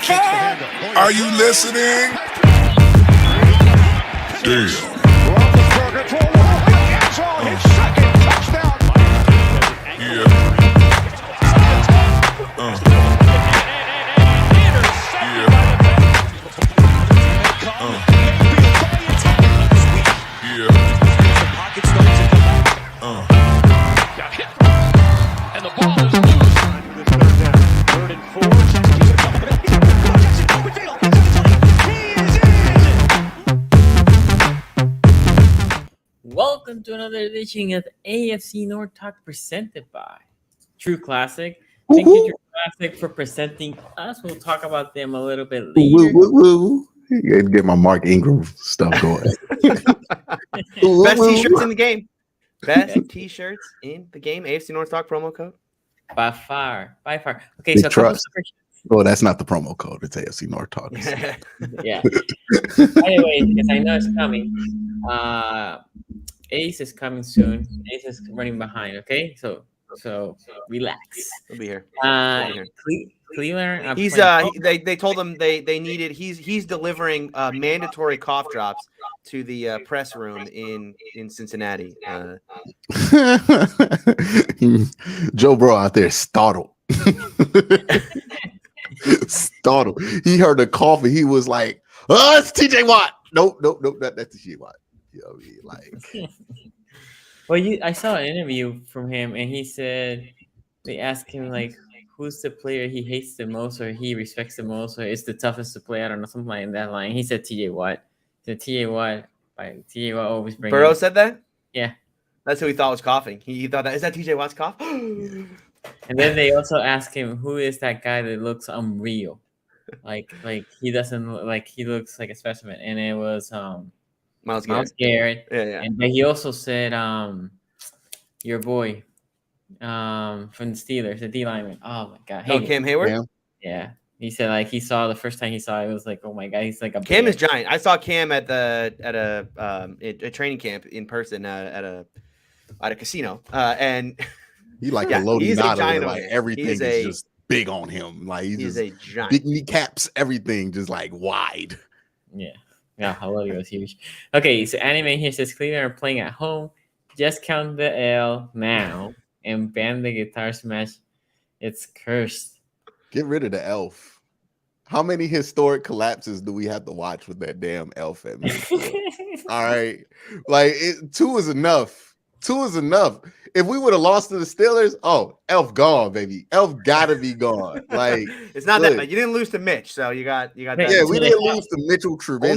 Are you listening? Damn. And the ball is loose. Third and 4. Welcome to another edition of AFC North Talk presented by True Classic. Thank you, True Classic, for presenting us. We'll talk about them a little bit later. Get my Mark Ingram stuff going. Best t-shirts in the game. Best t-shirts in the game. AFC North Talk promo code. By far. Okay, Big so trust. Oh, that's not the promo code. It's AFC North Talk. Yeah. Anyway, because I know it's coming. Ace is coming soon. Ace is running behind. Okay, so relax. We'll be here. Cleveland. He's they told him they needed. He's delivering mandatory cough drops to the press room in Cincinnati. Joe Burrow out there startled. Startled. He heard the cough and he was like, "Oh, it's TJ Watt." Nope, that's TJ Watt. You know what I mean? Like, well, I saw an interview from him, and he said they asked him like, who's the player he hates the most, or he respects the most, or is the toughest to play? I don't know, something like that line. He said TJ Watt. He said TJ Watt. Like TJ Watt always brings. Burrow said that. Yeah, that's who he thought was coughing. He thought that is that TJ Watt's cough. And then they also asked him, who is that guy that looks unreal, like he doesn't look like he looks like a specimen, and it was Myles Garrett. Yeah. And then he also said your boy from the Steelers, the D lineman. Oh my god. Cam Hayward? Yeah. He said like he saw the first time he saw it, was like, oh my god, he's like a Cam is giant. I saw Cam at a training camp in person at a casino. And he like a loaded nada, like man. everything is just big on him. Like he's a giant. Big kneecaps, everything just like wide. Yeah, Haloti was huge. Okay, so anime here says Cleveland are playing at home. Just count the L now and ban the guitar smash. It's cursed. Get rid of the elf. How many historic collapses do we have to watch with that damn elf at me? All right. Like, 2 is enough. 2 is enough. If we would have lost to the Steelers, elf gone, baby. Elf gotta be gone. Like, it's not that bad. You didn't lose to Mitch, so you got that. Yeah, we didn't lose to Mitchell Trubisky.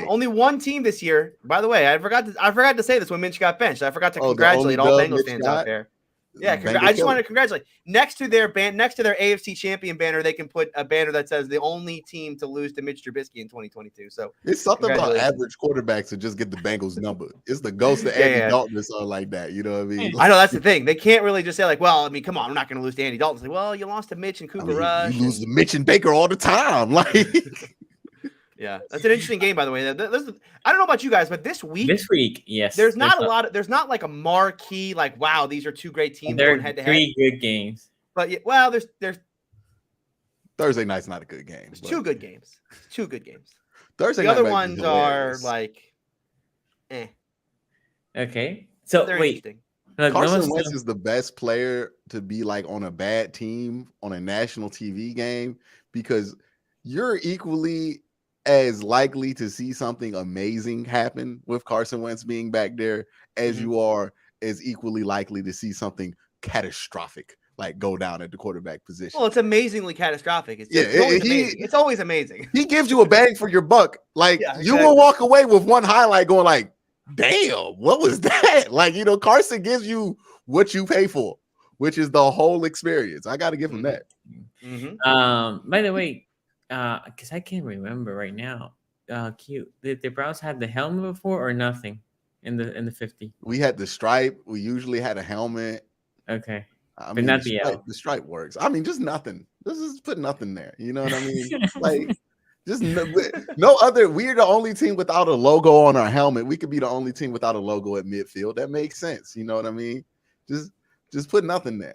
Only one team this year. By the way, I forgot to say this when Mitch got benched. I forgot to congratulate all Bengals fans out there. Yeah, I just wanted to congratulate. Next to their AFC champion banner, they can put a banner that says the only team to lose to Mitch Trubisky in 2022. So it's something about average quarterbacks to just get the Bengals number. It's the ghost of Andy Dalton or something like that. You know what I mean? I know that's the thing. They can't really just say like, well, I mean, come on, I'm not going to lose to Andy Dalton. It's like, well, you lost to Mitch and Cooper Rush. You lose to Mitch and Baker all the time. Like, yeah, that's an interesting game, by the way. I don't know about you guys, but this week, yes, there's not like a marquee, like, wow, these are two great teams going head to head. 3 good games. But well, there's Thursday night's not a good game. There's 2 good games. 2 good games. Thursday the night other ones are like, Okay, so wait. Carson Wentz is the best player to be like on a bad team on a national TV game because you're equally as likely to see something amazing happen with Carson Wentz being back there as you are as equally likely to see something catastrophic like go down at the quarterback position. Well, it's amazingly catastrophic. It's always amazing. He gives you a bang for your buck. Like you will walk away with one highlight going like, damn, what was that? Like, Carson gives you what you pay for, which is the whole experience. I got to give him that. By the way, because I can't remember right now. Did the Browns have the helmet before or nothing in the 50? We had the stripe. We usually had a helmet. Okay, but not the L. The stripe works. I mean, just nothing. Let's just put nothing there. You know what I mean? Like, just no other. We're the only team without a logo on our helmet. We could be the only team without a logo at midfield. That makes sense. You know what I mean? Just put nothing there.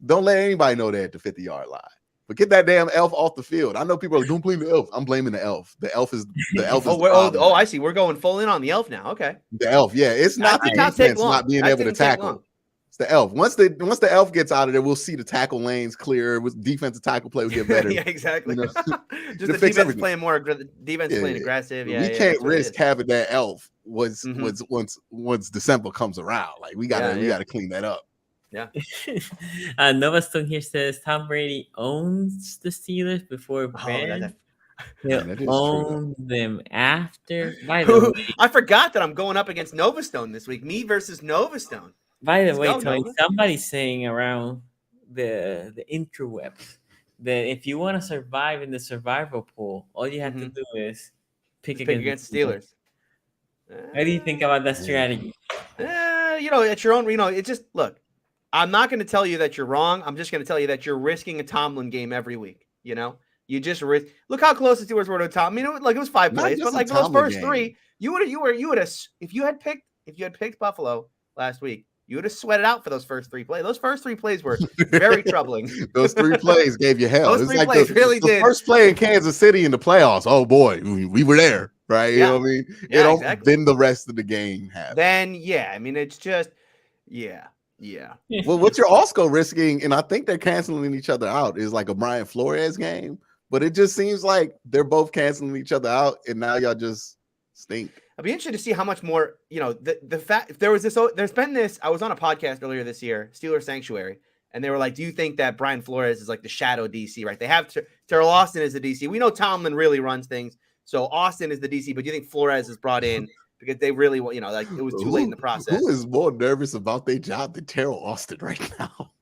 Don't let anybody know that at the 50-yard line. But get that damn elf off the field. I know people are like, don't blame the elf. I'm blaming the elf. The elf is the elf. I see. We're going full in on the elf now. Okay. The elf, yeah. It's not the defense not being able to tackle. It's the elf. Once the elf gets out of there, we'll see the tackle lanes clear. With defensive tackle play will get better. Yeah, exactly. You know? Just the defense playing more. Defense playing aggressive. Yeah, we can't risk having that elf once December comes around. Like we gotta clean that up. Yeah. Nova Stone here says Tom Brady owns the Steelers before Ben. He'll own them after. By the way, I forgot that I'm going up against Nova Stone this week. Me versus Nova Stone. By the way, Tony, somebody's saying around the interwebs that if you want to survive in the survival pool, all you have to do is pick against the Steelers. What do you think about that strategy? It's your own. It's just look. I'm not going to tell you that you're wrong. I'm just going to tell you that you're risking a Tomlin game every week. You just risk. Look how close the Steelers were to Tomlin. It was 5 plays, but like those first three, you would have if you had picked Buffalo last week, you would have sweated out for those first 3 plays. Those first 3 plays were very troubling. Those 3 plays gave you hell. Those 3 plays really did. The first play in Kansas City in the playoffs. Oh boy, we were there, right? You know what I mean? Exactly. Then the rest of the game happened. Then it's just Yeah. Well, what you're also risking, and I think they're canceling each other out, is like a Brian Flores game. But it just seems like they're both canceling each other out, and now y'all just stink. I'd be interested to see how much more, the fact if there's been this. I was on a podcast earlier this year, Steelers Sanctuary, and they were like, "Do you think that Brian Flores is like the shadow DC? Right? They have Terrell Austin as the DC. We know Tomlin really runs things, so Austin is the DC. But do you think Flores is brought in?" Because they really, like it was too late in the process. Who is more nervous about their job than Terrell Austin right now?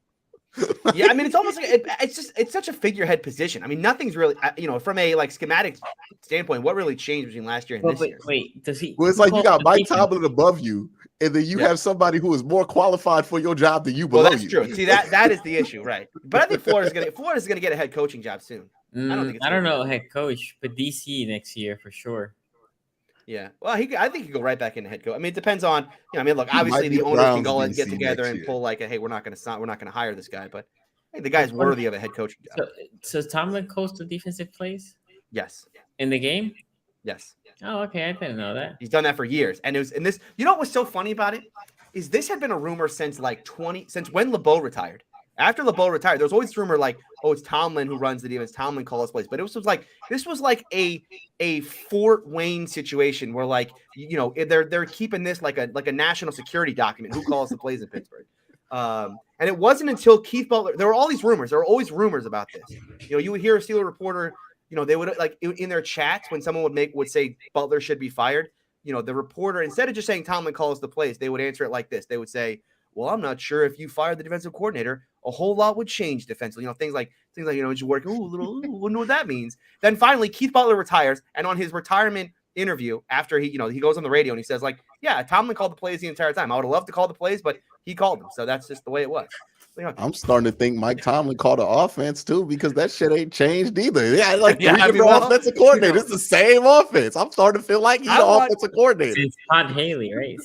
Yeah, I mean, it's almost like it's such a figurehead position. I mean, nothing's really, from a like schematic standpoint, what really changed between last year and this year? Wait, does he? Well, it's like you got Mike Tomlin above you, and then you have somebody who is more qualified for your job than you below you. Well, that's true. See, that is the issue, right? But I think Florida's gonna get a head coaching job soon. I don't know head coach, but DC next year for sure. Yeah, well, I think he could go right back into head coach. I mean, it depends on, look, obviously the owners can go and get together and pull like, hey, we're not going to hire this guy, but hey, the guy's worthy of a head coaching job. So Tomlin coached the defensive plays? Yes. In the game? Yes. Oh, okay, I didn't know that. He's done that for years, and this. You know what was so funny about it is this had been a rumor since when LeBeau retired. After LeBeau retired, there was always rumor like, oh, it's Tomlin who runs the defense. Tomlin calls plays, but this was like a Fort Wayne situation where like they're keeping this like a national security document. Who calls the plays in Pittsburgh? And it wasn't until Keith Butler. There were all these rumors. There were always rumors about this. You would hear a Steeler reporter. They would like in their chats when someone would say Butler should be fired. The reporter, instead of just saying Tomlin calls the plays, they would answer it like this. They would say, well, I'm not sure if you fired the defensive coordinator, a whole lot would change defensively. Things like it's working. Wonder what that means. Then finally, Keith Butler retires, and on his retirement interview, after he goes on the radio and he says like, yeah, Tomlin called the plays the entire time. I would have loved to call the plays, but he called them, so that's just the way it was. I'm starting to think Mike Tomlin called the offense too, because that shit ain't changed either. Yeah, like offensive coordinator. It's the same offense. I'm starting to feel like he's the offensive coordinator. Since Todd Haley, right?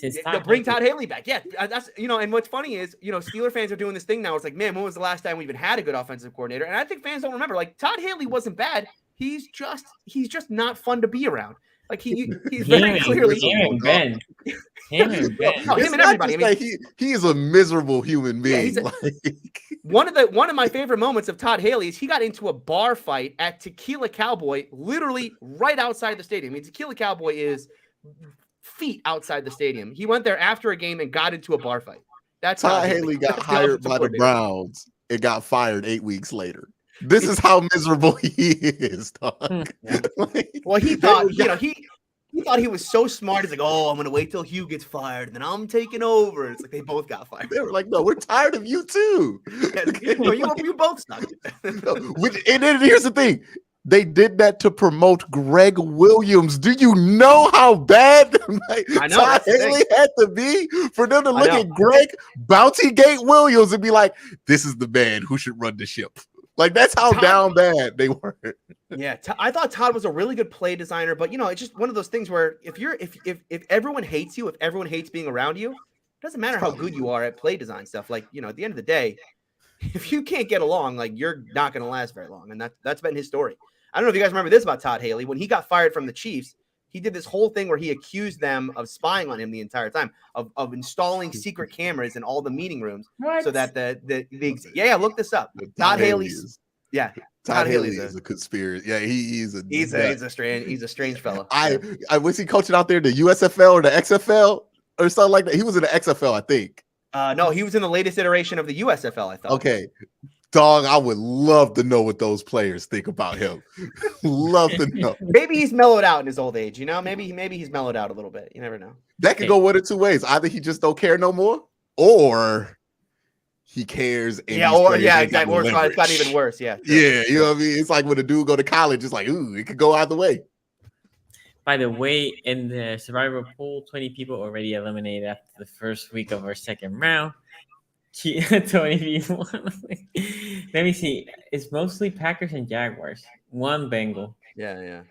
Bring Todd Haley back. Yeah, that's and what's funny is Steeler fans are doing this thing now. It's like, man, when was the last time we even had a good offensive coordinator? And I think fans don't remember. Like Todd Haley wasn't bad. He's just not fun to be around. Like he's very clearly him and everybody. I mean, he is a miserable human being. One of my favorite moments of Todd Haley is he got into a bar fight at Tequila Cowboy, literally right outside the stadium. I mean, Tequila Cowboy is feet outside the stadium. He went there after a game and got into a bar fight. That's Todd Haley got hired by the Browns and got fired 8 weeks later. This is how miserable he is, dog. Well, he thought, he thought he was so smart. He's like, oh, I'm going to wait till Hugh gets fired, and then I'm taking over. It's like they both got fired. They were like, no, we're tired of you too. You both suck. And then here's the thing. They did that to promote Greg Williams. Do you know how bad Todd Haley had to be for them to look at Greg Bountygate Williams and be like, this is the man who should run the ship? Like, that's how down bad they were. Yeah, I thought Todd was a really good play designer, but it's just one of those things where if everyone hates you, if everyone hates being around you, it doesn't matter how good you are at play design stuff. Like, at the end of the day, if you can't get along, like you're not going to last very long. And that's been his story. I don't know if you guys remember this about Todd Haley. When he got fired from the Chiefs, he did this whole thing where he accused them of spying on him the entire time, of installing secret cameras in all the meeting rooms, so that look this up. Todd Haley's Todd Haley is a conspiracy. Yeah, he's a strange fellow. I was he coaching out there the USFL or the XFL or something like that. He was in the XFL, I think. No, he was in the latest iteration of the USFL, I thought. Okay. Dog, I would love to know what those players think about him. Love to know. Maybe he's mellowed out in his old age, Maybe he's mellowed out a little bit. You never know. That could go one of two ways. Either he just don't care no more, or he cares. And exactly. Or it's got even worse. Yeah. Sure. Yeah, you know what I mean? It's like when a dude go to college, it's like, ooh, it could go either way. By the way, in the survivor pool, 20 people already eliminated after the first week of our second round. 20 people. Let me see. It's mostly Packers and Jaguars. One Bengal. Yeah.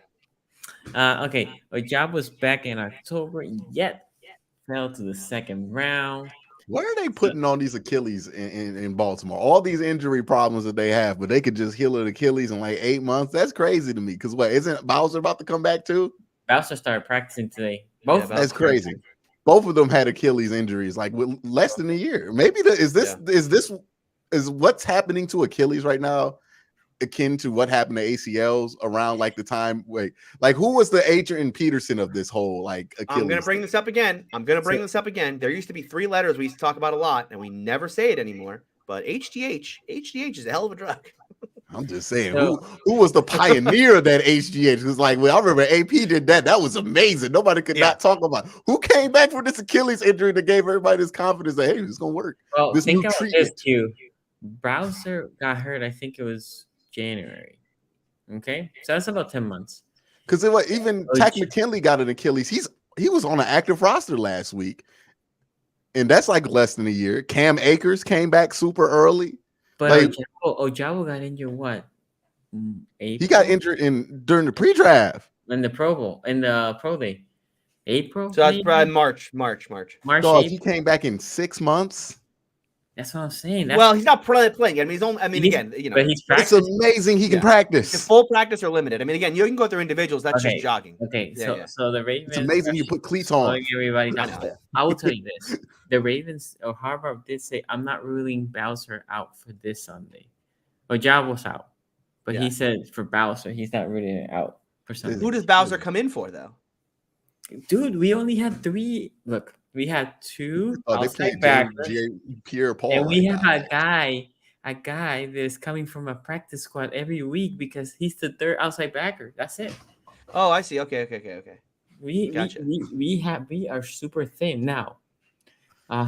Okay. Ojab was back in October, yet fell to the second round. Why are they putting on these Achilles in Baltimore? All these injury problems that they have, but they could just heal an Achilles in like 8 months. That's crazy to me. Because isn't Bowser about to come back too? Bowser started practicing today. That's crazy. Both of them had Achilles injuries, like with less than a year. Maybe is what's happening to Achilles right now akin to what happened to ACLs around like the time? Like who was the Adrian Peterson of this whole like Achilles? I'm gonna bring this up again. There used to be 3 letters we used to talk about a lot, and we never say it anymore. But HGH is a hell of a drug. I'm just saying, who was the pioneer of that HGH? It was like, well, I remember AP did that. That was amazing. Nobody could not talk about it. Who came back from this Achilles injury that gave everybody this confidence that, hey, it's going to work. Well, this think new treatment. This too. Browser got hurt, I think it was January. Okay? So that's about 10 months. Because even Tack McKinley got an Achilles. He was on an active roster last week. And that's like less than a year. Cam Akers came back super early. But like, Ojabo got injured what? April? He got injured during the pre-draft. In the Pro Bowl, in the Pro Day. April? So that's probably March. Dog, he came back in 6 months. That's what I'm saying. He's not playing. I mean, again, but he's it's amazing he can practice. The full practice are limited. I mean, again, you can go through individuals. That's just jogging. Okay, so the Ravens. It's amazing you put cleats on. Everybody I will tell you this: the Ravens or Harbaugh did say, "I'm not ruling Bowser out for this Sunday." Ojab was out, but he said for Bowser, he's not ruling it out for Sunday. Who does Bowser come in for, though? Dude, we only had 3. Look. We had 2 outside backers, Pierre Paul, and we have a guy that's coming from a practice squad every week because he's the 3rd outside backer. That's it. Oh, I see. Okay. We are super thin now.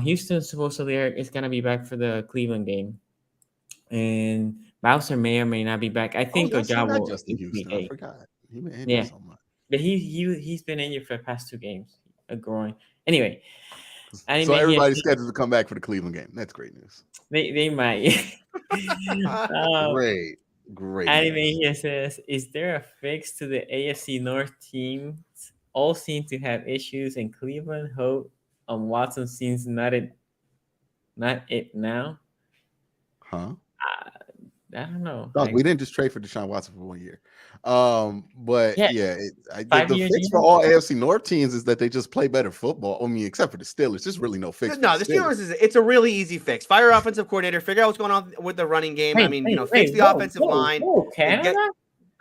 Houston supposedly is gonna be back for the Cleveland game, and Bowser may or may not be back. I think Ojabo Justin Houston. I forgot. But he's been injured for the past 2 games. A groin. Anyway, so everybody's scheduled to come back for the Cleveland game. That's great news. They might. Great. Anime here says, "Is there a fix to the AFC North teams? All seem to have issues, and Cleveland hope on Watson seems not it now." Huh? I don't know. We didn't just trade for Deshaun Watson for 1 year. But the fix for all AFC North teams is that they just play better football. I mean, except for the Steelers, there's really no fix. No, the Steelers it's a really easy fix. Fire offensive coordinator, figure out what's going on with the running game. Fix the offensive line.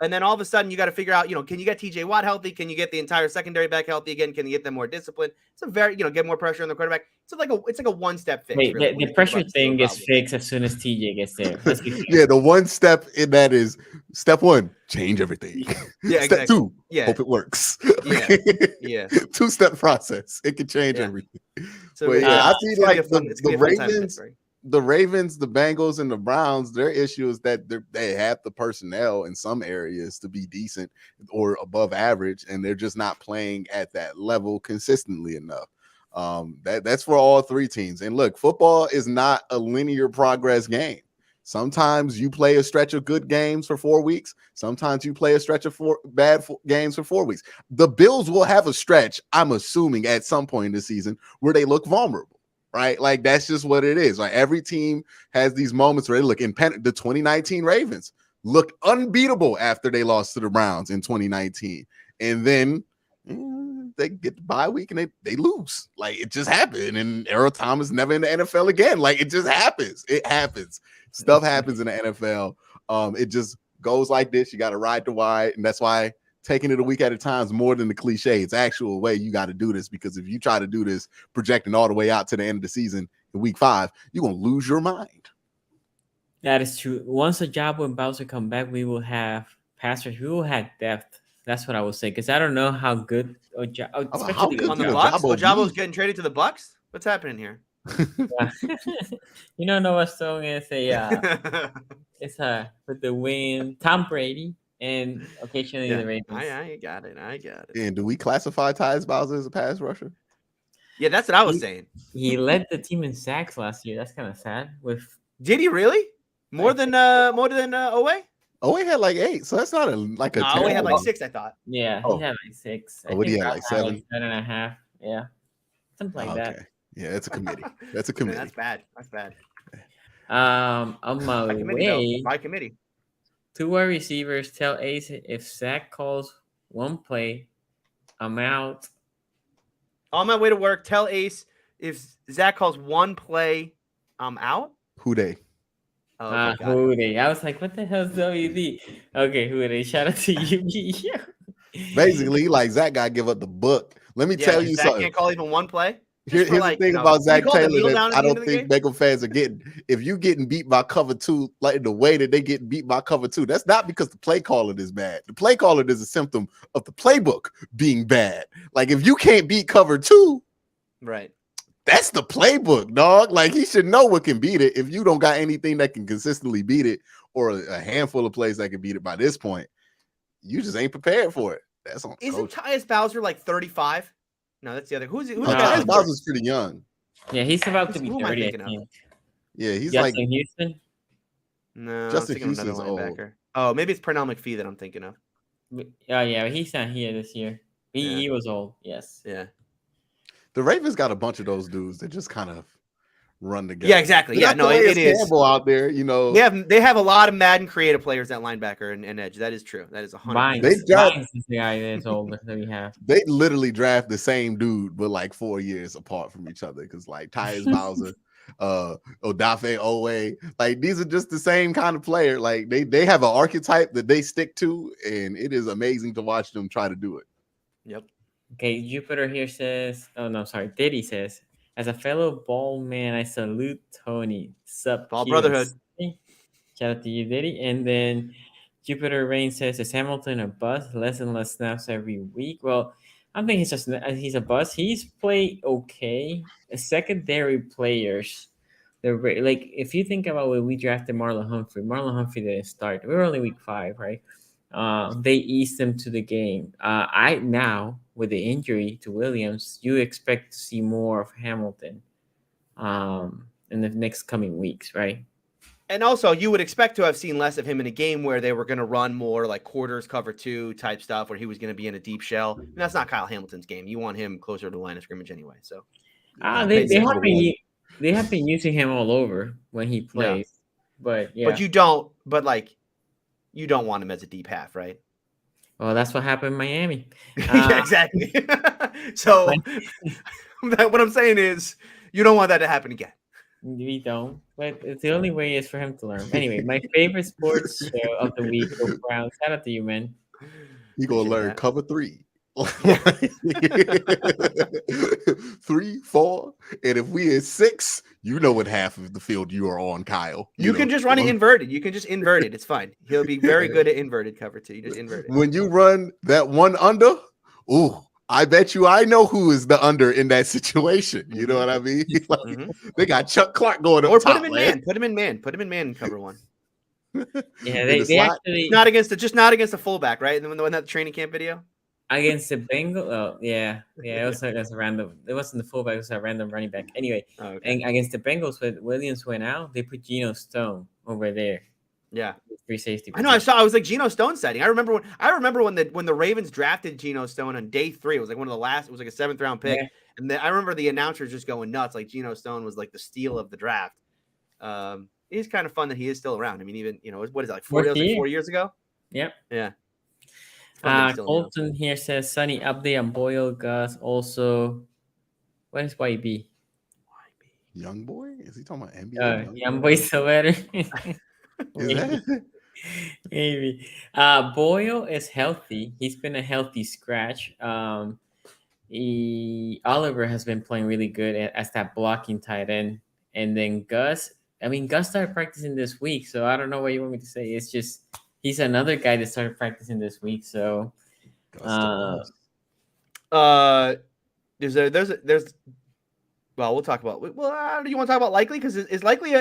And then all of a sudden, you got to figure out, can you get TJ Watt healthy? Can you get the entire secondary back healthy again? Can you get them more disciplined? It's a very, get more pressure on the quarterback. It's like a one-step fix. Wait, really, the pressure thing gets fixed as soon as TJ gets there. The one step in that is step 1, change everything. Yeah, step 2, hope it works. Yeah. 2-step process. It can change everything. So, but I feel like the Ravens, the Bengals, and the Browns, their issue is that they have the personnel in some areas to be decent or above average, and they're just not playing at that level consistently enough. That's for all 3 teams. And look, football is not a linear progress game. Sometimes you play a stretch of good games for 4 weeks. Sometimes you play a stretch of bad games for 4 weeks. The Bills will have a stretch, I'm assuming, at some point in the season where they look vulnerable. The Ravens will have a stretch of good games for 4 weeks. Sometimes you play a stretch of bad games for 4 weeks. Sometimes you play a stretch of 4 bad games for 4 weeks. The Bills will have a stretch, I'm assuming, at some point in the season where they look vulnerable. right? Like that's just what it is. Like every team has these moments where they look in the 2019 Ravens looked unbeatable after they lost to the Browns in 2019. And then they get the bye week and they lose. Like it just happened. And Earl Thomas never in the NFL again. Like it just happens. It happens. Stuff happens in the NFL. It just goes like this. You got to ride the wide. And that's why taking it a week at a time is more than the cliche. It's actual way you got to do this, because if you try to do this projecting all the way out to the end of the season in week 5, you're going to lose your mind. That is true. Once the Jabo and Bowser come back, we will have passers. We will have depth. That's what I will say, because I don't know how good especially on the Bucs. Ojabo's getting traded to the Bucs. What's happening here? You don't know what song is it's with the win, Tom Brady, and occasionally the Ravens. I got it. And do we classify Tyus Bowser as a pass rusher? Yeah, that's what I was saying. He led the team in sacks last year. That's kind of sad. Did he really? More than Owe? Owe had like 8, so that's not a Owe had like 6, I thought. Yeah, he had like 6. What do you have, like 7? Like 7.5. Yeah, something like that. Yeah, it's a committee. That's a committee. That's bad. On my way, by committee. 2 wide receivers tell Ace if Zach calls one play, I'm out. On my way to work, tell Ace if Zach calls one play, I'm out. Who they? Who they? I was like, what the hell is WD? Okay, who they? Shout out to you. Basically, like Zach got to give up the book. Let me tell you Zach something. Can't call even one play. Here's the thing about Zach Taylor that I don't think Bengals fans are getting. If you getting beat by cover 2, like the way that they get beat by cover 2, that's not because the play caller is bad. The play caller is a symptom of the playbook being bad. Like if you can't beat cover 2, right? That's the playbook, dog. Like he should know what can beat it. If you don't got anything that can consistently beat it, or a handful of plays that can beat it by this point, you just ain't prepared for it. That's on. Isn't Tyus Bowser like 35? No, that's the other. Who's Tyus Bowser's pretty young. Yeah, he's about to be 30. Yeah, he's Justin like Houston. No, Justin Houston's old. Oh, maybe it's Pernell McPhee that I'm thinking of. Oh yeah, he's not here this year. He was old. Yes. Yeah. The Ravens got a bunch of those dudes that just kind of run together. Yeah, exactly. Yeah, no, it is Campbell out there. You know, they have a lot of Madden creative players at linebacker and edge. That is true. That is 100%. Vines is the guy that's older that we have. They literally draft the same dude, but like 4 years apart from each other. Because like Tyus Bowser, Odafe Owe, like these are just the same kind of player. Like they have an archetype that they stick to, and it is amazing to watch them try to do it. Yep. Okay, Jupiter here says, Diddy says, as a fellow ball man, I salute Tony. Sup, Ball brotherhood. Shout out to you, Diddy. And then Jupiter Rain says, is Hamilton a bust? Less and less snaps every week. Well, I don't think he's a bust. He's played okay. Secondary players, like if you think about when we drafted Marlon Humphrey didn't start. We were only week 5, right? They eased him to the game. Now with the injury to Williams, you expect to see more of Hamilton in the next coming weeks, right? And also, you would expect to have seen less of him in a game where they were going to run more like quarters, cover 2 type stuff, where he was going to be in a deep shell. And that's not Kyle Hamilton's game. You want him closer to the line of scrimmage anyway. So they have been using him all over when he plays, but you don't want him as a deep half, right? Well, that's what happened in Miami. Yeah, exactly. So what I'm saying is you don't want that to happen again. We don't, but it's the only way is for him to learn. Anyway, my favorite sports show of the week, Go Browns. Shout out to you, man. You gonna learn cover 3. 3, 4, and if we is 6, you know what half of the field you are on, Kyle. You can just run it inverted. You can just invert it. It's fine. He'll be very good at inverted cover 2. You just invert it. When you run that one under, I bet you I know who is the under in that situation. You know what I mean? Like, they got Chuck Clark going up top. Put him in man. Put him in man. Put him in man in cover 1. Yeah, they actually not against the fullback, right? And when that training camp video. Against the Bengals, it was like a random. It wasn't the fullback; it was a random running back. Anyway, and against the Bengals, when Williams went out, they put Geno Stone over there. Yeah. Free safety. I know. I was like Geno Stone setting. I remember when the Ravens drafted Geno Stone on day 3. It was like one of the last. It was like a 7th round pick, and I remember the announcers just going nuts. Like Geno Stone was like the steal of the draft. It's kind of fun that he is still around. I mean, even what is it, like 4 years ago? Yep. Yeah. Colton here says Sunny update on Boyle, Gus. Also, what is YB? Young boy? Is he talking about NBA? Young boy still better. Is that? Maybe. Boyle is healthy. He's been a healthy scratch. Oliver has been playing really good as that blocking tight end. And then Gus started practicing this week, so I don't know what you want me to say. It's just he's another guy that started practicing this week. So there's well, we'll talk about. Well, do you want to talk about Likely? Because is Likely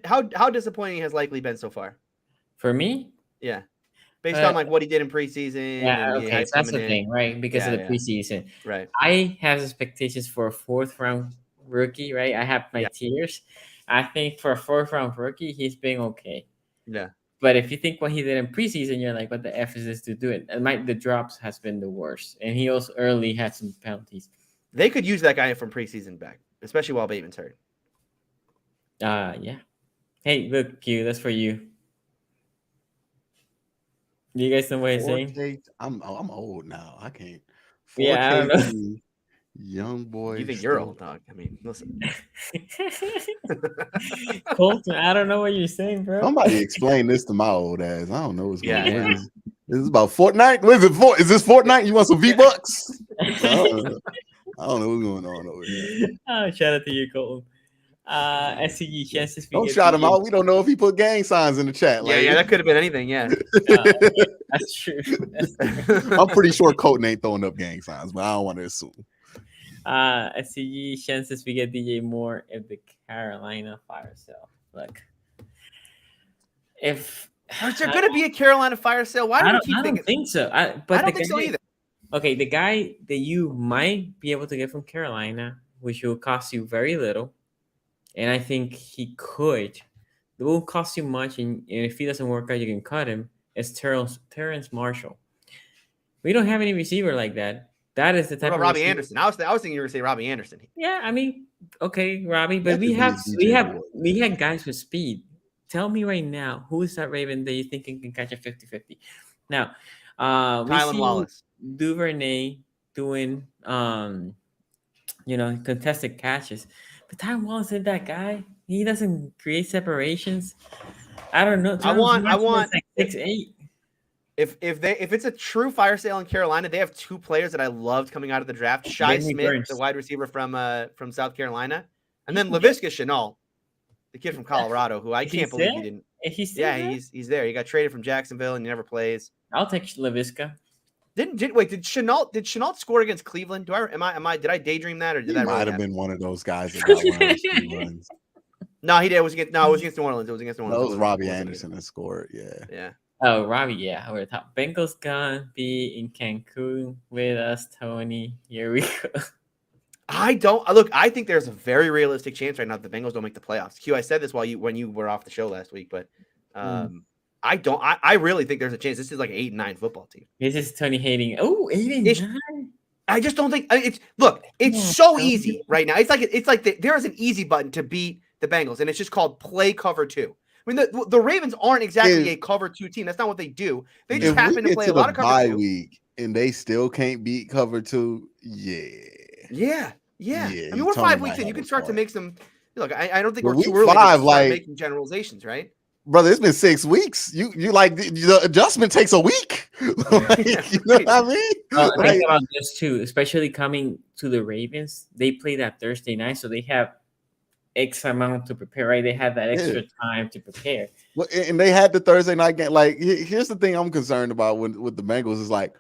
how disappointing has Likely been so far? For me, yeah, based on like what he did in preseason. Yeah, okay, so that's the thing, right? Because of the preseason, right? I have expectations for a 4th round rookie, right? I have my tiers. I think for a 4th round rookie, he's been okay. Yeah, but if you think what he did in preseason, you're like, what the F is this to do it? And the drops has been the worst, and he also early had some penalties. They could use that guy from preseason back, especially while Bateman's hurt. Yeah. Hey, look, Q, that's for you. Do you guys know what he's saying? I'm old now. I can't. 4K Yeah, I don't know. Young boy. You think you're old, dog? I mean, listen. Colton, I don't know what you're saying, bro. Somebody explain this to my old ass. I don't know what's going on. This is about Fortnite. What is it? Is this Fortnite? You want some V-Bucks? I don't know what's going on over here. Oh, shout out to you, Colton. SCG chances. Don't shout him out. We don't know if he put gang signs in the chat. Yeah, that could have been anything. Yeah, that's true. I'm pretty sure Colton ain't throwing up gang signs, but I don't want to assume. SCG chances we get DJ Moore if the Carolina fire sale. Look, if is there going to be a Carolina fire sale? Why do we keep thinking? I don't think so. I don't think so either. Okay, the guy that you might be able to get from Carolina, which will cost you very little, and I think he could. It won't cost you much, and if he doesn't work out, you can cut him. Is Terrence Marshall? We don't have any receiver like that. That is the type of Robbie Anderson. I was thinking you were going to say Robbie Anderson. Yeah, I mean, okay, Robbie, but we had guys with speed. Tell me right now, who is that Raven that you think can catch a 50-50? Now, Tylan Wallace. Duvernay doing contested catches, but Tylan Wallace isn't that guy. He doesn't create separations. I don't know. I want like 6'8". If it's a true fire sale in Carolina, they have 2 players that I loved coming out of the draft: Shai Smith, the wide receiver from South Carolina, and then Laviska Shenault, the kid from Colorado, who I can't believe he didn't. He's there. He got traded from Jacksonville and he never plays. I'll take Laviska. Did Shenault score against Cleveland? Did I daydream that, or did that might really have been one of those guys that got runs? No, he did. It was against New Orleans. It was against New Orleans. That was Robbie Anderson that scored. Yeah. Oh, Robbie. Yeah, over the top. Bengals gonna be in Cancun with us, Tony. Here we go. I think there's a very realistic chance right now that the Bengals don't make the playoffs. Q, I said this when you were off the show last week, but I really think there's a chance. This is like an 8-9 football team. This is Tony hating. Oh, 8-9. I just don't think it's so easy right now. It's like there is an easy button to beat the Bengals, and it's just called play cover 2. I mean, the Ravens aren't exactly a cover 2 team. That's not what they do. They just happen to play a lot of cover 2. Week and they still can't beat cover 2. Yeah. I mean, we're 5 weeks in. You can start to make some. Look, I don't think we're too early to start making generalizations, right? Brother, it's been 6 weeks. You like the adjustment takes a week. You know what I mean? Think about this too, especially coming to the Ravens. They play that Thursday night, so they have X amount to prepare, right? They have that extra time to prepare. Well, and they had the Thursday night game. Like, here's the thing I'm concerned about with the Bengals is like,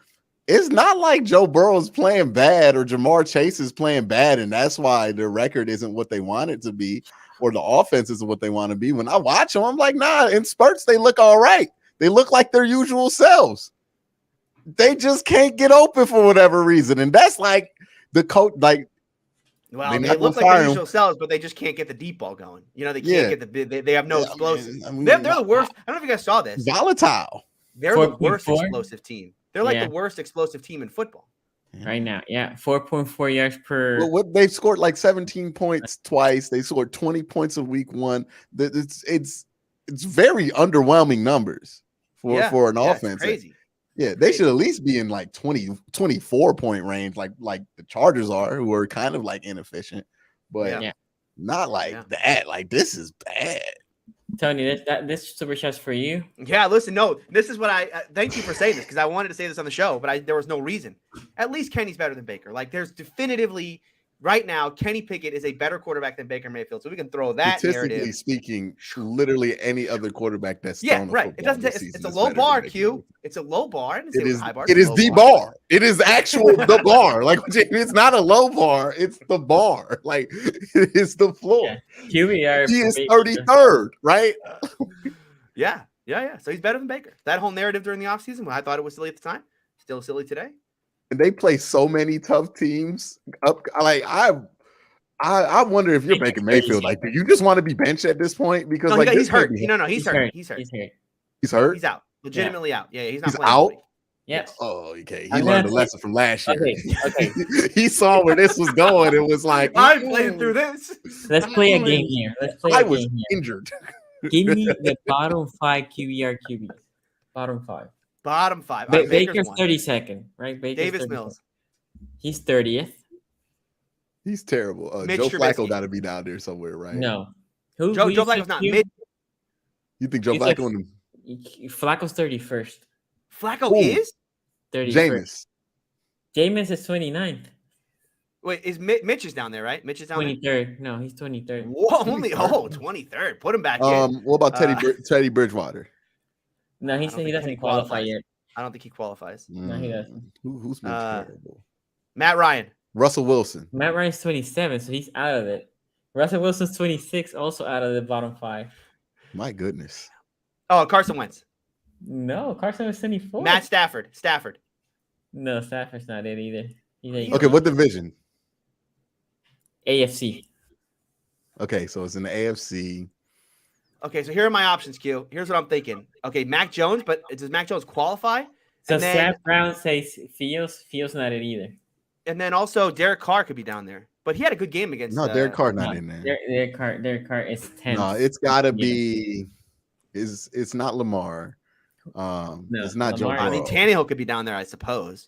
it's not like Joe Burrow's playing bad or Jamar Chase is playing bad, and that's why their record isn't what they want it to be, or the offense isn't what they want to be. When I watch them, I'm like, nah, in spurts, they look all right. They look like their usual selves. They just can't get open for whatever reason. And that's like the coach, like, Well, They're they not look gonna like fire the him. usual selves, but they just can't get the deep ball going. You know, they Yeah. can't get the. They have no Yeah, explosive. I mean, They're the worst. I don't know if you guys saw this. volatile. They're the worst 4.4? explosive team. They're like Yeah. the worst explosive team in football. Right now. Yeah, 4.4 yards per. Well, they've scored like 17 points twice. They scored 20 points in week 1. It's very underwhelming numbers for an offense. It's crazy. Yeah, they should at least be in like 24 point range, like the Chargers are, who are kind of like inefficient, but not like that. Like, this is bad. Tony, this super chat's for you. Yeah, listen, no, this is what I thank you for saying this, because I wanted to say this on the show, but there was no reason. At least Kenny's better than Baker. Like, there's definitively right now, Kenny Pickett is a better quarterback than Baker Mayfield. So we can throw that Statistically narrative. speaking, literally any other quarterback that's right. It doesn't. It's a low bar, Q. It's a low bar. I didn't say it was a high bar. It is the bar. It is actual the bar. Like, it's not a low bar. It's the bar. Like, it is the floor. Yeah. QBR. He is 33rd, right? Yeah. So he's better than Baker. That whole narrative during the offseason, when I thought it was silly at the time, still silly today. And they play so many tough teams. Like, I wonder if you're Baker Mayfield, like, do you just want to be benched at this point? Because he's hurt. No, he's hurt. He's hurt. He's hurt. He's out. Legitimately out. Yeah, he's not he's playing out. Yes. Oh, okay. He learned the lesson from last year. Okay. He saw where this was going. It was like, I'm playing through this. Let's play a game here. I was injured. Give me the bottom 5 QBR QBs. Bottom 5. Bottom 5. Baker's 32nd, right? Baker's Davis 32nd. Mills. He's 30th. He's terrible. Joe Flacco got to be down there somewhere, right? No. Joe Flacco's not mid. You think Joe Flacco? Flacco's 31st. Flacco is 31st. Jameis is 29th. Wait, is Mitch is down there, right? Mitch is down 23rd. there. No, he's 23rd. Whoa, only 23rd. Put him back in. What about Teddy Bridgewater? No, he said he doesn't qualify yet. I don't think he qualifies. No, he doesn't. Who's been terrible? Matt Ryan. Russell Wilson. Matt Ryan's 27, so he's out of it. Russell Wilson's 26, also out of the bottom 5. My goodness. Oh, Carson Wentz. No, Carson was 24. Matt Stafford. No, Stafford's not it either. Okay, what division? AFC. Okay, so it's in the AFC. Okay, so here are my options, Q. Here's what I'm thinking. Okay, Mac Jones, but does Mac Jones qualify? So Sam Brown says Fields not it either. And then also Derek Carr could be down there. But he had a good game against Derek Carr not in there. Derek Carr is 10. No, it's gotta be it's not Lamar. It's not Joe Burrow. I mean, Tannehill could be down there, I suppose.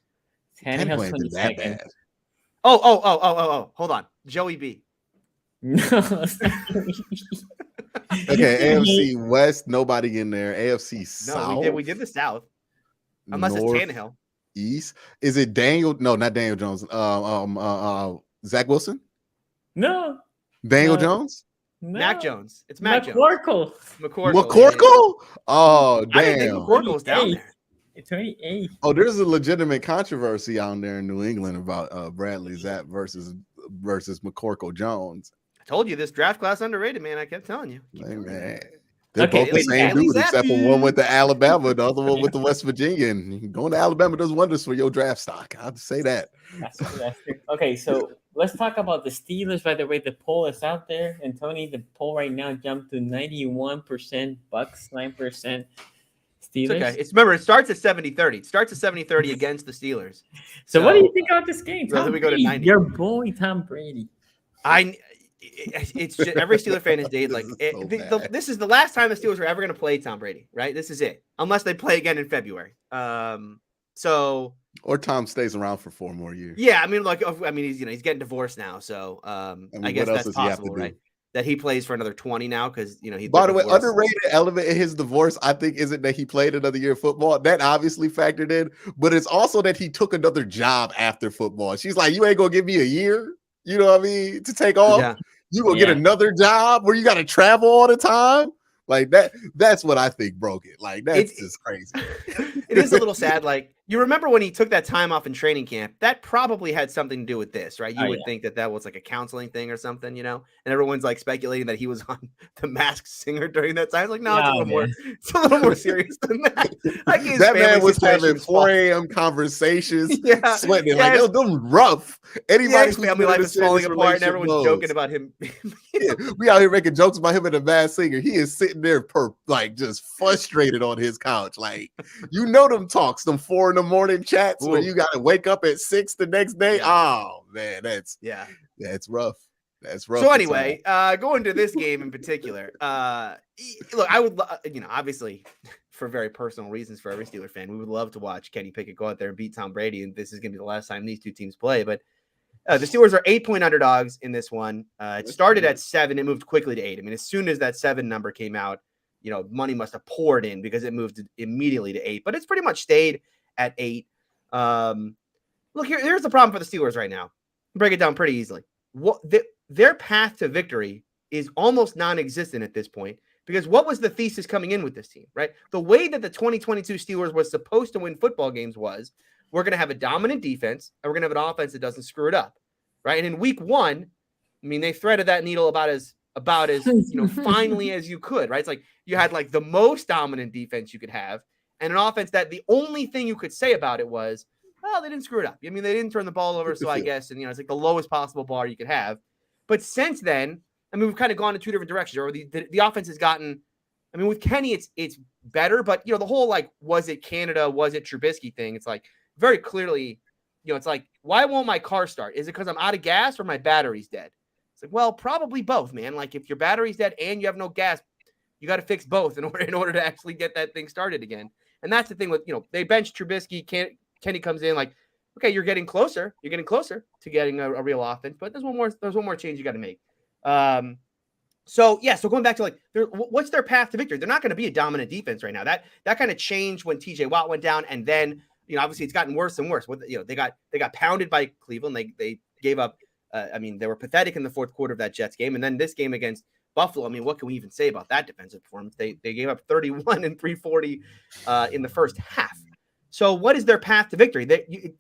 Tannehill's 22nd. Oh, hold on. Joey B. No. Okay, AFC West, nobody in there. AFC South. No, we did the South. Unless it's Tannehill. East. Is it Daniel? No, not Daniel Jones. Zach Wilson? No. Daniel Jones? No. Mac Jones. It's Mac Jones. McCorkle? Oh, damn. I didn't think McCorkle was down there. It's 28. Oh, there's a legitimate controversy out there in New England about Bradley Zapp versus McCorkle Jones. I told you this draft class underrated, man. I kept telling you. Hey, man. They're both the same dude, except for one went to Alabama, the other one went to West Virginia. And going to Alabama does wonders for your draft stock. I'll say that. That's true. Okay, so let's talk about the Steelers. By the way, the poll is out there. And Tony, the poll right now jumped to 91% Bucs, 9% Steelers. It's okay. Remember, it starts at 70-30. It starts at 70-30 against the Steelers. So what do you think about this game? Tom we go to 90. Your boy, Tom Brady. It's just every Steeler fan is dated like this is the last time the Steelers are ever going to play Tom Brady, right? This is it, unless they play again in February. Or Tom stays around for 4 more years. Yeah, he's getting divorced now, so I guess that's possible, right? That he plays for another 20 now because he. By the way, underrated element in his divorce, I think, isn't that he played another year of football. That obviously factored in, but it's also that he took another job after football. She's like, "You ain't gonna give me a year, you know what I mean, to take off. Yeah. You gonna get another job where you got to travel all the time." Like that. That's what I think broke it. Like that's just crazy. It is a little sad. Like You remember when he took that time off in training camp? That probably had something to do with this, right? You would think that was like a counseling thing or something, you know? And everyone's like speculating that he was on The Masked Singer during that time. It's like, no, it's a little more. It's a little more serious than that. Like that man was having 4 a.m. conversations, sweating like them rough. Anybody whose family life is falling apart, and everyone's joking about him. We out here making jokes about him and The Masked Singer. He is sitting there, just frustrated on his couch, like them talks, them 4 a.m. chats where you got to wake up at 6 the next day. Oh man, that's rough. That's rough. So anyway, going to this game in particular, look, I would, obviously for very personal reasons for every Steeler fan, we would love to watch Kenny Pickett go out there and beat Tom Brady, and this is going to be the last time these two teams play. But the Steelers are 8-point underdogs in this one. It started at 7, it moved quickly to 8. I mean, as soon as that 7 number came out, money must have poured in because it moved immediately to 8. But it's pretty much stayed at 8. Look, here's the problem for the Steelers right now. Break it down pretty easily. Their path to victory is almost non-existent at this point because what was the thesis coming in with this team, right? The way that the 2022 Steelers was supposed to win football games was we're going to have a dominant defense and we're going to have an offense that doesn't screw it up, right? And in week 1, I mean, they threaded that needle about as finely as you could, right? It's like you had like the most dominant defense you could have and an offense that the only thing you could say about it was, well, they didn't screw it up. I mean, they didn't turn the ball over, so I guess, and it's like the lowest possible bar you could have. But since then, I mean, we've kind of gone in 2 different directions. Or the offense has gotten, I mean, with Kenny, it's better, but the whole like, was it Canada, was it Trubisky thing? It's like very clearly, it's like, why won't my car start? Is it because I'm out of gas or my battery's dead? It's like, well, probably both, man. Like if your battery's dead and you have no gas, you got to fix both in order to actually get that thing started again. And that's the thing with, they benched Trubisky. Kenny comes in like, okay, you're getting closer. You're getting closer to getting a real offense, but there's one more change you got to make. So going back to like, what's their path to victory? They're not going to be a dominant defense right now. That kind of changed when TJ Watt went down, and then obviously it's gotten worse and worse. They got pounded by Cleveland. They gave up. They were pathetic in the fourth quarter of that Jets game, and then this game against Buffalo. I mean, what can we even say about that defensive performance? They gave up 31 and 340 in the first half. So what is their path to victory?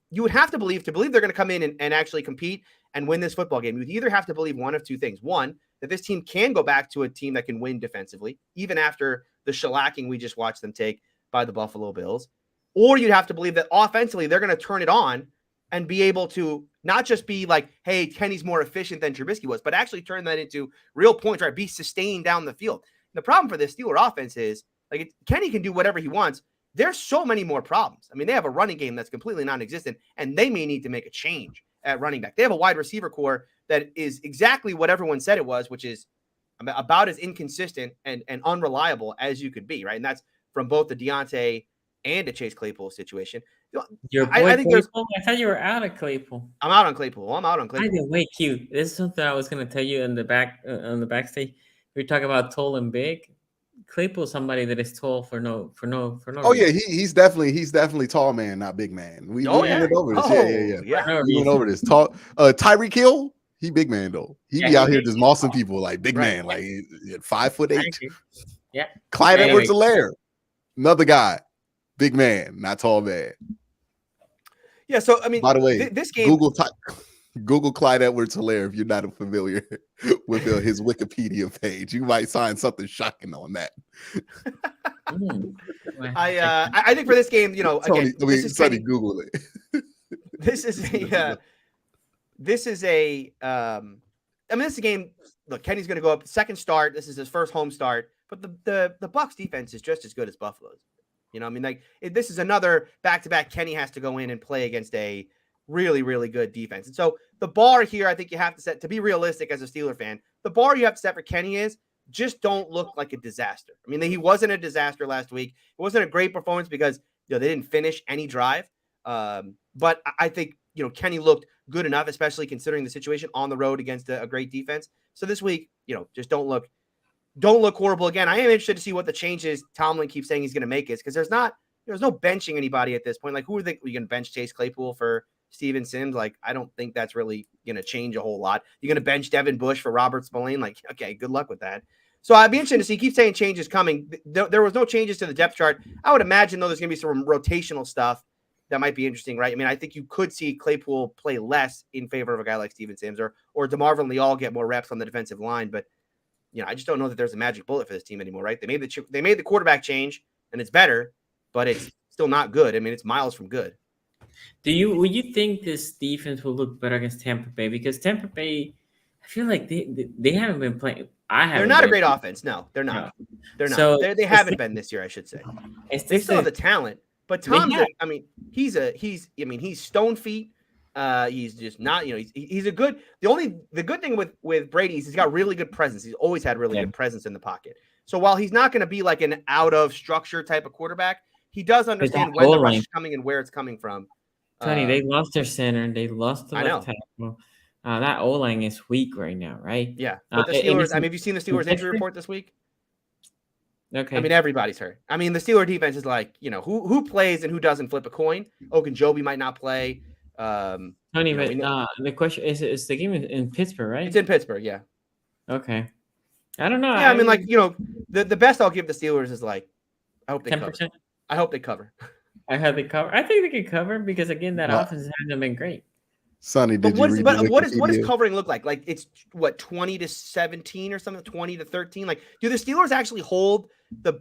You would have to believe they're going to come in and actually compete and win this football game. You'd either have to believe one of two things. One, that this team can go back to a team that can win defensively, even after the shellacking we just watched them take by the Buffalo Bills. Or you'd have to believe that offensively they're going to turn it on and be able to not just be like, hey, Kenny's more efficient than Trubisky was, but actually turn that into real points, right? Be sustained down the field. The problem for the Steeler offense is like Kenny can do whatever he wants. There's so many more problems. I mean, they have a running game that's completely non-existent, and they may need to make a change at running back. They have a wide receiver core that is exactly what everyone said it was, which is about as inconsistent and unreliable as you could be, right? And that's from both the Deontay and the Chase Claypool situation. Your boy I think Claypool? I thought you were out of Claypool. I'm out on Claypool. I'm out on Claypool. I didn't wait, Q. This is something I was going to tell you in the back on the backstage. We were talking about tall and big. Claypool, somebody that is tall for no. Oh reason. Yeah, he's definitely tall man, not big man. We went over this. Yeah. We went over this. Tall. Tyreek Hill, he big man though. He be out here just mossing people like big man, like 5'8". Yeah. Clyde Edwards-Helaire, another guy, big man, not tall man. Yeah. So I mean, by the way, this game. Google Clyde Edwards-Helaire if you're not familiar with his Wikipedia page. You might find something shocking on that. I think for this game, Sonny Google it. This is a game. Look, Kenny's going to go up second start. This is his first home start, but the Bucs defense is just as good as Buffalo's. This is another back-to-back. Kenny has to go in and play against a really, really good defense. And so the bar here, I think you have to set, to be realistic as a Steeler fan, the bar you have to set for Kenny is just don't look like a disaster. I mean, he wasn't a disaster last week. It wasn't a great performance because they didn't finish any drive. But I think, Kenny looked good enough, especially considering the situation on the road against a great defense. So this week, just don't look horrible again. I am interested to see what the changes Tomlin keeps saying he's going to make is because there's no benching anybody at this point. Like, who are you going to bench Chase Claypool for Steven Sims? Like, I don't think that's really going to change a whole lot. You're going to bench Devin Bush for Robert Spillane? Like, okay, good luck with that. So I'd be interested to see. He keeps saying changes coming. There was no changes to the depth chart. I would imagine, though, there's going to be some rotational stuff that might be interesting, right? I mean, I think you could see Claypool play less in favor of a guy like Steven Sims or DeMarvin Leal get more reps on the defensive line. But, I just don't know that there's a magic bullet for this team anymore, right? They made the quarterback change, and it's better, but it's still not good. I mean, it's miles from good. Would you think this defense will look better against Tampa Bay? Because Tampa Bay, I feel like they haven't been playing. They're not a great offense. No, they're not. No. They're not. So they haven't been this year, I should say. They still have the talent, but Tom's. He's stone feet. He's just not. He's a good. The good thing with Brady is he's got really good presence. He's always had really good presence in the pocket. So while he's not going to be like an out of structure type of quarterback, he does understand when the rush is coming and where it's coming from. Tony, they lost their center. They lost the left tackle. That O-line is weak right now, right? Yeah. But the Steelers, have you seen the Steelers injury report this week? Okay. I mean, everybody's hurt. I mean, the Steelers defense is like, who plays and who doesn't flip a coin. Ogunjobi might not play. Tony, the question is the game in Pittsburgh, right? It's in Pittsburgh, yeah. Okay. I don't know. Yeah, I mean, like, the best I'll give the Steelers is like, I hope they 10%? Cover. I hope they cover. I hope they cover. I think they can cover because, again, that offense hasn't been great. Sonny, what does covering look like? Like, it's what, 20-17 or something, 20-13? Like, do the Steelers actually hold the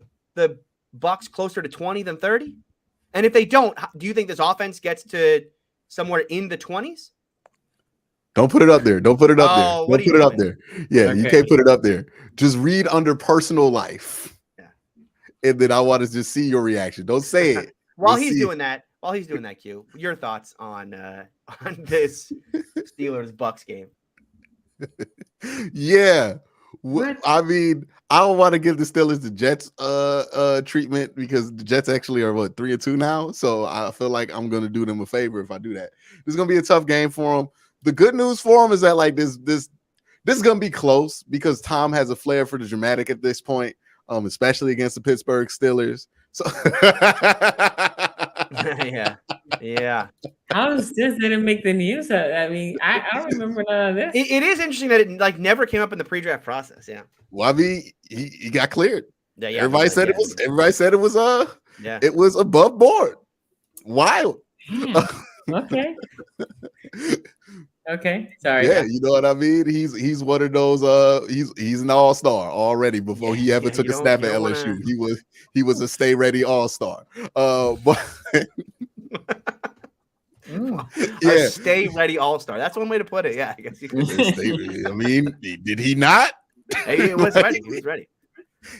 Bucs closer to 20 than 30? And if they don't, do you think this offense gets to somewhere in the 20s? Don't put it up there. Don't put it up there. Don't put it up there. Yeah, okay. You can't put it up there. Just read under personal life. Yeah. And then I want to just see your reaction. Don't say it. While he's doing that, Q, your thoughts on this Steelers Bucs game? Yeah, I mean, I don't want to give the Steelers the Jets treatment because the Jets actually are 3-2 now. So I feel like I'm going to do them a favor if I do that. This is going to be a tough game for them. The good news for them is that like this is going to be close because Tom has a flair for the dramatic at this point, especially against the Pittsburgh Steelers. So yeah. How is this didn't make the news? I mean, I don't remember none of this. It is interesting that it like never came up in the pre-draft process. Yeah. Well, I mean, he got cleared. Yeah. Everybody said it was it was above board. Wild. Yeah. Okay. Okay. Sorry. Yeah, you know what I mean? He's one of those he's an all-star already before he ever took a snap at LSU. He was a stay ready all-star. But a stay ready all-star. That's one way to put it. Yeah, I guess you could stay ready. I mean, did he not? He was ready. He was ready.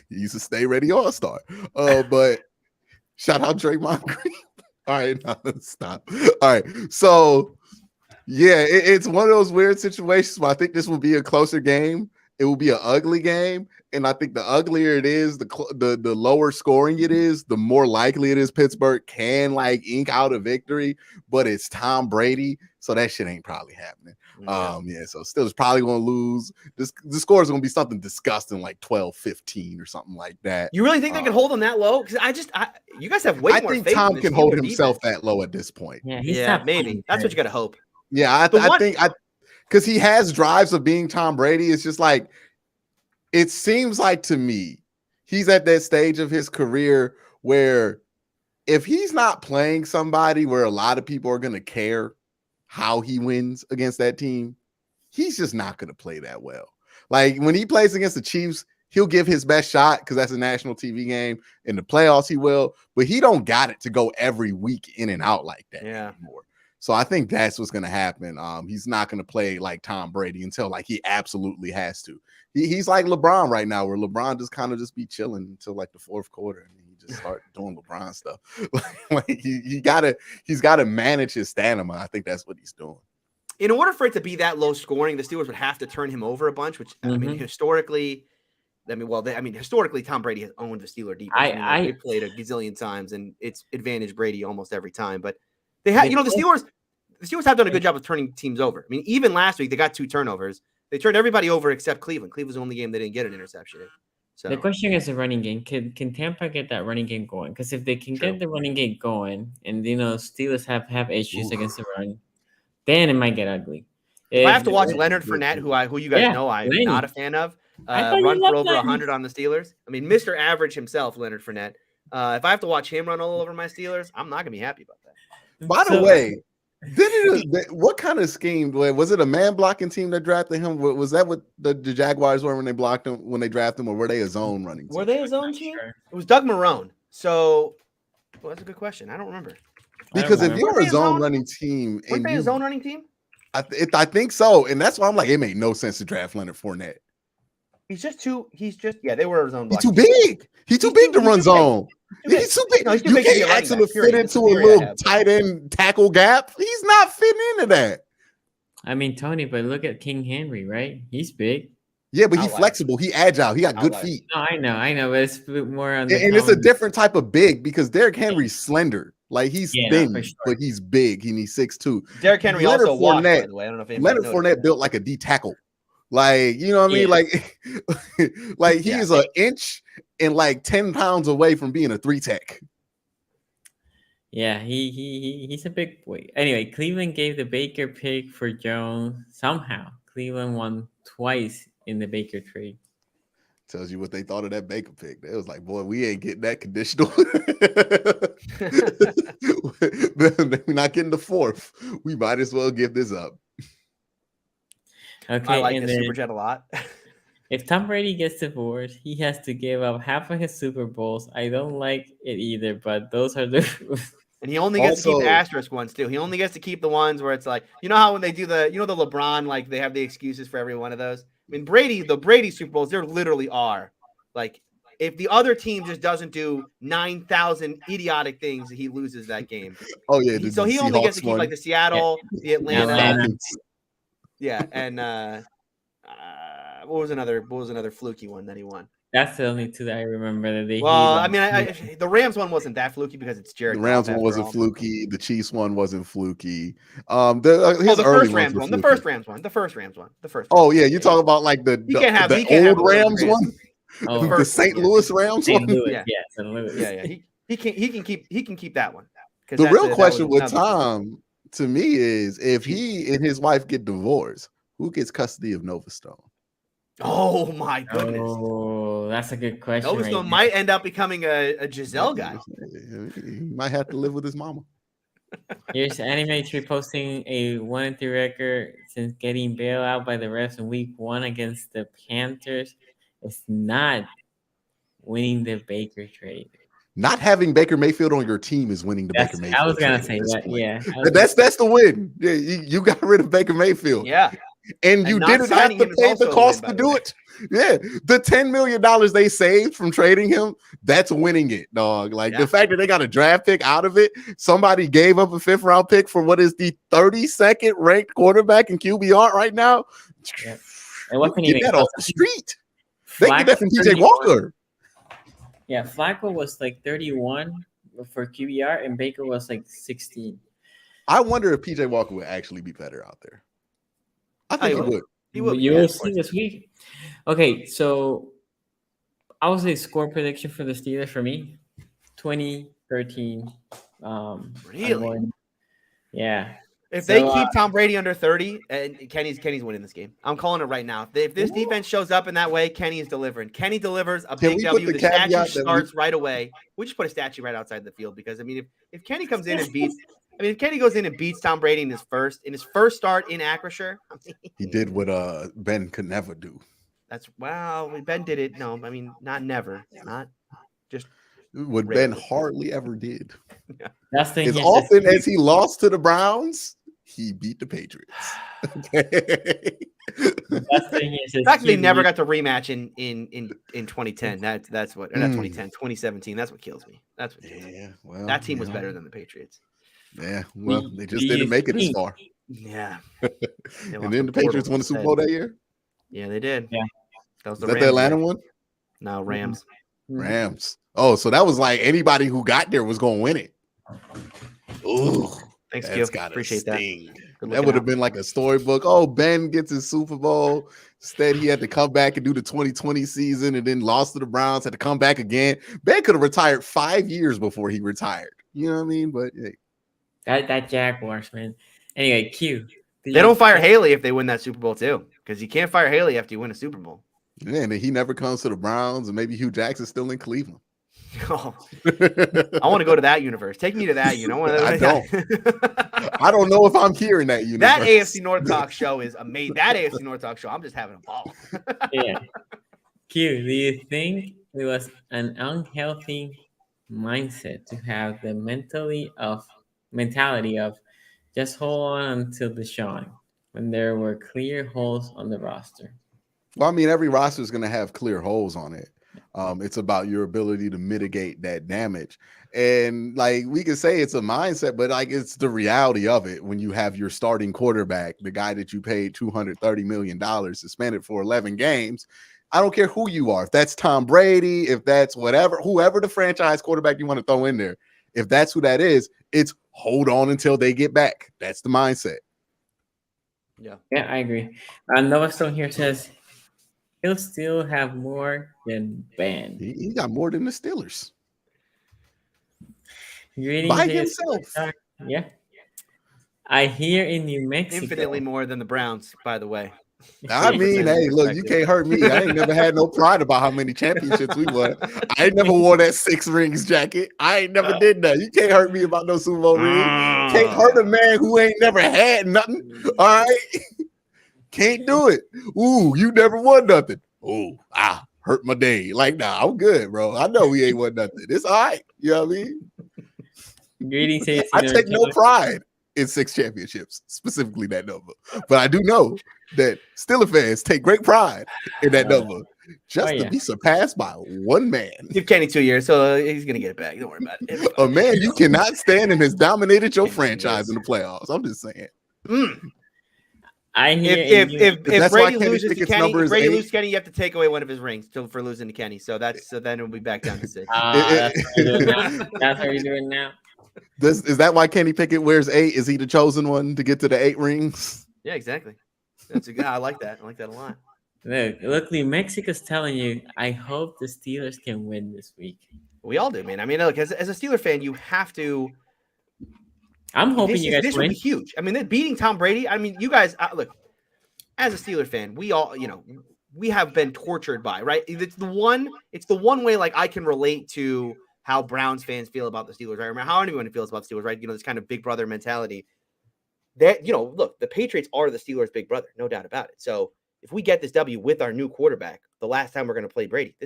He's a stay ready all-star. But shout out Draymond Green. All right, now let's stop. All right, so yeah, it's one of those weird situations where I think this will be a closer game. It will be an ugly game, and I think the uglier it is, the lower scoring it is, the more likely it is Pittsburgh can like ink out a victory. But it's Tom Brady, so that shit ain't probably happening. Yeah, so still is probably going to lose. The score is going to be something disgusting like 12-15 or something like that. You really think they can hold them that low? Because you guys have way more faith. I think Tom can hold himself that low at this point. Yeah, maybe. That's what you got to hope. Yeah, I think because he has drives of being Tom Brady. It's just like, it seems like to me, he's at that stage of his career where if he's not playing somebody where a lot of people are going to care how he wins against that team, he's just not going to play that well. Like when he plays against the Chiefs, he'll give his best shot because that's a national TV game. In the playoffs, he will, but he don't got it to go every week in and out like that anymore. So I think that's what's going to happen. He's not going to play like Tom Brady until like he absolutely has to. He's like LeBron right now, where LeBron just kind of just be chilling until like the fourth quarter, and he just start doing LeBron stuff. Like he's got to manage his stamina. I think that's what he's doing. In order for it to be that low scoring, the Steelers would have to turn him over a bunch. Which I mean, historically, Tom Brady has owned the Steeler defense. They played a gazillion times, and it's advantage Brady almost every time. But they have, the Steelers have done a good job of turning teams over. I mean, even last week they got 2 turnovers. They turned everybody over except Cleveland. Cleveland's the only game they didn't get an interception in. So the question is the running game. Can Tampa get that running game going? Because if they can get the running game going, and Steelers have issues against the run, then it might get ugly. If I have to watch Leonard Fournette, who you guys know I'm not a fan of, run for over 100 on the Steelers. I mean, Mr. Average himself, Leonard Fournette. If I have to watch him run all over my Steelers, I'm not gonna be happy about that. By the way, what kind of scheme was it? A man blocking team that drafted him? Was that what the Jaguars were when they blocked him when they drafted him, or were they a zone running team? Were they a zone team? Sure. It was Doug Marrone. So, well, that's a good question. I don't remember. Because if you're Weren't they a a zone zone- running team, Weren't and they a zone running team? I think so, and that's why I'm like, it made no sense to draft Leonard Fournette. They were a zone He's blocking too big. He's too big to run zone. Too big. He's too big. No, he's too You big to be a can't running ask him back, to period. fit That's into the a theory I little have. tight end tackle gap. He's not fitting into that. I mean, Tony, but look at King Henry, right? He's big. Yeah, but he's Outlier. flexible. He agile. He got good Outlier. feet. No, I know, but it's a bit more on the And it's a common- different type of big because Derrick Henry's slender. Like he's Yeah, thin, for sure. but he's big. He's 6'2". Derrick Henry Leonard also walked, by Fournette- the way. I don't know if anybody Leonard noticed. Fournette built like a D tackle. Like, you know what I mean? Yeah. Like he's an inch and like 10 pounds away from being a 3-tech. Yeah, he's a big boy. Anyway, Cleveland gave the Baker pick for Jones. Somehow, Cleveland won twice in the Baker trade. Tells you what they thought of that Baker pick. It was like, boy, we ain't getting that conditional. We're not getting the fourth. We might as well give this up. Okay, I like and the then Super Jet a lot. if Tom Brady gets divorced, he has to give up half of his Super Bowls. I don't like it either, but those are the rules. And he only gets to keep Also- the asterisk ones too. He only gets to keep the ones where it's like, you know how when they do the LeBron, like they have the excuses for every one of those. I mean, the Brady Super Bowls, there literally are like, if the other team just doesn't do 9,000 idiotic things, he loses that game. Oh yeah, So he only gets to keep like the Seattle, the Atlanta, Atlanta. and what was another fluky one that he won? That's the only two that I remember that they. Well, I mean, the Rams one wasn't that fluky because it's Jared. The Rams Goff one wasn't after all. fluky. The Chiefs one wasn't fluky. The first Rams one. The first Rams one. The first Rams one. The first. Oh yeah, you talk about like the He can't have old a Rams Rams. one, Oh, the first St. one, Louis Rams St. one. Louis, Yeah. yeah, St. Louis. Yeah. He can keep that one. 'Cause The that real was question with another- Tom to me is if he and his wife get divorced, who gets custody of Nova Stone? Oh my goodness. Oh, that's a good question. Nova right Stone there. might end up becoming a Giselle guy. He might have to live with his mama. Here's Anime Tree posting a 1-3 record since getting bailed out by the refs in week 1 against the Panthers. It's not winning the Baker trade. Not having Baker Mayfield on your team is winning the That's, Baker Mayfield. I was gonna trade say at this that. point. Yeah, That's the win. Yeah, you got rid of Baker Mayfield. Yeah. And you not didn't have signing to him is pay also the a cost win, to by the do way. it. Yeah, the $10 million they saved from trading him, that's winning it, dog. Like Yeah. the fact that they got a draft pick out of it, somebody gave up a 5th round pick for what is the 32nd ranked quarterback in QBR right now. Yeah. It wasn't Get even that close. off the street. They get that from Flacco, PJ Walker. Yeah, Flacco was like 31 for QBR, and Baker was like 16. I wonder if PJ Walker would actually be better out there. I think he would. He will. You Yeah, will of course. see this week. Okay, so I would say score prediction for the Steelers for me 20-13. I'm Really? going- yeah. If So, they keep Tom Brady under 30, and Kenny's winning this game. I'm calling it right now. If this defense shows up in that way, Kenny is delivering. Kenny delivers a Can big we put W. the The caveat statue that starts right away. We just put a statue right outside the field because I mean, if Kenny comes in and beats, if Kenny goes in and beats Tom Brady in his first start in Acrisure, He did what Ben could never do. Ben did it. No, I mean not never, not just What Ben Rarely. hardly ever did. That's the As often as he lost to the Browns, he beat the Patriots. Okay. the fact that they never got the rematch in 2010. That's what, or not 2010, 2017. That's what kills me. That's what kills me. Yeah, well, That team was yeah. better than the Patriots. Yeah, well, they just Do didn't you make it as think- far. Yeah. And then the Patriots won the Super Bowl that year. Yeah, they did. Yeah. That was Is the that Rams the Atlanta year. one? No, Rams. Rams. Oh, so that was like anybody who got there was going to win it. Ooh, Thanks, Q. that's gotta Appreciate that. sting. Good That looking would have out. been like a storybook. Oh, Ben gets his Super Bowl. Instead, he had to come back and do the 2020 season and then lost to the Browns, had to come back again. Ben could have retired 5 years before he retired. You know what I mean? But hey, That Jaguars, man. Anyway, Q. They don't fire Haley if they win that Super Bowl too, because you can't fire Haley after you win a Super Bowl. man, and he never comes to the Browns, and maybe Hugh Jackson's still in Cleveland. Oh, I want to go to that universe. Take me to that. I don't. I don't know if I'm here in that universe. That AFC North Talk show is amazing. That AFC North Talk show, I'm just having a ball. Yeah. Q, do you think it was an unhealthy mindset to have the mentality of just hold on until Deshaun when there were clear holes on the roster? Well, I mean, every roster is going to have clear holes on it. It's about your ability to mitigate that damage. And like we can say it's a mindset, but like it's the reality of it when you have your starting quarterback, the guy that you paid $230 million suspended for 11 games. I don't care who you are. If that's Tom Brady, if that's whoever the franchise quarterback you want to throw in there, if that's who that is, it's hold on until they get back. That's the mindset. Yeah, I agree. Noah Stone here says he'll still have more than Ben. He got more than the Steelers. By himself. Yeah. I hear in New Mexico. Infinitely more than the Browns, by the way. I mean, hey, look, you can't hurt me. I ain't never had no pride about how many championships we won. I ain't never wore that 6 rings jacket. I ain't never did that. You can't hurt me about no Super Bowl ring. Can't hurt a man who ain't never had nothing. All right? Can't do it. Ooh, you never won nothing. Ooh, hurt my day. Like, nah, I'm good, bro. I know we ain't won nothing. It's all right. You know what I mean? Greetings, I take no pride in 6 championships, specifically that number. But I do know that Steelers fans take great pride in that number just to be surpassed by one man. Give Kenny 2 years, so he's going to get it back. Don't worry about it. A man you cannot stand and has dominated your franchise in the playoffs. I'm just saying. I hear if Brady loses to Kenny, you have to take away one of his rings for losing to Kenny. So then it'll be back down to 6. That's how you're doing now. Is that why Kenny Pickett wears 8? Is he the chosen one to get to the 8 rings? Yeah, exactly. That's a good. I like that. I like that a lot. Look, New Mexico's telling you, I hope the Steelers can win this week. We all do, man. I mean, look, as a Steeler fan, you have to. I'm hoping you guys this win. Would be huge. I mean, beating Tom Brady. I mean, you guys look. As a Steeler fan, we all, we have been tortured by, right? It's the one way like I can relate to how Browns fans feel about the Steelers. Right? Remember how anyone feels about the Steelers, right? This kind of big brother mentality. That look, the Patriots are the Steelers' big brother, no doubt about it. So if we get this W with our new quarterback, the last time we're going to play Brady,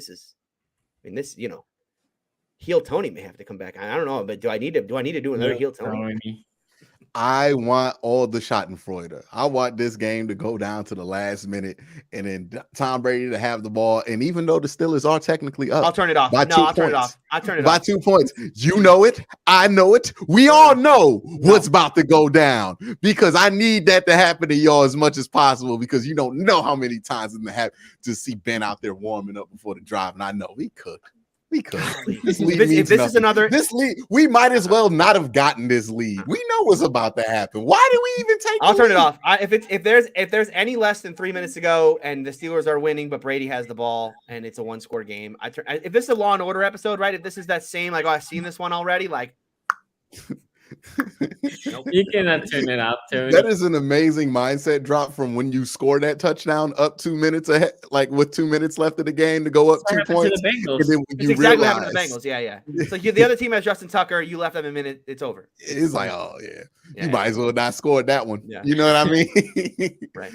heel Tony may have to come back. I don't know, but do I need to do another heel Tony? I want all the Schadenfreude. I want this game to go down to the last minute and then Tom Brady to have the ball. And even though the Steelers are technically up, I'll turn it off. I'll turn it off. By 2 points. You know it. I know it. We all know what's about to go down because I need that to happen to y'all as much as possible because you don't know how many times in the have to see Ben out there warming up before the drive. And I know we could. This lead, we might as well not have gotten this lead. We know what's about to happen. Why did we even take? I'll turn it off. If there's any less than 3 minutes to go and the Steelers are winning, but Brady has the ball and it's a 1-score game, if this is a Law and Order episode, right? If this is that same like, I've seen this one already, like. You cannot turn it off, Tony. That is an amazing mindset drop from when you score that touchdown up 2 minutes ahead, like with 2 minutes left of the game to go up 2 points. And then it's exactly what happened to the Bengals. Yeah. It's like the other team has Justin Tucker. You left them a minute. It's over. It's like, oh yeah, you might as well not score that one. Yeah. You know what I mean? Right.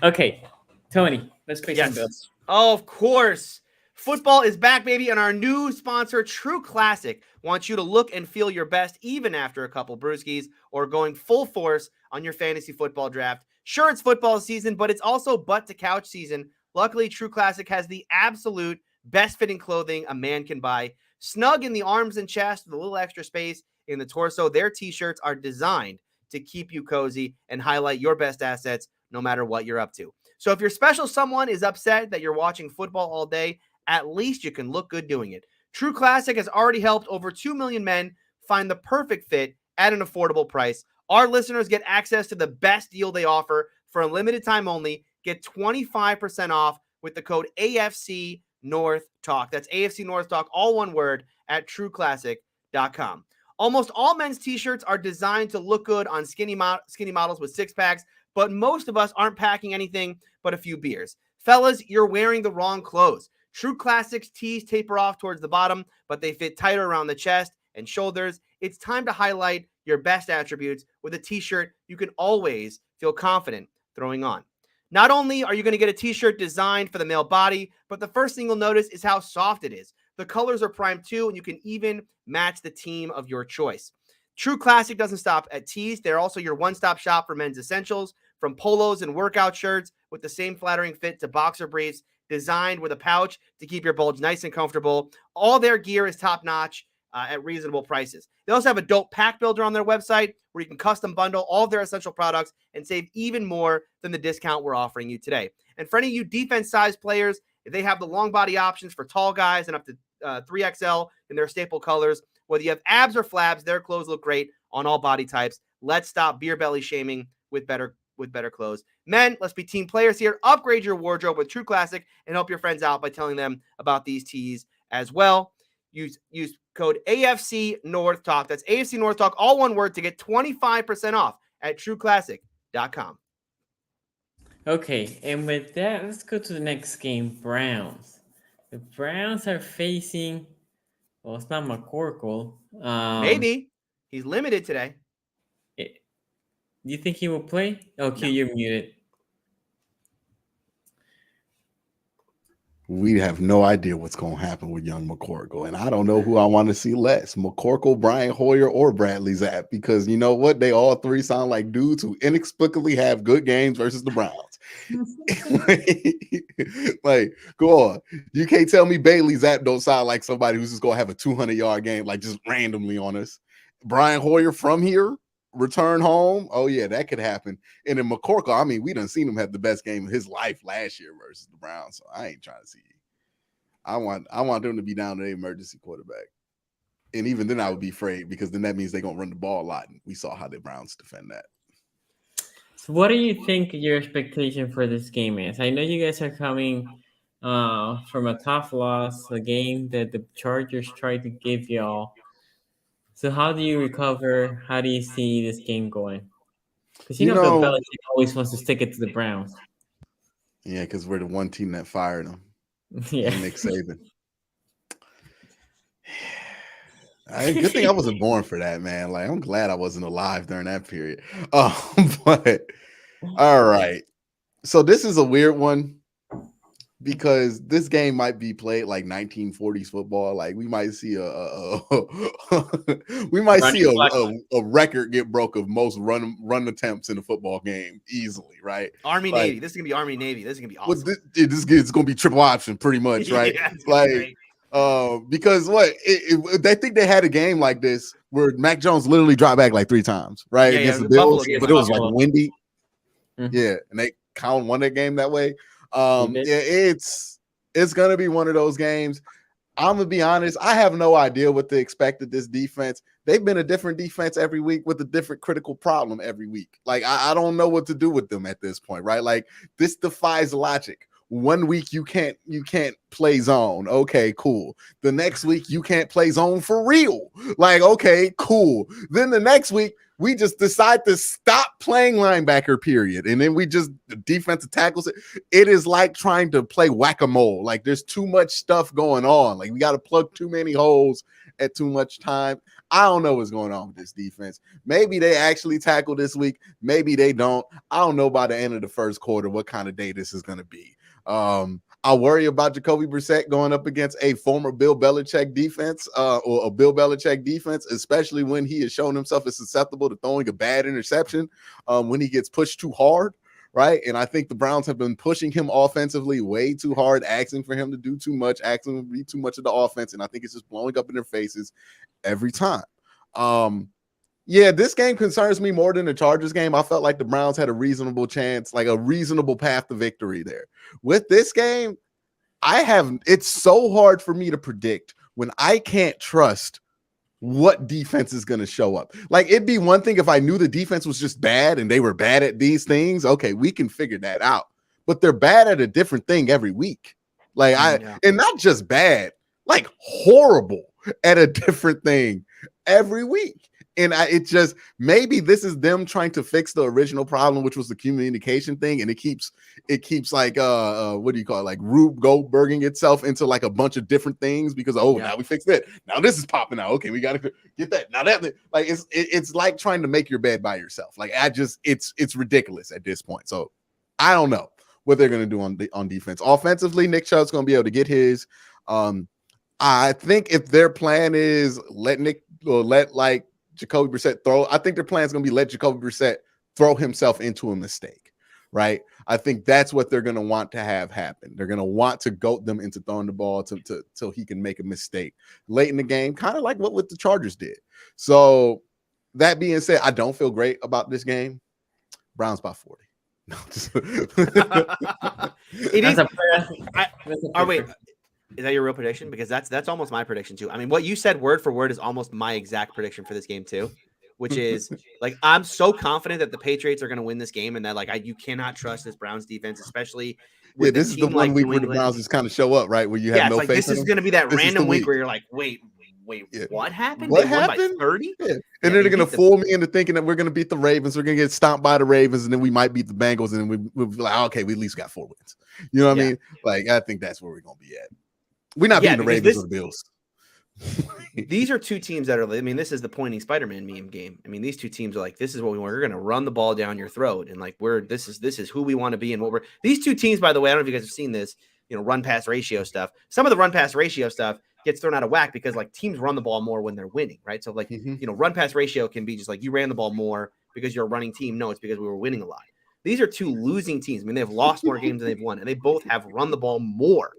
Okay, Tony, let's play some bills. Oh, of course. Football is back, baby, and our new sponsor, True Classic, wants you to look and feel your best even after a couple brewskis or going full force on your fantasy football draft. Sure, it's football season, but it's also butt-to-couch season. Luckily, True Classic has the absolute best-fitting clothing a man can buy. Snug in the arms and chest with a little extra space in the torso, their T-shirts are designed to keep you cozy and highlight your best assets no matter what you're up to. So if your special someone is upset that you're watching football all day, at least you can look good doing it. True Classic has already helped over 2 million men find the perfect fit at an affordable price. Our listeners get access to the best deal they offer for a limited time only. Get 25% off with the code AFC North Talk. That's AFC North Talk, all one word, at trueclassic.com. Almost all men's t-shirts are designed to look good on skinny models with six packs, but most of us aren't packing anything but a few beers. Fellas, you're wearing the wrong clothes. True Classics tees taper off towards the bottom, but they fit tighter around the chest and shoulders. It's time to highlight your best attributes with a t-shirt you can always feel confident throwing on. Not only are you going to get a t-shirt designed for the male body, but the first thing you'll notice is how soft it is. The colors are prime too, and you can even match the team of your choice. True Classic doesn't stop at tees. They're also your one-stop shop for men's essentials, from polos and workout shirts with the same flattering fit to boxer briefs designed with a pouch to keep your bulge nice and comfortable. All their gear is top-notch at reasonable prices. They also have a dope pack builder on their website where you can custom bundle all of their essential products and save even more than the discount we're offering you today. And for any of you defense-sized players, they have the long body options for tall guys and up to 3XL in their staple colors. Whether you have abs or flabs, their clothes look great on all body types. Let's stop beer belly shaming with better clothes. Men, let's be team players here. Upgrade your wardrobe with True Classic and help your friends out by telling them about these tees as well. Use code AFC North Talk. That's AFC North Talk, all one word, to get 25% off at trueclassic.com. Okay, and with that, let's go to the next game, Browns. The Browns are facing, well, it's not McCorkle. Maybe. He's limited today. Do you think he will play? Okay, no. You're muted. We have no idea what's going to happen with young McCorkle, and I don't know who I want to see less, McCorkle, Brian Hoyer, or Bradley Zapp, because you know what? They all three sound like dudes who inexplicably have good games versus the Browns. Like, go on. You can't tell me Bailey Zapp don't sound like somebody who's just going to have a 200-yard game, like just randomly on us. Brian Hoyer from here, return home. Oh, yeah, that could happen. And then McCorkle, I mean, we done seen him have the best game of his life last year versus the Browns, so I ain't trying to see. I want them to be down to the emergency quarterback. And even then I would be afraid, because then that means they're going to run the ball a lot. And we saw how the Browns defend that. So what do you think your expectation for this game is? I know you guys are coming from a tough loss, a game that the Chargers tried to give y'all. So how do you recover? How do you see this game going? Because you know Bill Belichick always wants to stick it to the Browns. Yeah, because we're the one team that fired him. Yeah, Nick Saban. Good thing I wasn't born for that, man. Like, I'm glad I wasn't alive during that period. But all right. So this is a weird one, because this game might be played like 1940s football. Like, we might see a record get broke of most run attempts in a football game easily, right? Army Navy. This is gonna be Army Navy. This is gonna be awesome. This is gonna be triple option, pretty much, right? Yeah, like, because they think they had a game like this where Mac Jones literally dropped back like 3 times, right? Yeah, against the Bills, but it was like windy. Mm-hmm. Yeah, and they won that game that way. It's gonna be one of those games. I'm gonna be honest, I have no idea what to expect of this defense. They've been a different defense every week with a different critical problem every week. Like, I don't know what to do with them at this point, right? Like, this defies logic. One week you can't play zone. Okay, cool. The next week you can't play zone for real. Like, okay, cool. Then the next week we just decide to stop playing linebacker, period. And then the defensive tackles. It is like trying to play whack-a-mole. Like, there's too much stuff going on. Like, we got to plug too many holes at too much time. I don't know what's going on with this defense. Maybe they actually tackle this week. Maybe they don't. I don't know by the end of the first quarter what kind of day this is going to be. I worry about Jacoby Brissett going up against a former Bill Belichick defense, or a Bill Belichick defense, especially when he has shown himself as susceptible to throwing a bad interception when he gets pushed too hard, right? And I think the Browns have been pushing him offensively way too hard, asking for him to do too much, asking him to be too much of the offense, and I think it's just blowing up in their faces every time. Yeah, this game concerns me more than the Chargers game. I felt like the Browns had a reasonable chance, like a reasonable path to victory there. With this game, it's so hard for me to predict when I can't trust what defense is going to show up. Like, it'd be one thing if I knew the defense was just bad and they were bad at these things. Okay, we can figure that out. But they're bad at a different thing every week. Like, and not just bad, like horrible at a different thing every week. And it just, maybe this is them trying to fix the original problem, which was the communication thing. And it keeps like, what do you call it? Like Rube Goldberging itself into like a bunch of different things because, now we fixed it. Now this is popping out. Okay, we got to get that. Now that, like, it's like trying to make your bed by yourself. Like, it's ridiculous at this point. So I don't know what they're going to do on defense. Offensively, Nick Chubb's going to be able to get his. I think if their plan is let Jacoby Brissett throw, I think their plan is going to be let Jacoby Brissett throw himself into a mistake, right? I think that's what they're going to want to have happen. They're going to want to goat them into throwing the ball till he can make a mistake late in the game, kind of like what the Chargers did. So that being said, I don't feel great about this game. Browns by 40. No, just it is. Wait. Is that your real prediction? Because that's almost my prediction too. I mean, what you said word for word is almost my exact prediction for this game too, which is like I'm so confident that the Patriots are going to win this game, and that like you cannot trust this Browns defense, especially. With this is the one week where the Browns just kind of show up, right? Where you have no faith. This is going to be that random week where you're like, wait, what happened? What happened? 30? Yeah. And then they're going to fool me into thinking that we're going to beat the Ravens. We're going to get stomped by the Ravens, and then we might beat the Bengals, and then we'll be like, okay, we at least got 4 wins. You know what I mean? Like, I think that's where we're going to be at. We're not beating the Ravens or the Bills. These are two teams that are, I mean, this is the pointing Spider-Man meme game. I mean, these two teams are like, this is what we're going to run the ball down your throat. And like, this is who we want to be. And these two teams, by the way, I don't know if you guys have seen this, run pass ratio stuff. Some of the run pass ratio stuff gets thrown out of whack because like teams run the ball more when they're winning, right? So like, run pass ratio can be just like you ran the ball more because you're a running team. No, it's because we were winning a lot. These are two losing teams. I mean, they've lost more games than they've won, and they both have run the ball more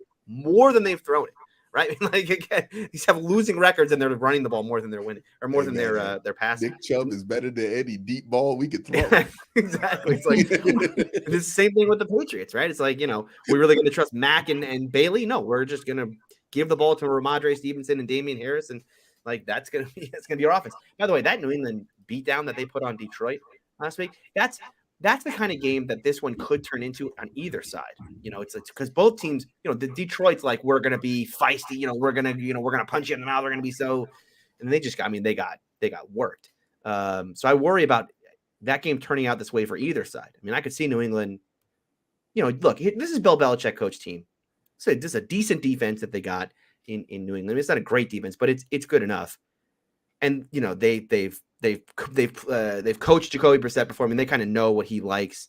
than they've thrown it. Right? I mean, like again, these have losing records and they're running the ball more than they're winning or more than they're passing. Nick Chubb is better than any deep ball we could throw. Exactly. It's like it's the same thing with the Patriots, right? It's like, we're really going to trust Mack and Bailey. No, we're just going to give the ball to Ramondre Stevenson and Damian Harris, and like that's going to be our offense. By the way, that New England beatdown that they put on Detroit last week, that's the kind of game that this one could turn into on either side. It's because both teams, the Detroit's like, we're going to be feisty, we're going to punch you in the mouth. We're going to be so, and they got worked. So I worry about that game turning out this way for either side. I mean, I could see New England, look, this is Bill Belichick coach team. So this is a decent defense that they got in New England. I mean, it's not a great defense, but it's good enough. And, they've coached Jacoby Brissett before. I mean, they kind of know what he likes.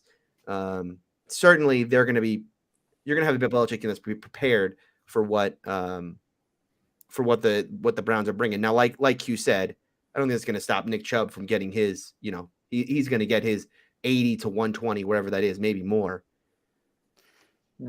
Certainly, you're going to have a Bill Belichick team that's prepared for what the Browns are bringing. Now, like you said, I don't think it's going to stop Nick Chubb from getting his. He's going to get his 80 to 120, wherever that is, maybe more.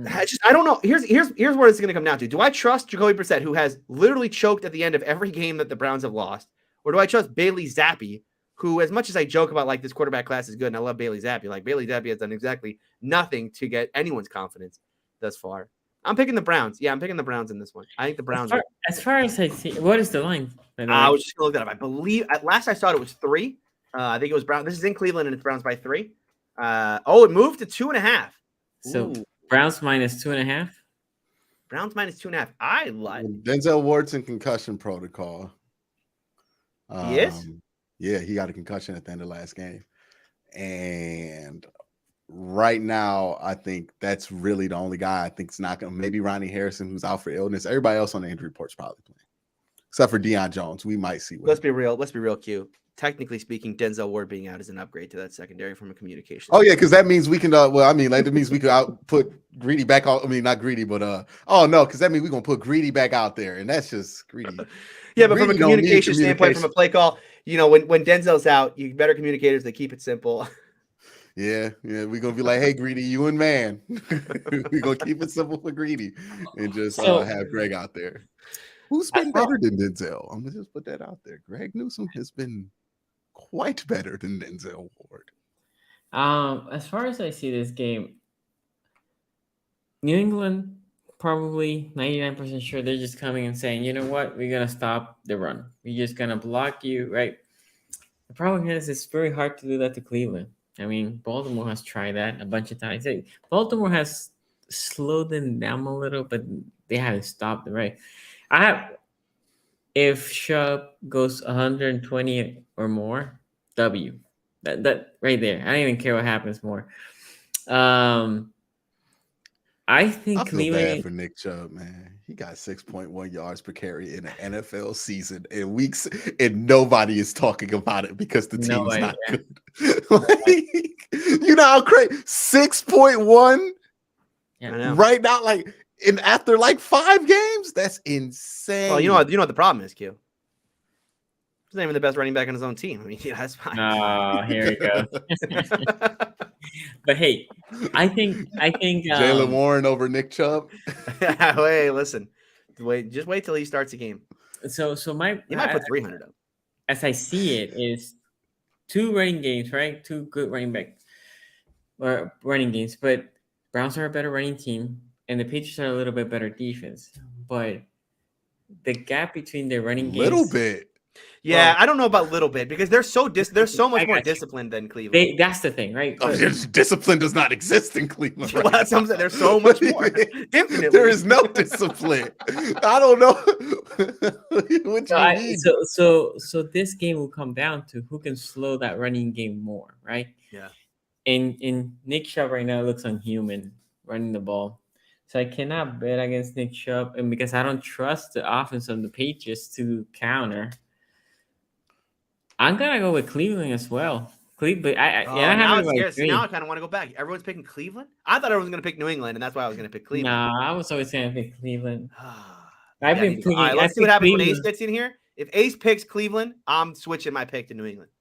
I don't know. Here's where it's going to come down to. Do I trust Jacoby Brissett, who has literally choked at the end of every game that the Browns have lost, or do I trust Bailey Zappi, who, as much as I joke about like this quarterback class is good and I love Bailey Zappi, like Bailey Zappi has done exactly nothing to get anyone's confidence thus far. I'm picking the Browns. Yeah, I'm picking the Browns in this one. I think the Browns. As far as I see, what is the line? I was just going to look that up. I believe at last I saw it was 3. I think it was Brown. This is in Cleveland and it's Browns by 3. It moved to 2.5. So Browns minus 2.5. Browns minus 2.5. I like Denzel Ward's in concussion protocol. He is? Yeah, he got a concussion at the end of last game. And right now, I think that's really the only guy I think it's not going to. Maybe Ronnie Harrison, who's out for illness. Everybody else on the injury report's probably playing. Except for Deion Jones. We might see. Let's be real, Q. Technically speaking, Denzel Ward being out is an upgrade to that secondary from a communication. Oh, yeah, because that means we can that means we could put Greedy back out. I mean, not Greedy, but because that means we're going to put Greedy back out there. And that's just Greedy. Yeah, but from a communication standpoint, from a play call, when Denzel's out, you better communicators, they keep it simple. Yeah, we're gonna be like, hey, Greedy, you and man. We're gonna keep it simple for Greedy and just have Greg out there. Who's been better than Denzel? I'm gonna just put that out there. Greg Newsome has been quite better than Denzel Ward. As far as I see this game, New England, probably 99% sure they're just coming and saying, you know what, we're going to stop the run. We're just going to block you, right? The problem is it's very hard to do that to Cleveland. I mean, Baltimore has tried that a bunch of times. Baltimore has slowed them down a little, but they haven't stopped it, right? If Chubb goes 120 or more, W. That right there. I don't even care what happens more. I think I feel bad Cleveland. for Nick Chubb, man. He got 6.1 yards per carry in an NFL season in weeks, and nobody is talking about it because the team's Nobody, not good. Like, you know how crazy 6.1 Yeah. I know. right now, like after like 5 games, that's insane. Well, you know what the problem is, Q. He's not even the best running back on his own team. I mean, yeah, that's fine. Oh, here we go. But hey, I think Jalen Warren over Nick Chubb. Wait, listen. Just wait till he starts the game. So my He might put 300 up. as I see it is 2 running games, right? 2 good running backs or running games, but Browns are a better running team and the Patriots are a little bit better defense. But the gap between their running games, Little bit. Yeah, Well, I don't know about little bit because they're so much I more got you. disciplined than Cleveland. that's the thing, right? Oh, discipline does not exist in Cleveland. Well, that's what I'm saying. There's so much more. Infinitely. There is no discipline. I don't know what you mean. So this game will come down to who can slow that running game more, right? Yeah. And Nick Chubb right now looks unhuman running the ball. So I cannot bet against Nick Chubb, and because I don't trust the offense of the Patriots to counter, I'm gonna go with Cleveland as well. Cleveland, Now it's scares. Now I kind of want to go back. Everyone's picking Cleveland. I thought everyone was going to pick New England, and that's why I was going to pick Cleveland. Nah, I was always gonna pick Cleveland. I've been picking. All right, let's see what happens when Ace gets in here. If Ace picks Cleveland, I'm switching my pick to New England.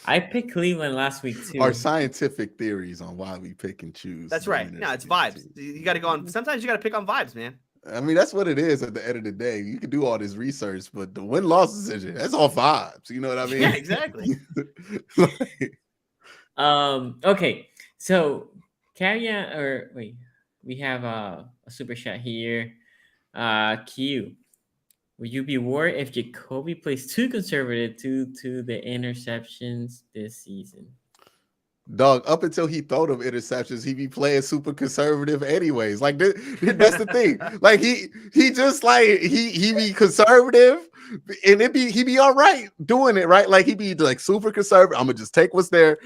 I picked Cleveland last week too. Our scientific theories on why we pick and choose. That's right. No, it's vibes. You got to go on. Sometimes you got to pick on vibes, man. I mean, that's what it is at the end of the day. You can do all this research, but the win-loss decision, that's all vibes. You know what I mean? Yeah, exactly. Okay. So caveat or wait, we have a super chat here. Q. Would you be worried if Jacoby plays too conservative due to the interceptions this season? Dog, up until he throw them interceptions, he be playing super conservative anyways. Like that's the thing. Like he just like he be conservative and he be all right doing it, right? Like he be like super conservative. I'm gonna just take what's there,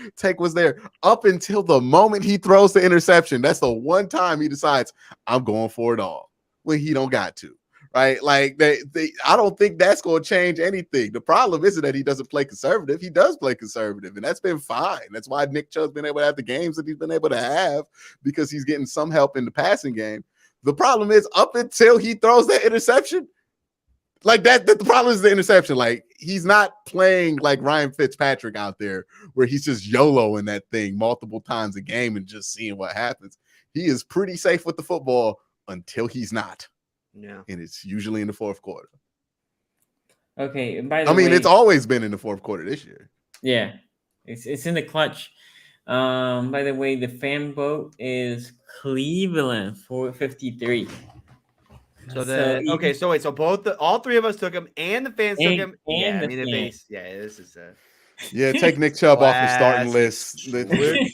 up until the moment he throws the interception. That's the one time he decides I'm going for it all when he don't got to. Right, like I don't think that's going to change anything. The problem isn't that he doesn't play conservative; he does play conservative, and that's been fine. That's why Nick Chubb's been able to have the games that he's been able to have because he's getting some help in the passing game. The problem is up until he throws that interception, like that. The problem is the interception. Like he's not playing like Ryan Fitzpatrick out there, where he's just YOLOing that thing multiple times a game and just seeing what happens. He is pretty safe with the football until he's not. Yeah, and it's usually in the fourth quarter. Okay, and by the way, it's always been in the fourth quarter this year. Yeah, it's in the clutch. By the way, the fan vote is Cleveland 453. So all 3 of us took him, and the fans took him, and the base. Yeah, this is take Nick Chubb off the starting list.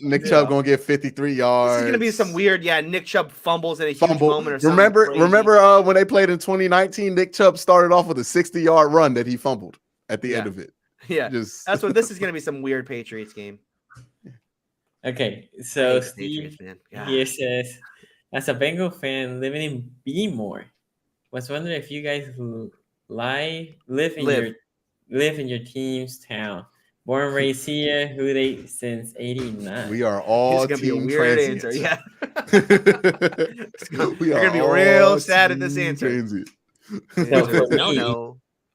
Nick Chubb gonna get 53 yards. This is gonna be some weird, Nick Chubb fumbles in a huge moment or something. Remember when they played in 2019? Nick Chubb started off with a 60-yard run that he fumbled at the end of it. Yeah, that's what this is gonna be. Some weird Patriots game. Okay, so Steve here says, as a Bengal fan living in Beemore, was wondering if you guys who live in your team's town. Born and raised here, who they since '89. We are all this is team gonna be a weird transient. answer. Yeah, you're gonna be real sad at this answer.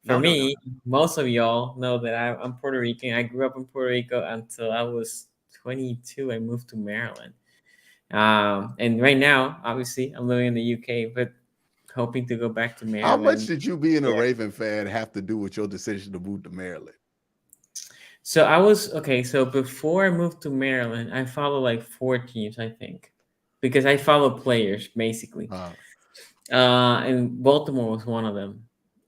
For me, most of y'all know that I'm Puerto Rican. I grew up in Puerto Rico until I was 22. I moved to Maryland, and right now, obviously, I'm living in the UK, but hoping to go back to Maryland. How much did you being a Raven fan have to do with your decision to move to Maryland? So so before I moved to Maryland, I followed like 4 teams, I think, because I follow players basically. And Baltimore was one of them.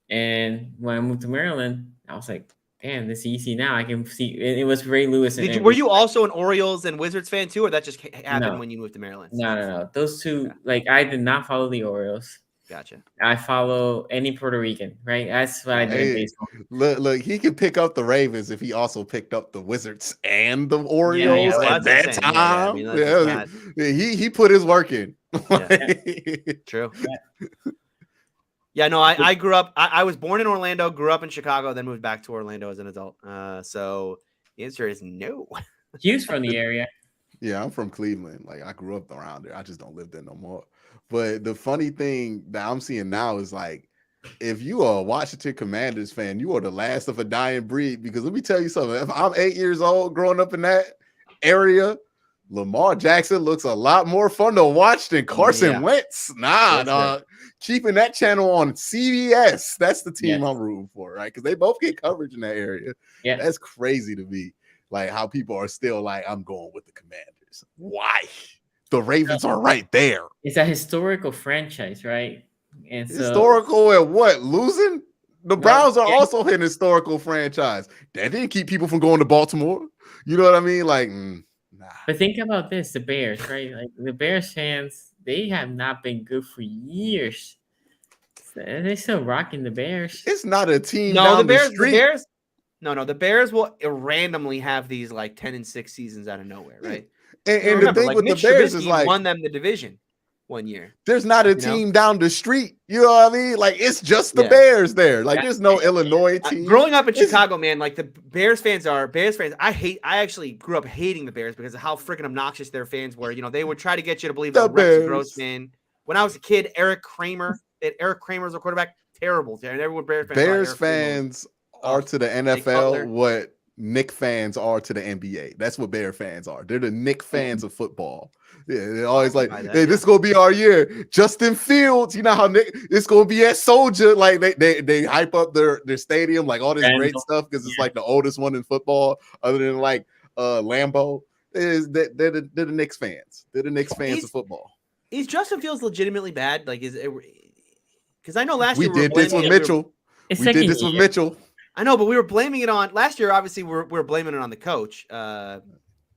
And when I moved to Maryland, I was like, damn, this is easy now. I can see it was Ray Lewis. Were you also an Orioles and Wizards fan too, or that just happened when you moved to Maryland? No. Those two, like I did not follow the Orioles. Gotcha. I follow any Puerto Rican, right? That's what I do in baseball. Look, he can pick up the Ravens if he also picked up the Wizards and the Orioles well, at that that's what I'm saying. time. That's just He put his work in. True. Yeah, no, I grew up. I was born in Orlando, grew up in Chicago, then moved back to Orlando as an adult. So the answer is no. Hugh's from the area. Yeah, I'm from Cleveland. Like I grew up around there. I just don't live there no more. But the funny thing that I'm seeing now is like, if you are a Washington Commanders fan, you are the last of a dying breed. Because let me tell you something. If I'm 8 years old growing up in that area, Lamar Jackson looks a lot more fun to watch than Carson Wentz. Dog. Keeping that channel on CBS. That's the team I'm rooting for, right? Because they both get coverage in that area. Yeah. That's crazy to me. Like how people are still like, I'm going with the Commanders. Why? The Ravens are right there. It's a historical franchise, right? And so, historical at what? Losing? The Browns are also an historical franchise. That didn't keep people from going to Baltimore. You know what I mean? Like, nah. But think about this: the Bears, right? Like the Bears fans, they have not been good for years. They're still rocking the Bears. It's not a team. No, down the Bears. the street. The Bears. No, the Bears will randomly have these like 10-6 seasons out of nowhere, right? And remember, the thing like, with Mitch the Bears Trubisky is like won them the division one year. There's not a team down the street. You know what I mean? Like it's just the Bears there. Like there's no Illinois team. Growing up in Chicago, man, like the Bears fans. I actually grew up hating the Bears because of how freaking obnoxious their fans were. You know, they would try to get you to believe that Rex Grossman. When I was a kid, Eric Kramer was a quarterback. Terrible. And everyone Bears fans are to the NFL what Knick fans are to the NBA. That's what Bear fans are. They're the Knick fans of football. Yeah, they're always like, hey, this is gonna be our year. Justin Fields, you know how it's gonna be at Soldier. Like they hype up their stadium, like all this great stuff because it's like the oldest one in football, other than like Lambeau. They're the Knicks fans. They're the Knicks fans of football. Is Justin Fields legitimately bad? Like, is it? Because I know last year we did this with Mitchell. We did this with Mitchell. I know, but we were blaming it on last year. Obviously, we're blaming it on the coach.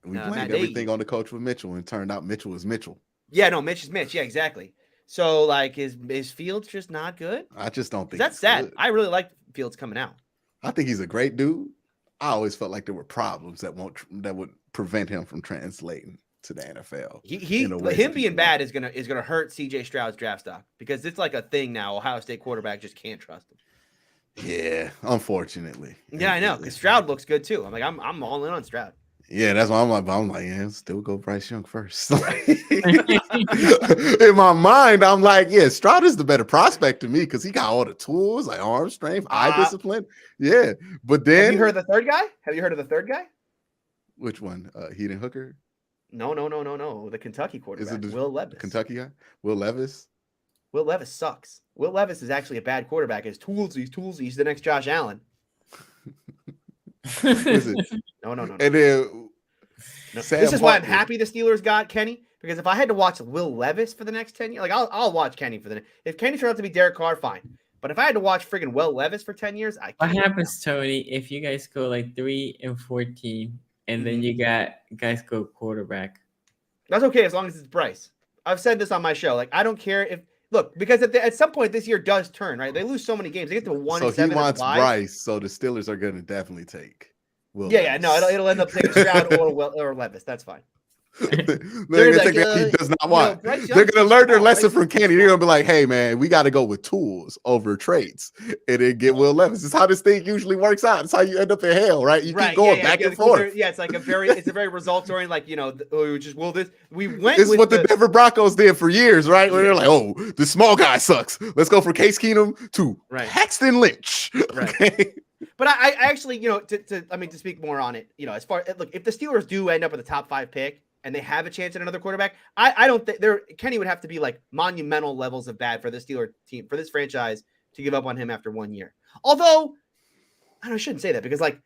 We blamed everything on the coach with Mitchell, and it turned out Mitchell is Mitchell. Yeah, no, Mitch is Mitch. Yeah, exactly. So, like, is Fields just not good? I just don't think that's sad. Good. I really like Fields coming out. I think he's a great dude. I always felt like there were problems that would prevent him from translating to the NFL. Him being bad is gonna hurt CJ Stroud's draft stock because it's like a thing now. Ohio State quarterback just can't trust him. Yeah, unfortunately. Yeah, I know because Stroud looks good too. I'm all in on Stroud. Yeah, that's why I'm like, yeah, still go Bryce Young first. In my mind, I'm like, yeah, Stroud is the better prospect to me because he got all the tools, like arm strength, eye discipline. Yeah, but then have you heard of the third guy? Have you heard of the third guy? Which one? Heaton Hooker? No. The Kentucky quarterback, is it Will Levis. Kentucky guy? Will Levis? Will Levis sucks. Will Levis is actually a bad quarterback. He's toolsy. He's the next Josh Allen. Is it? No. And then this is why I'm happy the Steelers got Kenny, because if I had to watch Will Levis for the next 10 years, like I'll watch Kenny for if Kenny turns out to be Derek Carr, fine. But if I had to watch friggin' Will Levis for 10 years, I can't. What happens, Tony, if you guys go like 3-14 and then you guys go quarterback? That's okay as long as it's Bryce. I've said this on my show. Like, I don't care if because at some point this year does turn, right? They lose so many games. They get to 1-7. So he wants Bryce, so the Steelers are going to definitely take Will. Yeah, no, it'll end up taking Stroud or Levis. That's fine. They're gonna he does not want. They're gonna learn their lesson from Kenny. They're gonna be like, "Hey, man, we got to go with tools over traits, and then get Will Levis." It's how this thing usually works out. It's how you end up in hell, right? You keep going back and forth. Yeah, it's like a very results oriented. Like, we went. It's what the Denver Broncos did for years, right? Where they're like, "Oh, the small guy sucks. Let's go for Case Keenum to Paxton Lynch." Right. Okay? But I actually, to speak more on it, as far if the Steelers do end up with a top 5 pick and they have a chance at another quarterback, I don't think Kenny would have to be like monumental levels of bad for the Steelers team, for this franchise to give up on him after 1 year. Although I shouldn't say that because, like,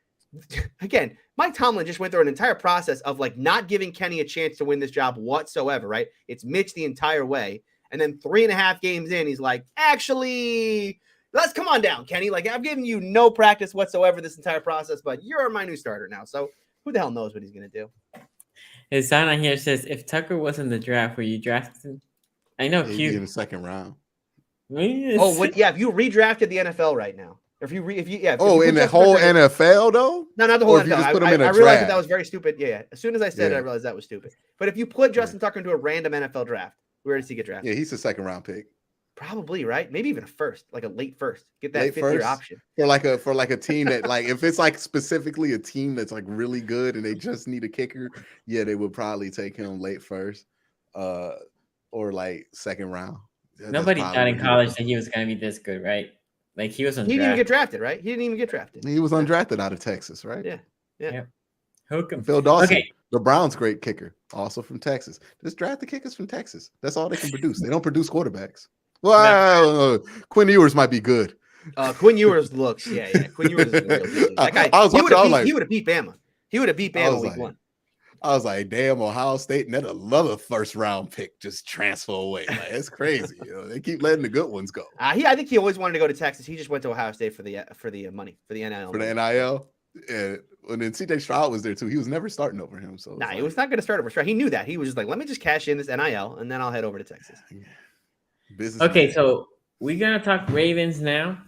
again, Mike Tomlin just went through an entire process of like not giving Kenny a chance to win this job whatsoever, right? It's Mitch the entire way. And then 3.5 games in, he's like, actually, let's come on down, Kenny. Like, I've given you no practice whatsoever this entire process, but you're my new starter now. So who the hell knows what he's going to do? His sign on here says, if Tucker was in the draft, were you drafted? I know He'd be in the second round. Oh, what? Yeah, if you redrafted the NFL right now, if you in the Justin whole Tucker- NFL though? No, not the whole Or if you NFL. just put him in a I realized that draft? was very stupid. Yeah. As soon as I said it, I Yeah. realized that was stupid. But if you put Justin Tucker into a random NFL draft, where does he get drafted? Yeah, he's a second round pick. Probably, right? Maybe even a first, like a late first. Get that Late fifth-year first? option. For like a team that like if it's like specifically a team that's like really good and they just need a kicker, yeah, they would probably take him late first, or like second round. Nobody thought in college that he was gonna be this good, right? Like he was He didn't even get drafted, right? He didn't even get drafted. He was undrafted out of Texas, right? Yeah. Hook him. Phil Dawson, Okay. the Browns' great kicker, also from Texas. Just draft the kickers from Texas. That's all they can produce. They don't produce quarterbacks. Well, Quinn Ewers might be good. Quinn Ewers looks, Quinn Ewers is the real deal. That guy, he would have beat Bama. He would have beat Bama week one. I was like, damn, Ohio State, and then another first round pick just transfer away. Like, it's crazy. They keep letting the good ones go. I think he always wanted to go to Texas. He just went to Ohio State for the money, for the NIL. For the NIL? Yeah. And then CJ Stroud was there too. He was never starting over him. So he was not going to start over Stroud. He knew that. He was just like, let me just cash in this NIL and then I'll head over to Texas. Business. Okay, so we're gonna talk Ravens now.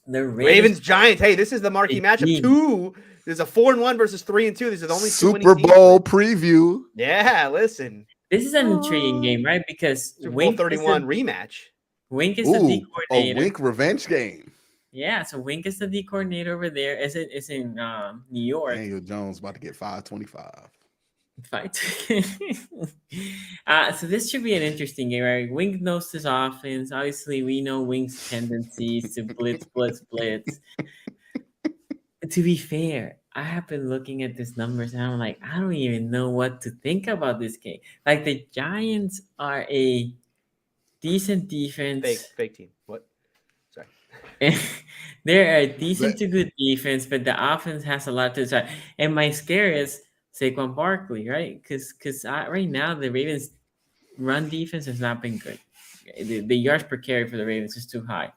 The Ravens Giants. Hey, this is the marquee matchup. There's a 4-1 versus 3-2. These are the only Super Bowl preview. Yeah, listen. This is an intriguing game, right? Because Super Bowl 31 rematch. Wink is the D coordinator. A Wink revenge game. Yeah, so Wink is the D coordinator over there. It's in New York. Daniel Jones about to get 525. Fight. So this should be an interesting game, right? Wink knows his offense. Obviously, we know Wink's tendencies to blitz. To be fair, I have been looking at these numbers and I'm like, I don't even know what to think about this game. Like the Giants are a decent defense. Fake team. What? Sorry. They're a decent to good defense, but the offense has a lot to decide. And my scare is Saquon Barkley, right? Because right now the Ravens' run defense has not been good. The yards per carry for the Ravens is too high.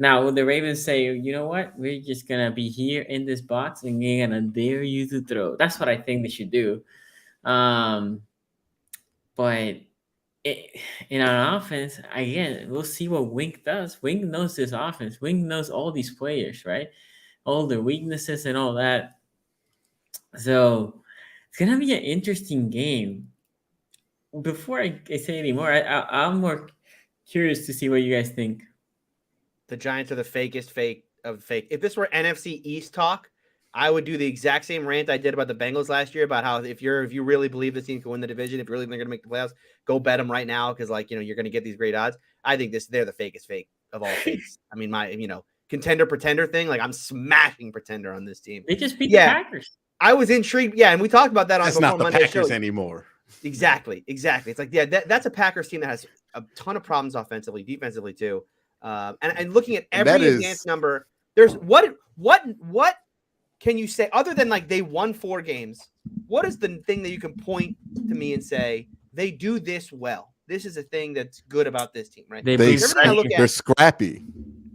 Now, will the Ravens say, you know what? We're just going to be here in this box and we're going to dare you to throw. That's what I think they should do. But in our offense, again, we'll see what Wink does. Wink knows this offense. Wink knows all these players, right? All their weaknesses and all that. So it's going to be an interesting game. Before I say any more, I'm more curious to see what you guys think. The Giants are the fakest fake of fake. If this were NFC East talk, I would do the exact same rant I did about the Bengals last year about how if you really believe this team can win the division, if you really think they're going to make the playoffs, go bet them right now because you're going to get these great odds. I think they're the fakest fake of all fakes. I mean, my contender pretender thing. Like I'm smashing pretender on this team. They just beat the Packers. I was intrigued. Yeah, and we talked about that on That's not the Monday Packers show. anymore. Exactly. It's like that's a Packers team that has a ton of problems offensively, defensively too. And looking at every advanced number, there's what can you say other than like they won 4 games? What is the thing that you can point to me and say they do this well? This is a thing that's good about this team, right? They're scrappy.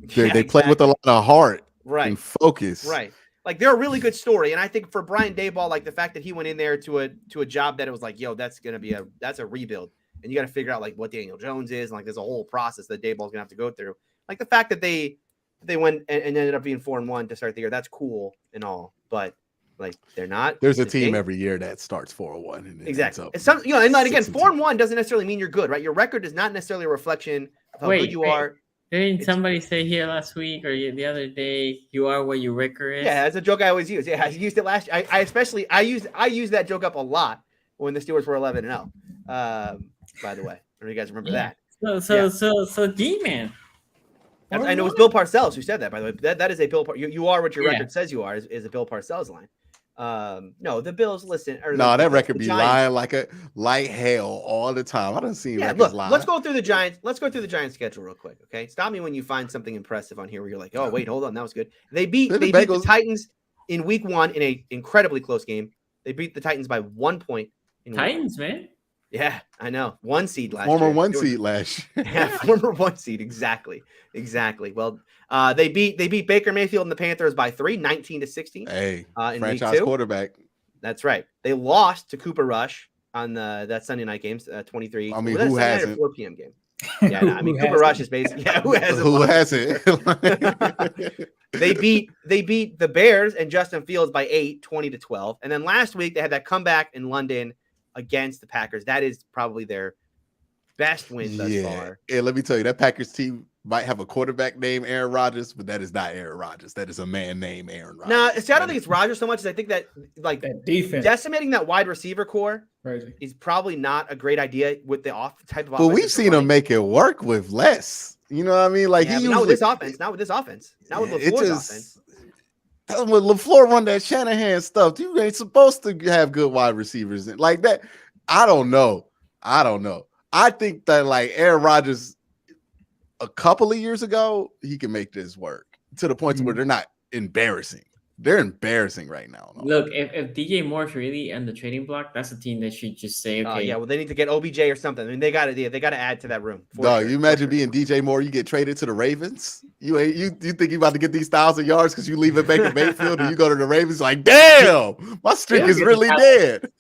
They play with a lot of heart, and focus, right? Like they're a really good story, and I think for Brian Daboll, like the fact that he went in there to a job that it was like, yo, that's a rebuild. And you got to figure out like what Daniel Jones is. And like there's a whole process that Daboll's gonna have to go through. Like the fact that they went and ended up being 4-1 to start the year, that's cool and all. But like they're not. There's a team every year that starts 4-1. Exactly. It's some, and like again, 4-1 doesn't necessarily mean you're good, right? Your record is not necessarily a reflection of how good you are. Didn't somebody say here last week or the other day, you are what your record is? Yeah, that's a joke I always use. Yeah, I used it last year. I used that joke up a lot when the Steelers were 11-0. By the way, I don't know if you guys remember that. So D-Man. I know it's Bill Parcells who said that, by the way. That is a Bill. You are what your record says you are is a Bill Parcells line. No, the Bills listen. That record be lying like hell all the time. I don't see records lying. Let's go through the Giants. Let's go through the Giants schedule real quick. Okay, stop me when you find something impressive on here where you're like, oh wait, hold on, that was good. They beat the Titans in Week 1 in a incredibly close game. They beat the Titans by 1 point. Titans, man. Yeah, I know. 1 seed last former year. 1 seed last year. Yeah, former 1 seed. Exactly. Well, they beat Baker Mayfield and the Panthers by 3, 19-16. Hey, in franchise Week 2. quarterback. That's right. They lost to Cooper Rush on that Sunday night games, 23. I mean, who hasn't? 4 p.m. game. Yeah, no, I mean Cooper Rush is basically who hasn't. They beat the Bears and Justin Fields by 20-12. And then last week they had that comeback in London against the Packers. That is probably their best win thus far. Yeah, let me tell you, that Packers team might have a quarterback named Aaron Rodgers, but that is not Aaron Rodgers. That is a man named Aaron Rodgers. No, see, I don't think it's Rodgers so much as I think that like that defense decimating that wide receiver core crazy is probably not a great idea with the type of offense. But we've seen him make it work with less. You know what I mean? Like he not with this offense. Not with this offense. Not with LaFleur's offense. When LaFleur run that Shanahan stuff, you ain't supposed to have good wide receivers like that. I don't know. I think that like Aaron Rodgers a couple of years ago, he can make this work to the point where they're not embarrassing. They're embarrassing right now. Look, if DJ Moore's really on the trading block, that's a team that should just say, okay. Well, they need to get OBJ or something. I mean, they got to add to that room. Dog, you imagine being DJ Moore, you get traded to the Ravens. You think you about to get these 1,000 yards because you leave at Baker Mayfield and you go to the Ravens like, damn, my streak is really dead.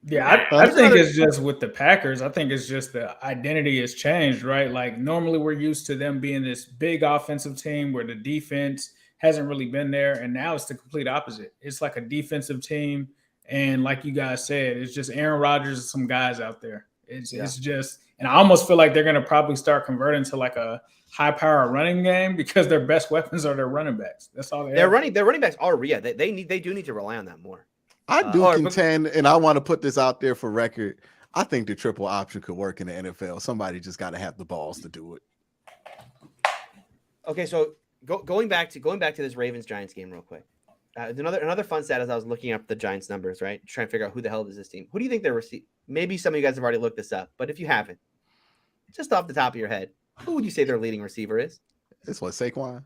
Yeah, I think it's just with the Packers. I think it's just the identity has changed, right? Like normally we're used to them being this big offensive team where the defense hasn't really been there, and now it's the complete opposite. It's like a defensive team, and like you guys said, it's just Aaron Rodgers and some guys out there. It's just, and I almost feel like they're going to probably start converting to like a high-power running game because their best weapons are their running backs. That's all their running backs are they do need to rely on that more. I do contend, and I want to put this out there for record. I think the triple option could work in the NFL. Somebody just got to have the balls to do it. Okay, so going back to this Ravens Giants game real quick. Another fun stat as I was looking up the Giants numbers, right? Trying to figure out who the hell is this team. Who do you think they're maybe some of you guys have already looked this up, but if you haven't, just off the top of your head, who would you say their leading receiver is? This was Saquon.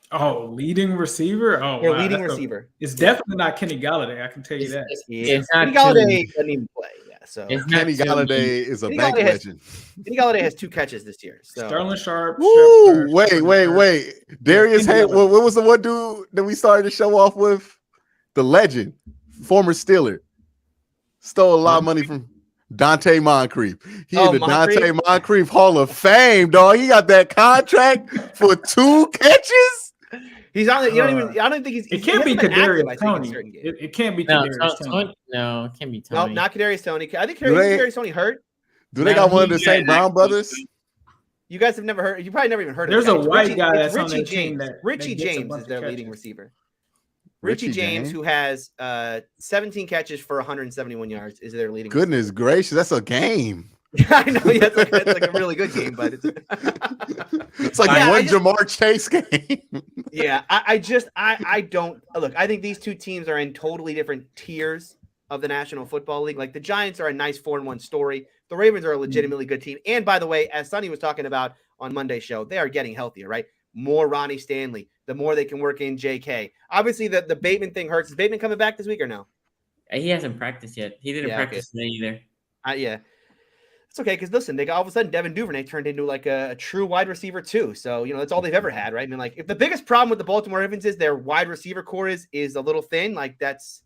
Oh, leading receiver? Oh, their leading receiver. It's definitely not Kenny Golladay. I can tell you that. It's Kenny Golladay doesn't even play. Yeah, so Kenny Golladay is a bank legend. Kenny Golladay has 2 catches this year. So. Sterling Sharp. Woo! Wait. Darius Hay. What was the one dude that we started to show off with? The legend, former Steeler, stole a lot of money from Dante Moncrief. He in the Dante Moncrief Hall of Fame, dog. He got that contract for 2 catches. He's on. I don't think he's. It can't be Kadarius Toney. It can't be Kadarius Toney. No, it can't be Toney. No, not Kadarius Toney. I think Kadarius Toney hurt. Do they got one of the same Brown brothers? You guys have never heard. You probably never even heard of. There's a white guy that's on their team. Richie James is their leading receiver. Richie James, who has 17 catches for 171 yards, is their leading. Goodness gracious, that's a game. I know, yeah, it's like a really good game, but it's like one Jamar Chase game. Yeah, I don't look. I think these two teams are in totally different tiers of the National Football League. Like the Giants are a nice 4-1 story. The Ravens are a legitimately good team. And by the way, as Sonny was talking about on Monday's show, they are getting healthier, right? More Ronnie Stanley, the more they can work in JK. Obviously, the Bateman thing hurts. Is Bateman coming back this week or no? He hasn't practiced yet. He didn't practice today either. Yeah. It's okay because listen, they got all of a sudden Devin Duvernay turned into like a true wide receiver too. So that's all they've ever had, right? I mean, like if the biggest problem with the Baltimore Ravens is their wide receiver core is a little thin, like that's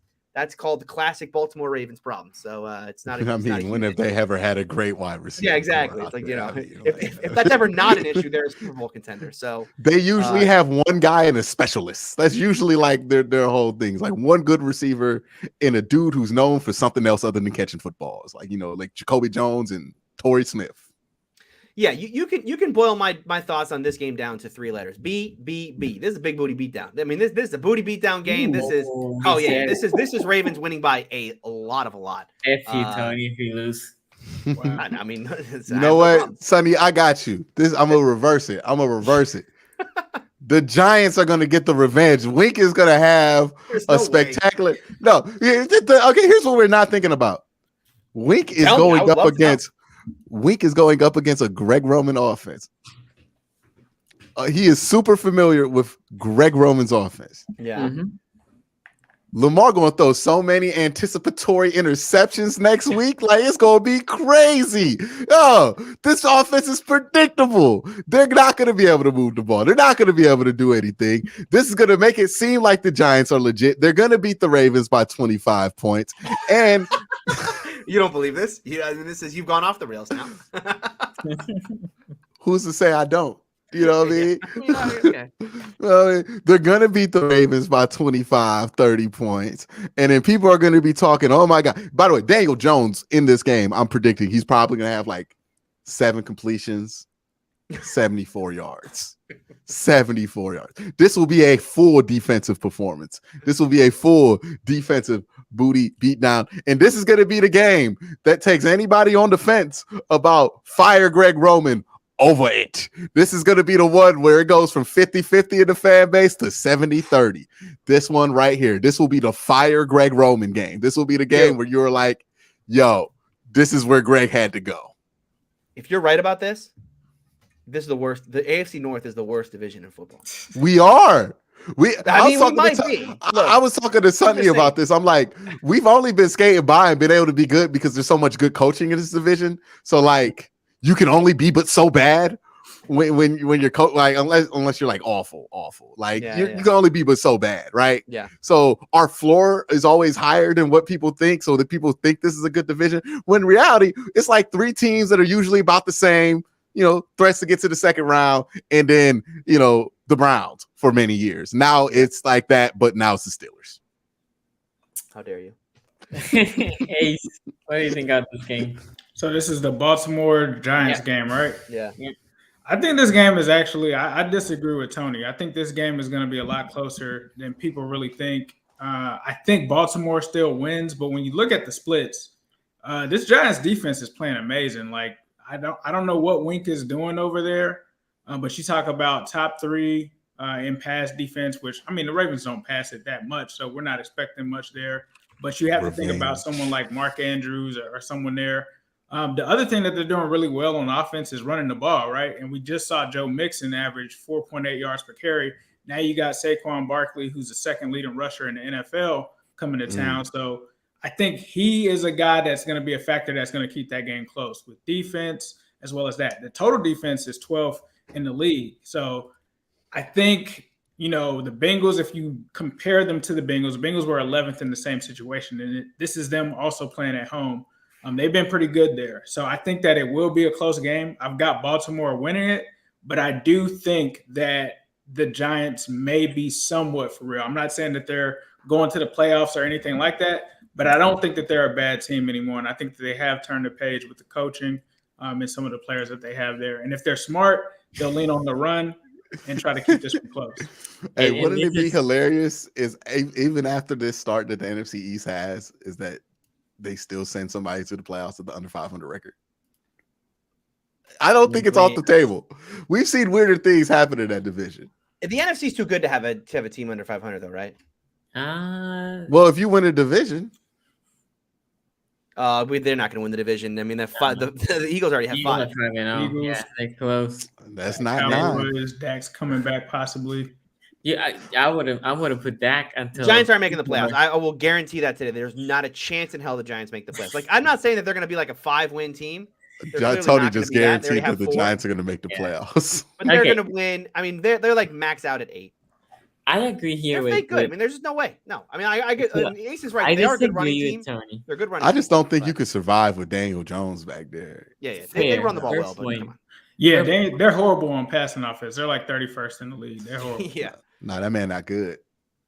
called the classic Baltimore Ravens problem. So it's not. When have they ever had a great wide receiver? Yeah, exactly. It's like if that's ever not an issue, they're a Super Bowl contender. So they usually have one guy and a specialist. That's usually like their whole thing. It's like one good receiver and a dude who's known for something else other than catching footballs, like like Jacoby Jones and Torrey Smith. Yeah, you can boil my thoughts on this game down to 3 letters. B. This is a big booty beatdown. I mean, this is a booty beatdown game. This is Ravens winning by a lot. F you, Tony, if you lose. Wow. I mean, you know what, Sonny? I got you. I'm gonna reverse it. The Giants are gonna get the revenge. Wink is gonna have a spectacular. Okay, here's what we're not thinking about. Wink is going up against a Greg Roman offense. He is super familiar with Greg Roman's offense. Yeah. Mm-hmm. Lamar going to throw so many anticipatory interceptions next week. Like, it's going to be crazy. This offense is predictable. They're not going to be able to move the ball. They're not going to be able to do anything. This is going to make it seem like the Giants are legit. They're going to beat the Ravens by 25 points. And you don't believe this? This is you've gone off the rails now. Who's to say I don't? You know what I mean? Okay. Well, they're going to beat the Ravens by 25, 30 points. And then people are going to be talking, oh my God. By the way, Daniel Jones in this game, I'm predicting he's probably going to have like 7 completions, 74 yards. 74 yards. This will be a full defensive performance. This will be a full defensive booty beatdown. And this is going to be the game that takes anybody on the fence about fire Greg Roman over it. This is going to be the one where it goes from 50-50 in the fan base to 70-30. This one right here. This will be the fire Greg Roman game. This will be the game where you're like, yo, this is where Greg had to go. If you're right about this is the worst. The AFC North is the worst division in football. We are. I was talking to Sonny about this. I'm like, we've only been skating by and been able to be good because there's so much good coaching in this division. So like, you can only be but so bad when you're like unless you're like awful. Like you can only be but so bad, right? Yeah. So our floor is always higher than what people think, so that people think this is a good division. When in reality, it's like 3 teams that are usually about the same. You know, threats to get to the second round, and then, you know, the Browns for many years. Now it's like that, but now it's the Steelers. How dare you? Ace, what do you think of this game? So this is the Baltimore Giants game, right? Yeah. I think this game is actually, I disagree with Tony. I think this game is going to be a lot closer than people really think. I think Baltimore still wins, but when you look at the splits, this Giants defense is playing amazing. Like, I don't know what Wink is doing over there, but you talk about top 3 in pass defense, which, I mean, the Ravens don't pass it that much, so we're not expecting much there. But you have to think about someone like Mark Andrews or someone there. The other thing that they're doing really well on offense is running the ball, right? And we just saw Joe Mixon average 4.8 yards per carry. Now you got Saquon Barkley, who's the second leading rusher in the NFL, coming to town. So I think he is a guy that's going to be a factor that's going to keep that game close with defense as well as that. The total defense is 12th in the league. So I think, you know, the Bengals, if you compare them to the Bengals were 11th in the same situation. And this is them also playing at home. They've been pretty good there. So I think that it will be a close game. I've got Baltimore winning it, but I do think that the Giants may be somewhat for real. I'm not saying that they're going to the playoffs or anything like that, but I don't think that they're a bad team anymore. And I think that they have turned the page with the coaching and some of the players that they have there. And if they're smart, they'll lean on the run and try to keep this one close. Hey, wouldn't it be hilarious is even after this start that the NFC East has, is that they still send somebody to the playoffs with the under 500 record? I don't think it's off the table. We've seen weirder things happen in that division. The NFC is too good to have a team under 500, though, right? Well, if you win a division, they're not going to win the division. I mean, the Eagles already have 5. Eagles, yeah, they're close. That's not Cowboys, Dak's coming back possibly. Yeah, I would have put Dak until Giants aren't making the playoffs. I will guarantee that today. There's not a chance in hell the Giants make the playoffs. Like, I'm not saying that they're going to be like a 5-win team. Tony just guaranteed that the Giants are going to make the playoffs. But they're going to win. I mean, they're like max out at 8. I agree here. They're good. I mean, there's just no way. No, I mean, I get Ace is right. They are a good running team. Tony. They're good running. I just don't think you could survive with Daniel Jones back there. Yeah. They run the ball well, but come on. Yeah, they're horrible on passing offense. They're like 31st in the league. They're horrible. Yeah. No, that man not good.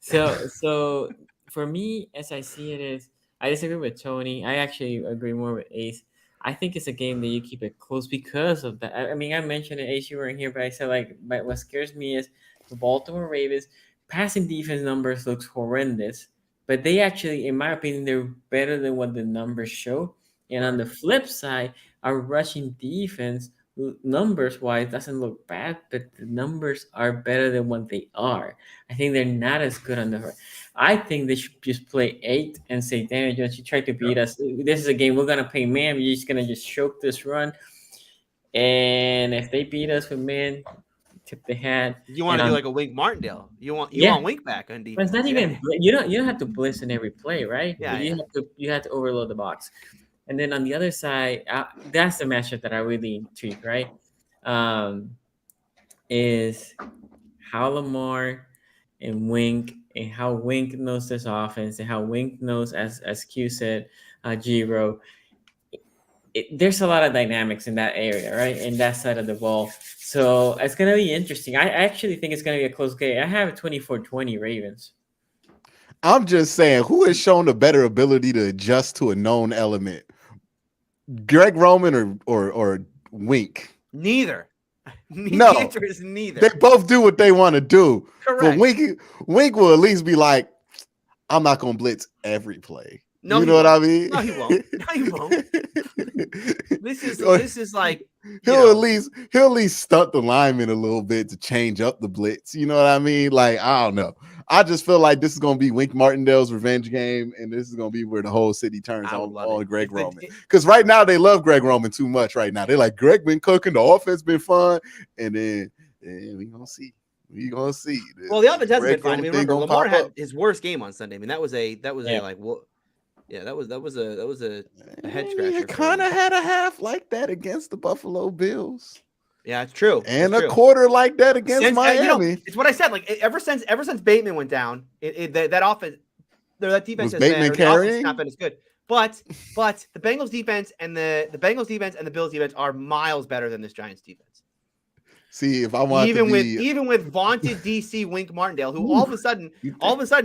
So for me, as I see it, is I disagree with Tony. I actually agree more with Ace. I think it's a game that you keep it close because of that. I mean, I mentioned it, Ace, you weren't here, but I said but what scares me is the Baltimore Ravens passing defense numbers looks horrendous, but they actually, in my opinion, they're better than what the numbers show. And on the flip side, our rushing defense numbers wise doesn't look bad, but the numbers are better than what they are. I think they're not as good on the. I think they should just play 8 and say, Daniel Jones, you tried to beat us. This is a game we're gonna play man. You're just gonna just choke this run, and if they beat us with man, tip the hat. You want to do like a Wink Martindale. You want Wink back on defense. But it's not even you don't have to blitz in every play, right? Yeah. You have to overload the box. And then on the other side, that's the matchup that I really intrigue, right? Is how Lamar and Wink, and how Wink knows this offense, and how Wink knows, as Q said, Giro. there's a lot of dynamics in that area, right? In that side of the ball. So it's going to be interesting. I actually think it's going to be a close game. I have 24-20 Ravens. I'm just saying, who has shown a better ability to adjust to a known element? Greg Roman or Wink? Neither. No. The answer is neither. They both do what they want to do. Correct. But Wink will at least be like, I'm not going to blitz every play. No, you know what I mean? No, he won't. No, he won't. This is like he'll at least stunt the lineman a little bit to change up the blitz. You know what I mean? Like, I don't know. I just feel like this is going to be Wink Martindale's revenge game, and this is going to be where the whole city turns on Greg Roman. Because right now they love Greg Roman too much. Right now they're like, Greg been cooking, the offense been fun, and then we gonna see. We gonna see. Well, the offense hasn't been fun. I mean, remember Lamar had his worst game on Sunday. I mean, that was a like what. Yeah, that was a head scratcher. He kind of had a half like that against the Buffalo Bills. Yeah, it's true. And a quarter like that against Miami. It's what I said. Like ever since Bateman went down, that offense, that defense has Bateman carrying? Not been as good. But the Bengals defense and the Bengals defense and the Bills defense are miles better than this Giants defense. See, if I want even with vaunted DC Wink Martindale, who all of a sudden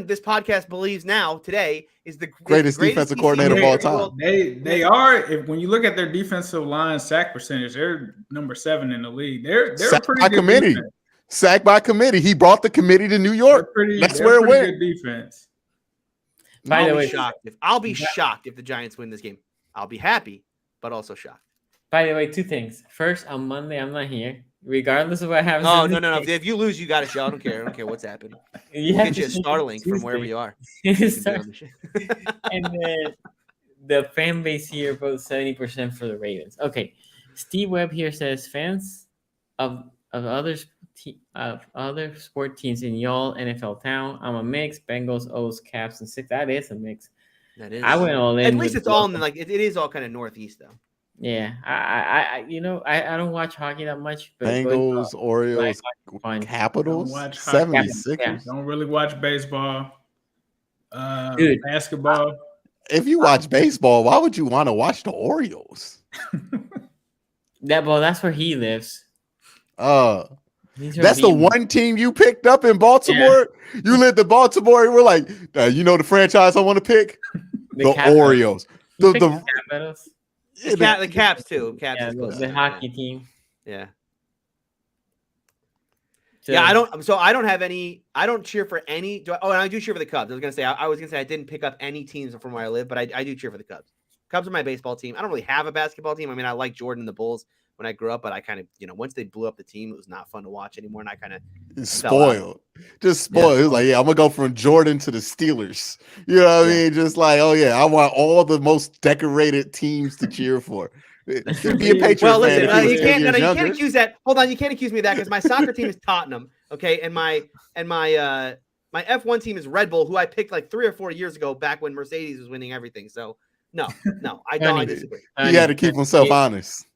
this podcast believes now today is the greatest defensive coordinator of all time. They are. When you look at their defensive line sack percentage, they're number 7 in the league. They're sack pretty by good committee. Defense. Sack by committee. He brought the committee to New York. That's where it went. Good defense. By the way, I'll be shocked if the Giants win this game. I'll be happy, but also shocked. By the way, 2 things. First, on Monday, I'm not here, regardless of what happens. Oh, no. If you lose, you got a show. I don't care. I don't care what's happening. We'll get you a Starlink from wherever you are. And then the fan base here votes 70% for the Ravens. Okay. Steve Webb here says fans of other sport teams in y'all NFL town. I'm a mix. Bengals, O's, Caps, and 6. That is a mix. That is. I went all in. At least it's all in like it is all kind of northeast though. Yeah, I don't watch hockey that much. But Bengals, Orioles, Capitals, 76ers. Yeah. Don't really watch baseball. Dude, basketball. If you watch baseball, why would you want to watch the Orioles? That's where he lives. That's the one team you picked up in Baltimore. Yeah. You lived in Baltimore. And we're like, the franchise I want to pick, the Orioles. The Caps too. Caps the hockey team. Yeah. So, yeah, I don't cheer for any. And I do cheer for the Cubs. I was gonna say I didn't pick up any teams from where I live, but I do cheer for the Cubs. Cubs are my baseball team. I don't really have a basketball team. I mean, I like Jordan and the Bulls when I grew up, but I kind of, once they blew up the team, it was not fun to watch anymore, and I kind of spoiled. Just spoiled. Yeah. It was like, I'm gonna go from Jordan to the Steelers. You know what I mean? Just like, I want all the most decorated teams to cheer for. Be a Patriots well, listen, fan. You can't accuse that. Hold on, you can't accuse me of that because my soccer team is Tottenham, okay, and my F1 team is Red Bull, who I picked like 3 or 4 years ago, back when Mercedes was winning everything. So no, I don't. I disagree. He had to keep himself honest.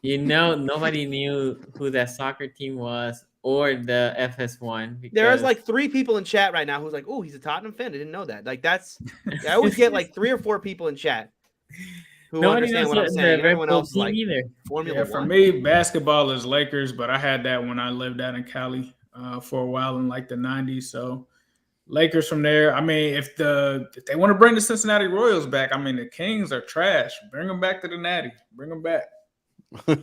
Nobody knew who that soccer team was or the FS1. There's like 3 people in chat right now who's like, "Oh, he's a Tottenham fan." I didn't know that. Like I always get like 3 or 4 people in chat who understand what I'm saying. Everyone else like either. Formula One. For me, basketball is Lakers, but I had that when I lived out in Cali for a while in like the 90s. So Lakers from there. I mean, if they want to bring the Cincinnati Royals back, I mean, the Kings are trash. Bring them back to the Natty. Bring them back.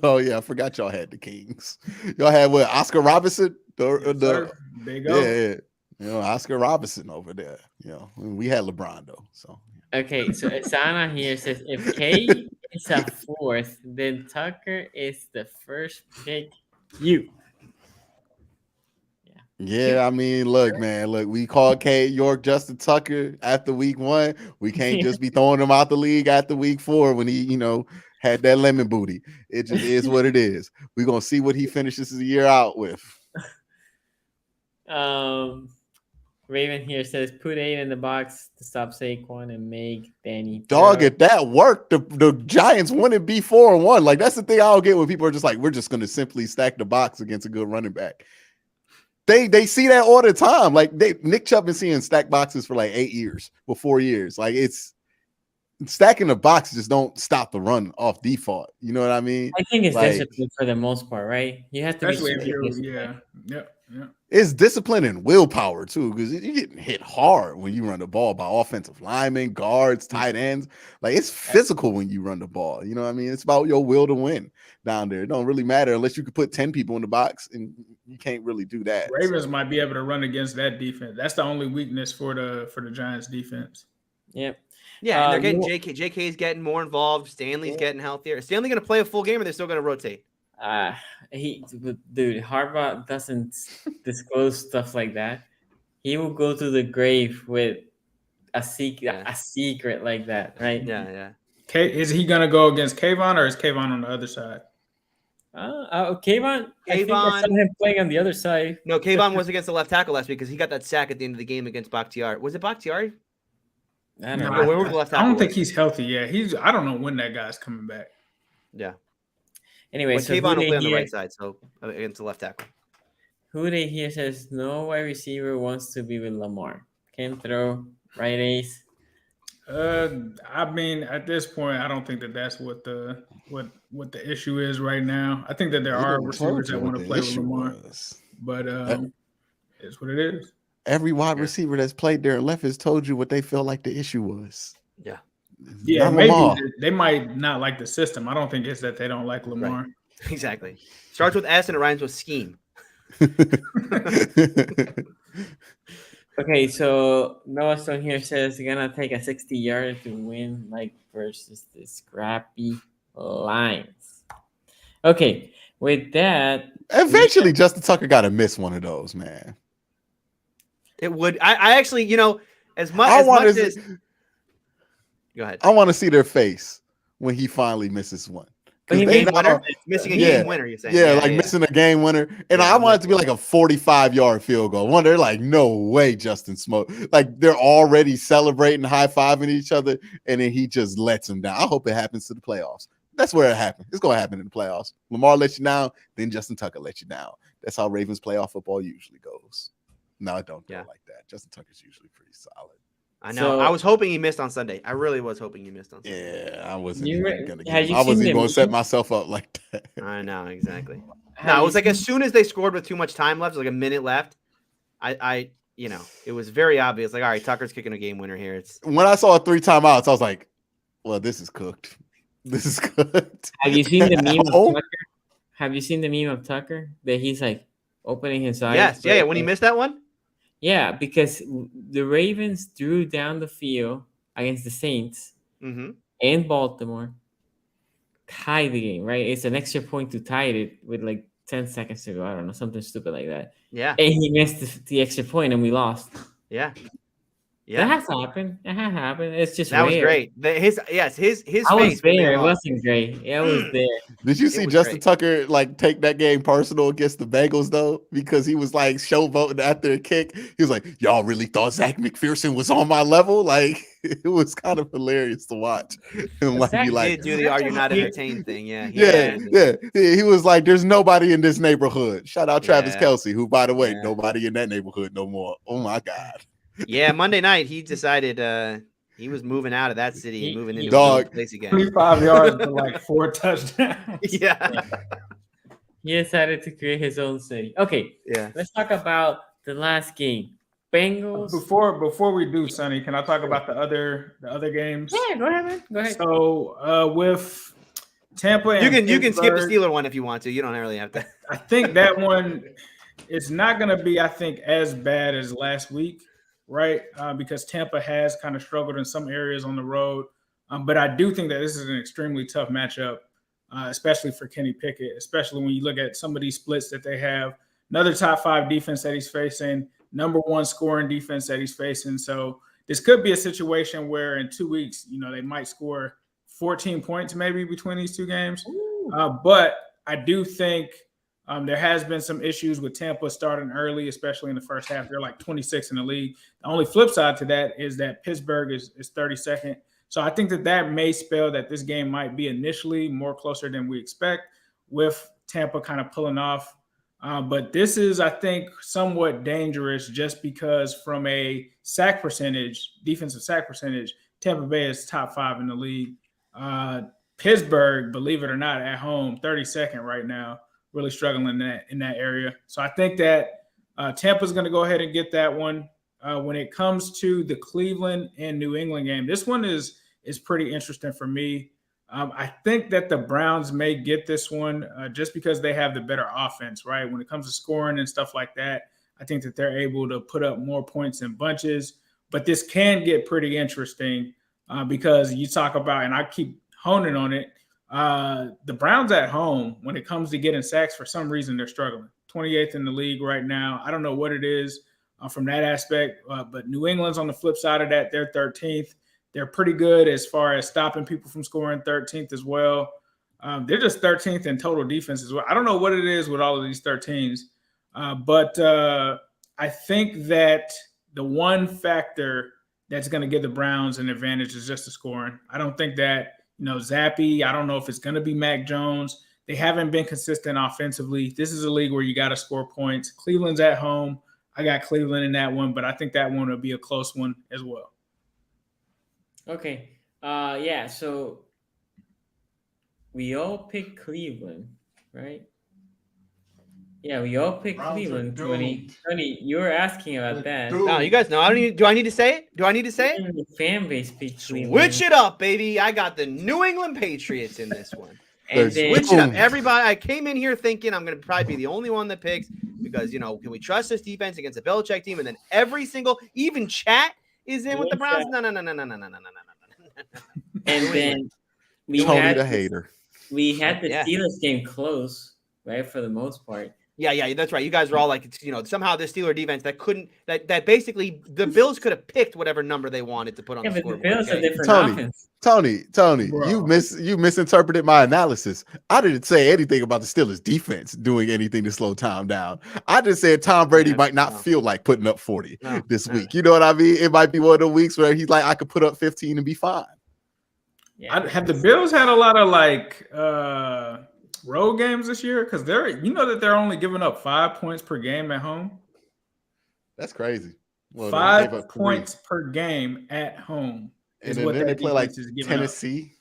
Oh yeah, I forgot y'all had the Kings. Y'all had what? Oscar Robinson, Big O. Yeah, Oscar Robinson over there. We had LeBron though. So okay, so Asana here says if K is a 4th, then Tucker is the first pick. Yeah, I mean, look, we called K York Justin Tucker after week 1. We can't just be throwing him out the league after week 4 when he, had that lemon booty. It just is what it is. We're gonna see what he finishes the year out with. Raven here says put 8 in the box to stop Saquon and make Danny. Dog, if that worked, the Giants wouldn't be 4-1. Like that's the thing I don't get when people are just like, we're just gonna simply stack the box against a good running back. They see that all the time. Like Nick Chubb been seeing stack boxes for like 8 years, 4 years. Like stacking the box just don't stop the run off default. You know what I mean? I think it's Like, discipline for the most part, right? You have to be Especially if super you're, disciplined. yeah. it's discipline and willpower too, because you're getting hit hard when you run the ball by offensive linemen, guards, tight ends. Like, it's physical when you run the ball. You know what I mean? It's about your will to win down there. It don't really matter unless you could put 10 people in the box, and you can't really do that. Ravens might be able to run against that defense. That's the only weakness for the Giants defense. Yep. Yeah, and they're getting JK's getting more involved. Stanley's getting healthier. Is Stanley going to play a full game, or they're still going to rotate? Dude, Harbaugh doesn't disclose stuff like that. He will go to the grave with a secret like that, right? Yeah. Is he going to go against Kayvon, or is Kayvon on the other side? Kayvon. I think I saw him playing on the other side. No, Kayvon was against the left tackle last week because he got that sack at the end of the game against Bakhtiari. Was it Bakhtiari? I don't know. I don't think he's healthy. Yeah, I don't know when that guy's coming back. Yeah. Anyway, so Kayvon will play on the right side, so against the left tackle. Who they hear says no wide receiver wants to be with Lamar. Can't throw, right, Ace? I mean, at this point, I don't think that's what the issue is right now. I think that there are receivers that want to play with Lamar, but it's what it is. Every wide receiver that's played there and left has told you what they feel like the issue was. Yeah, maybe they might not like the system. I don't think it's that they don't like Lamar. Right. Exactly. Starts with S and it rhymes with scheme. Okay, so Noah Stone here says they're gonna take a 60-yarder to win, like versus the scrappy Lions. Okay, with that, eventually Justin Tucker got to miss one of those, man. It would. I actually, as much as go ahead. I want to see their face when he finally misses one. Missing a game winner, you're saying? Missing a game winner. And I want it to be like a 45-yard field goal. They're like, no way, Justin Smoke. Like, they're already celebrating, high-fiving each other, and then he just lets them down. I hope it happens to the playoffs. That's where it happens. It's going to happen in the playoffs. Lamar lets you down, then Justin Tucker lets you down. That's how Ravens playoff football usually goes. No, it don't go like that. Justin Tucker's usually pretty solid. I know. I was hoping he missed on Sunday. I really was hoping he missed on Sunday. Yeah, I wasn't even going to set myself up like that. I know, exactly. No, it was like as soon as they scored with too much time left, like a minute left, it was very obvious. Like, all right, Tucker's kicking a game winner here. When I saw 3 timeouts, I was like, well, this is cooked. This is cooked. Have you seen the meme of Tucker? Have you seen the meme of Tucker that he's like opening his eyes? Yes, yeah. When he missed that one? Yeah, because the Ravens drew down the field against the Saints and Baltimore, tied the game, right? It's an extra point to tie it with like 10 seconds to go. I don't know, something stupid like that. Yeah. And he missed the extra point and we lost. Yeah. That has happened. It has happened. It's just that rare. was great. His I face was there. It wasn't great. It was there. Did you see Justin Tucker like take that game personal against the Bengals though? Because he was like showboating after a kick. He was like, "Y'all really thought Zach McPherson was on my level?" Like, it was kind of hilarious to watch. And he did do the "Are you not entertained" thing? Yeah. He was like, "There's nobody in this neighborhood." Shout out Travis Kelce, who, by the way, nobody in that neighborhood no more. Oh my God. Yeah, Monday night he decided he was moving out of that city and moving into a place again. 25 yards for like 4 touchdowns. Yeah. He decided to create his own city. Okay. Yeah. Let's talk about the last game. Bengals. Before we do, Sonny, can I talk about the other games? Yeah, go ahead, man. Go ahead. So with Tampa and you can skip the Steeler one if you want to. You don't really have to. I think that one is not going to be, as bad as last week. Right, because Tampa has kind of struggled in some areas on the road. But I do think that this is an extremely tough matchup, especially for Kenny Pickett, especially when you look at some of these splits that they have. Another top 5 defense that he's facing, number 1 scoring defense that he's facing. So this could be a situation where in 2 weeks, they might score 14 points maybe between these 2 games. But I do think there has been some issues with Tampa starting early, especially in the first half. They're like 26 in the league. The only flip side to that is that Pittsburgh is 32nd. So I think that may spell that this game might be initially more closer than we expect, with Tampa kind of pulling off. But this is, I think, somewhat dangerous just because from a defensive sack percentage, Tampa Bay is top 5 in the league. Pittsburgh, believe it or not, at home, 32nd right now, really struggling in that area. So I think that Tampa's going to go ahead and get that one. When it comes to the Cleveland and New England game, this one is pretty interesting for me. I think that the Browns may get this one just because they have the better offense, right? When it comes to scoring and stuff like that, I think that they're able to put up more points in bunches. But this can get pretty interesting because you talk about, and I keep honing on it, the Browns at home, when it comes to getting sacks, for some reason they're struggling. 28th in the league right now. I don't know what it is from that aspect, but New England's on the flip side of that. They're 13th. They're pretty good as far as stopping people from scoring, 13th as well. They're just 13th in total defense as well. I don't know what it is with all of these 13s, but I think that the one factor that's going to give the Browns an advantage is just the scoring. I don't think that, Zappy, I don't know if it's going to be Mac Jones. They haven't been consistent offensively. This is a league where you got to score points. Cleveland's at home. I got Cleveland in that one, but I think that one will be a close one as well. Okay. Yeah, so we all picked Cleveland, right? Yeah, we all picked Browns Cleveland. are Tony, you were asking about that. No, you guys know. I don't need. Do I need to say it? Do I need to say it? The fan base picked Cleveland. Switch it up, baby. I got the New England Patriots in this one. And then, Switch it up. Everybody, I came in here thinking I'm going to probably be the only one that picks because, can we trust this defense against a Belichick team? And then every single, even chat is in with the Browns. No. And then we Tony had the hater. We had the Steelers game close, right, for the most part. Yeah, that's right. You guys were all like, somehow the Steeler defense that basically the Bills could have picked whatever number they wanted to put on the scoreboard. The Bills are different offense. Tony, you misinterpreted my analysis. I didn't say anything about the Steelers defense doing anything to slow Tom down. I just said Tom Brady might not feel like putting up 40 this week. You know what I mean? It might be one of the weeks where he's like, I could put up 15 and be fine. Yeah. Have the Bills had a lot of road games this year? Because that they're only giving up 5 points per game at home. That's crazy. Well, 5 points per game at home. And then they play like Tennessee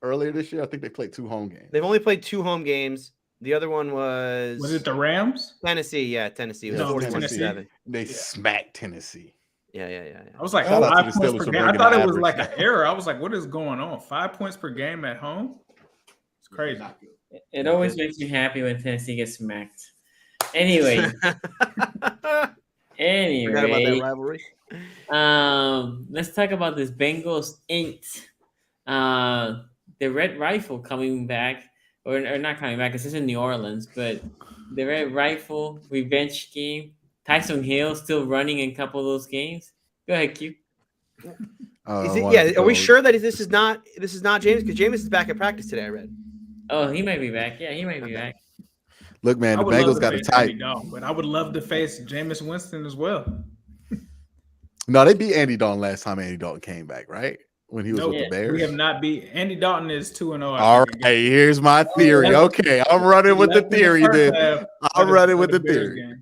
earlier this year. I think they played 2 home games. They've only played 2 home games. The other one was it the Rams? Tennessee. Yeah, Tennessee. It was 41-7. They smacked Tennessee. Yeah. I was like, 5 points per game. I thought it was like an error. I was like, what is going on? 5 points per game at home? It's crazy. It always makes me happy when Tennessee gets smacked. Anyway. Forgot about that rivalry. Let's talk about this Bengals 8. The Red Rifle coming back, or not coming back, because it's in New Orleans, but the Red Rifle revenge game. Tyson Hill still running in a couple of those games. Go ahead, Q. Are we sure that this is not James? Because James is back at practice today, I read. Oh, he might be back. Yeah, he might be back. Look, man, the Bengals got a tight. But I would love to face Jameis Winston as well. No, they beat Andy Dalton last time Andy Dalton came back, right? When he was with the Bears. We have not beat Andy Dalton is 2-0. All right, here's my theory. Okay, I'm running with the theory then. I'm running with the theory.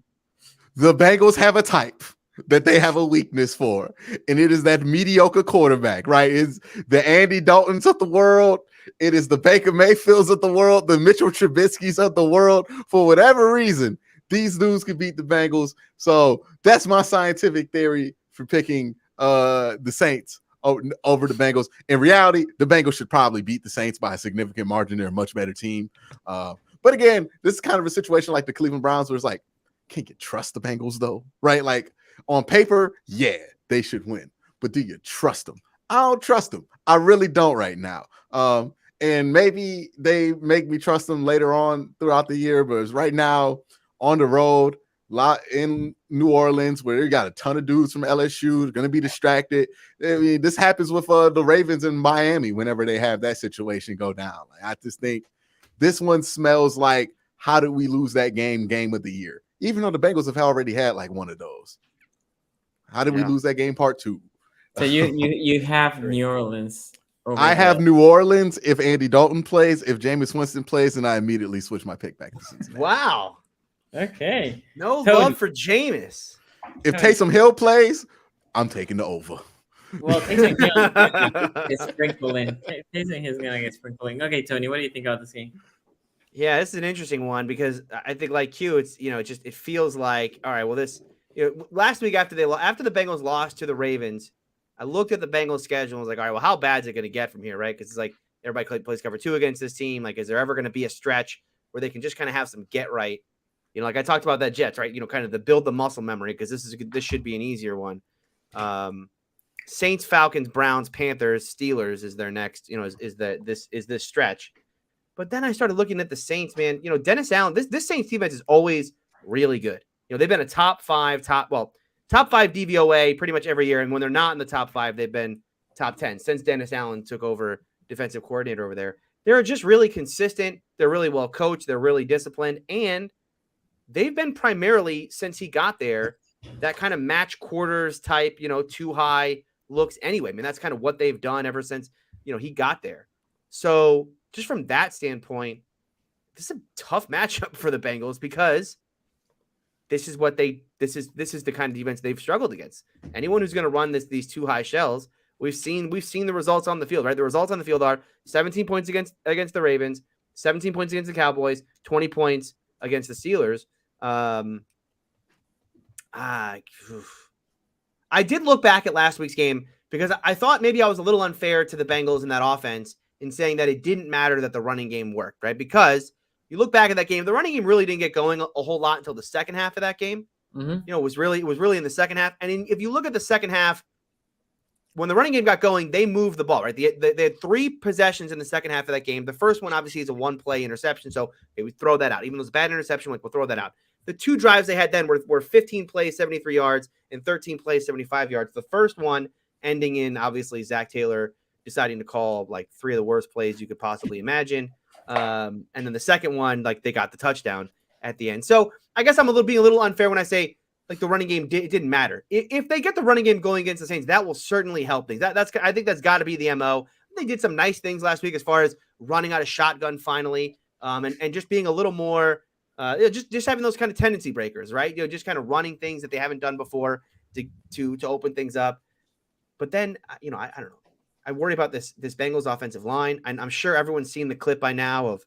The Bengals have a type that they have a weakness for, and it is that mediocre quarterback, right? It's the Andy Daltons of the world. It is the Baker Mayfields of the world, the Mitchell Trubisky's of the world. For whatever reason, these dudes could beat the Bengals. So that's my scientific theory for picking the Saints over the Bengals. In reality, the Bengals should probably beat the Saints by a significant margin. They're a much better team. But again, this is kind of a situation like the Cleveland Browns where it's like, can't you trust the Bengals though? Right? Like on paper, yeah, they should win. But do you trust them? I don't trust them. I really don't right now. And maybe they make me trust them later on throughout the year, but it's right now on the road, lot in New Orleans, where they got a ton of dudes from LSU. They're going to be distracted. I mean, this happens with the Ravens in Miami whenever they have that situation go down. Like, I just think this one smells like, how did we lose that game of the year? Even though the Bengals have already had like one of those. How did we lose that game part 2? So you have New Orleans. I have New Orleans if Andy Dalton plays. If Jameis Winston plays, and I immediately switch my pick back to Cincinnati. Wow. Okay. No love for Jameis. If Taysom Hill plays, I'm taking the over. Well, Taysom Hill is sprinkling. Taysom Hill's gonna get sprinkling. Okay, Tony, what do you think about this game? Yeah, this is an interesting one because I think like Q, it's it feels like all right. Well, this last week after the Bengals lost to the Ravens, I looked at the Bengals schedule and was like, all right, well, how bad is it going to get from here, right? Because it's like everybody plays cover 2 against this team. Like, is there ever going to be a stretch where they can just kind of have some get right? Like I talked about that Jets, right? Kind of the build the muscle memory because this should be an easier one. Saints, Falcons, Browns, Panthers, Steelers is their next. Is this stretch. But then I started looking at the Saints, man. Dennis Allen, this Saints defense is always really good. They've been a top 5 DVOA pretty much every year. And when they're not in the top 5, they've been top 10 since Dennis Allen took over defensive coordinator over there. They're just really consistent. They're really well coached. They're really disciplined. And they've been primarily, since he got there, that kind of match quarters type, too high looks anyway. I mean, that's kind of what they've done ever since, he got there. So just from that standpoint, this is a tough matchup for the Bengals because this is the kind of defense they've struggled against. Anyone who's going to run these too high shells, we've seen the results on the field, right? The results on the field are 17 points against the Ravens, 17 points against the Cowboys, 20 points against the Steelers. I did look back at last week's game because I thought maybe I was a little unfair to the Bengals in that offense in saying that it didn't matter that the running game worked, right? Because you look back at that game, the running game really didn't get going a whole lot until the second half of that game. Mm-hmm. It was really in the second half. And if you look at the second half, when the running game got going, they moved the ball, right? They had 3 possessions in the second half of that game. The first one obviously is a 1-play interception, so we throw that out. Even though it's a bad interception, we'll throw that out. The 2 drives they had then were 15 plays, 73 yards, and 13 plays, 75 yards. The first one ending in, obviously, Zach Taylor deciding to call like 3 of the worst plays you could possibly imagine. And then the second one, like they got the touchdown at the end. So I guess I'm being a little unfair when I say like the running game it didn't matter. If they get the running game going against the Saints, that will certainly help things. I think that's got to be the MO. They did some nice things last week as far as running out of shotgun finally, and just being a little more, just having those kind of tendency breakers, right? Just kind of running things that they haven't done before to open things up. But then, I don't know. I worry about this Bengals offensive line, and I'm sure everyone's seen the clip by now of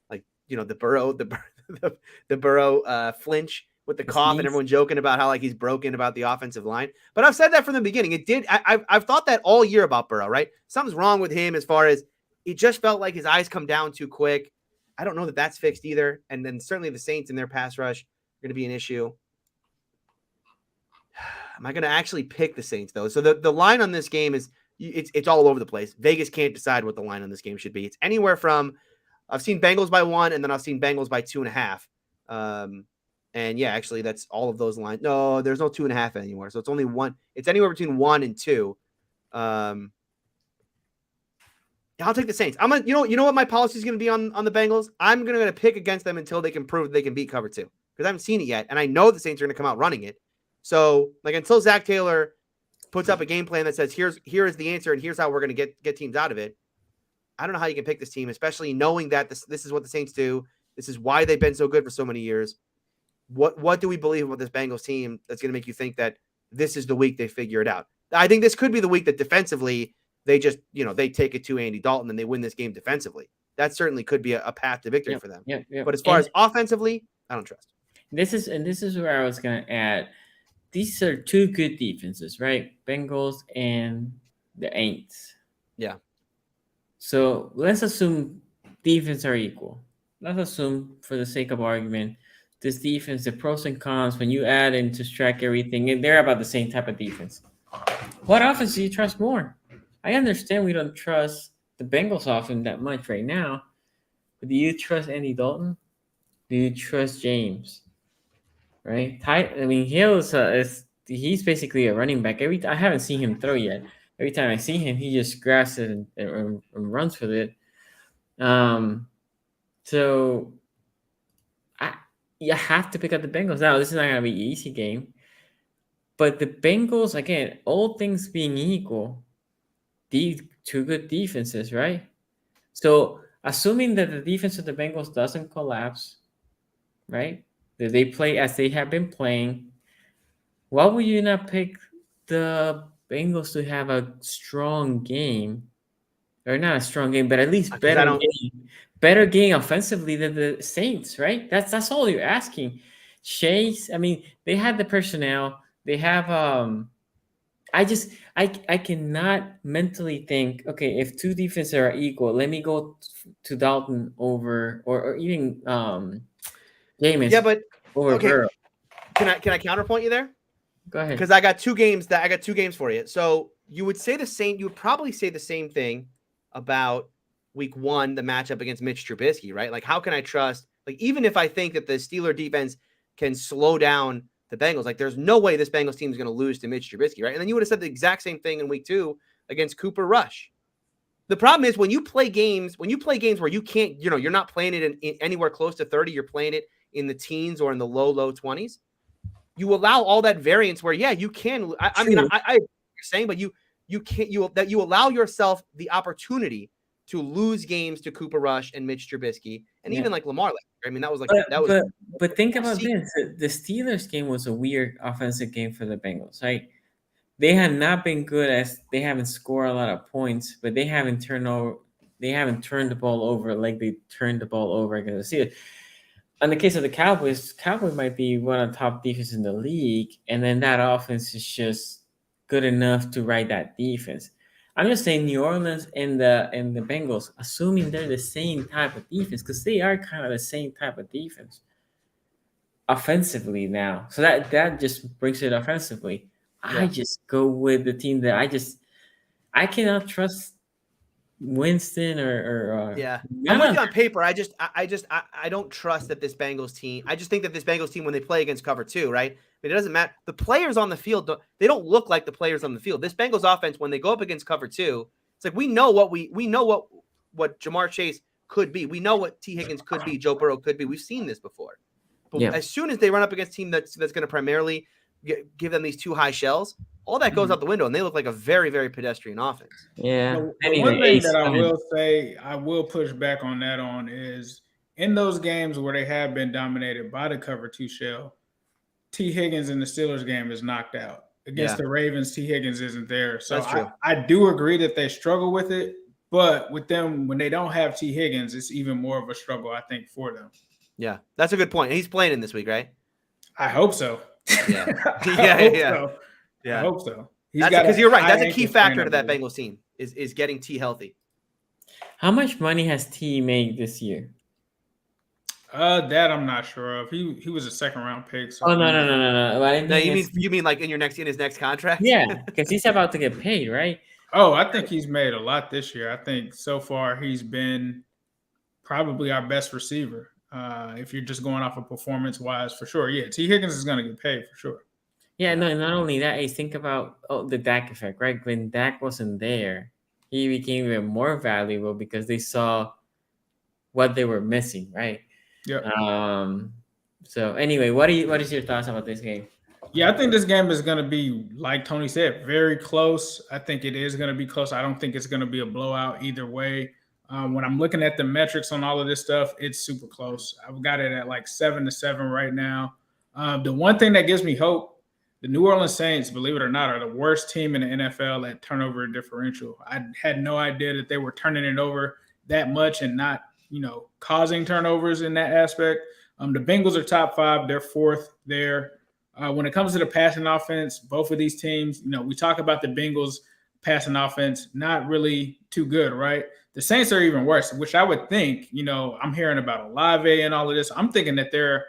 like the Burrow flinch with the cough, and everyone joking about how like he's broken about the offensive line. But I've said that from the beginning. I've thought that all year about Burrow, right? Something's wrong with him as far as it just felt like his eyes come down too quick. I don't know that that's fixed either. And then certainly the Saints in their pass rush are going to be an issue. Am I going to actually pick the Saints though? So the line on this game is it's all over the place. Vegas can't decide what the line on this game should be. It's anywhere from I've seen Bengals by 1, and then I've seen Bengals by 2.5. And yeah, actually that's all of those lines. No, there's no 2.5 anymore. So it's only 1. It's anywhere between 1 and 2. I'll take the Saints. I'm gonna, you know what my policy is going to be on the Bengals. I'm going to pick against them until they can prove they can beat cover 2 because I haven't seen it yet, and I know the Saints are going to come out running it. So like until Zach Taylor puts up a game plan that says here is the answer and here's how we're going to get teams out of it. I don't know how you can pick this team, especially knowing that this is what the Saints do. This is why they've been so good for so many years. What do we believe about this Bengals team that's going to make you think that this is the week they figure it out? I think this could be the week that defensively they just, they take it to Andy Dalton and they win this game defensively. That certainly could be a path to victory for them. Yeah. But as far as offensively, I don't trust. This is where I was going to add. These are 2 good defenses, right? Bengals and the Aints. Yeah. So let's assume defense are equal. Let's assume, for the sake of argument, this defense, the pros and cons, when you add in to track everything, and they're about the same type of defense. What offense do you trust more? I understand we don't trust the Bengals offense that much right now, but do you trust Andy Dalton? Do you trust James? Right? He's basically a running back. I haven't seen him throw yet. Every time I see him, he just grabs it and runs with it. So you have to pick up the Bengals. Now, this is not going to be an easy game. But the Bengals, again, all things being equal, these 2 good defenses, right? So assuming that the defense of the Bengals doesn't collapse, right? That they play as they have been playing, why would you not pick the Bengals to have a strong game, or not a strong game, but at least better game offensively than the Saints, right? That's all you're asking. Chase, I mean, they had the personnel. They have I cannot mentally think, okay, if two defenses are equal, let me go to Dalton over or even Jameis. Yeah, but over Burrow. Can I counterpoint you there? Go ahead. Because I got two games for you. So you would probably say the same thing about week 1, the matchup against Mitch Trubisky, right? Like, how can I trust, like, even if I think that the Steeler defense can slow down the Bengals, like, there's no way this Bengals team is going to lose to Mitch Trubisky, right? And then you would have said the exact same thing in week 2 against Cooper Rush. The problem is when you play games where you can't, you're not playing it in anywhere close to 30, you're playing it in the teens or in the low 20s. You allow all that variance where, yeah, you can. I mean, I you're saying, but you allow yourself the opportunity to lose games to Cooper Rush and Mitch Trubisky, and even like Lamar. I mean, But think about this: the Steelers game was a weird offensive game for the Bengals. Right? They have not been good as they haven't scored a lot of points, but they haven't turned the ball over like they turned the ball over against the Steelers. In the case of the Cowboys might be one of the top defenses in the league, and then that offense is just good enough to ride that defense. I'm just saying New Orleans and the Bengals, assuming they're the same type of defense, because they are kind of the same type of defense offensively now. So that just brings it offensively. Yeah. I just go with the team that I cannot trust Winston or I'm with you on paper. I don't trust that this Bengals team. I just think that this Bengals team, when they play against cover 2, right? But it doesn't matter. The players on the field, they don't look like the players on the field. This Bengals offense, when they go up against cover 2, it's like we know what Jamar Chase could be. We know what T. Higgins could be. Joe Burrow could be. We've seen this before. But as soon as they run up against a team that's going to primarily give them these 2 high shells, all that goes out the window, and they look like a very, very pedestrian offense. Yeah. One thing that I will say, I will push back on that is in those games where they have been dominated by the cover 2 shell, T. Higgins in the Steelers game is knocked out. Against the Ravens, T. Higgins isn't there. So I do agree that they struggle with it, but with them, when they don't have T. Higgins, it's even more of a struggle, I think, for them. Yeah, that's a good point. He's playing in this week, right? I hope so. Yeah. I hope so. Because you're right. That's a key factor to that Bengals team is getting T healthy. How much money has T made this year? That I'm not sure of. He was a 2nd-round pick. So no. No, you mean like in his next contract? Yeah, because he's about to get paid, right? Oh, I think he's made a lot this year. I think so far he's been probably our best receiver. If you're just going off of performance-wise, for sure. Yeah, T. Higgins is going to get paid for sure. Yeah, no, not only that, I think about the Dak effect, right? When Dak wasn't there, he became even more valuable because they saw what they were missing, right? Yeah. So anyway, what is your thoughts about this game? Yeah, I think this game is going to be, like Tony said, very close. I think it is going to be close. I don't think it's going to be a blowout either way. When I'm looking at the metrics on all of this stuff, it's super close. I've got it at like 7-7 right now. The one thing that gives me hope, the New Orleans Saints, believe it or not, are the worst team in the NFL at turnover differential. I had no idea that they were turning it over that much and not, causing turnovers in that aspect. The Bengals are top 5. They're 4th there. When it comes to the passing offense, both of these teams, we talk about the Bengals passing offense, not really too good, right? The Saints are even worse, which I would think, I'm hearing about Olave and all of this. I'm thinking that they're,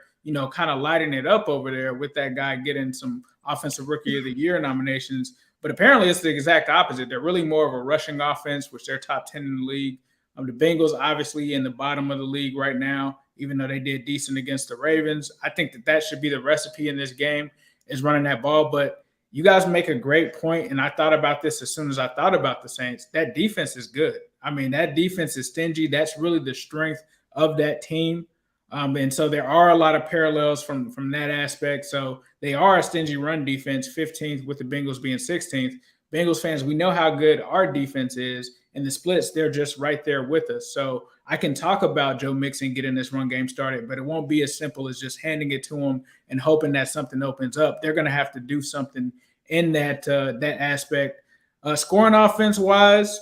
kind of lighting it up over there with that guy getting some Offensive Rookie of the Year nominations. But apparently it's the exact opposite. They're really more of a rushing offense, which they're top 10 in the league. The Bengals obviously in the bottom of the league right now, even though they did decent against the Ravens. I think that should be the recipe in this game is running that ball. But you guys make a great point, and I thought about this as soon as I thought about the Saints. That defense is good. I mean, that defense is stingy. That's really the strength of that team. And so there are a lot of parallels from that aspect. So they are a stingy run defense, 15th with the Bengals being 16th. Bengals fans, we know how good our defense is. In the splits, they're just right there with us. So I can talk about Joe Mixon getting this run game started, but it won't be as simple as just handing it to him and hoping that something opens up. They're going to have to do something in that aspect. Scoring offense wise,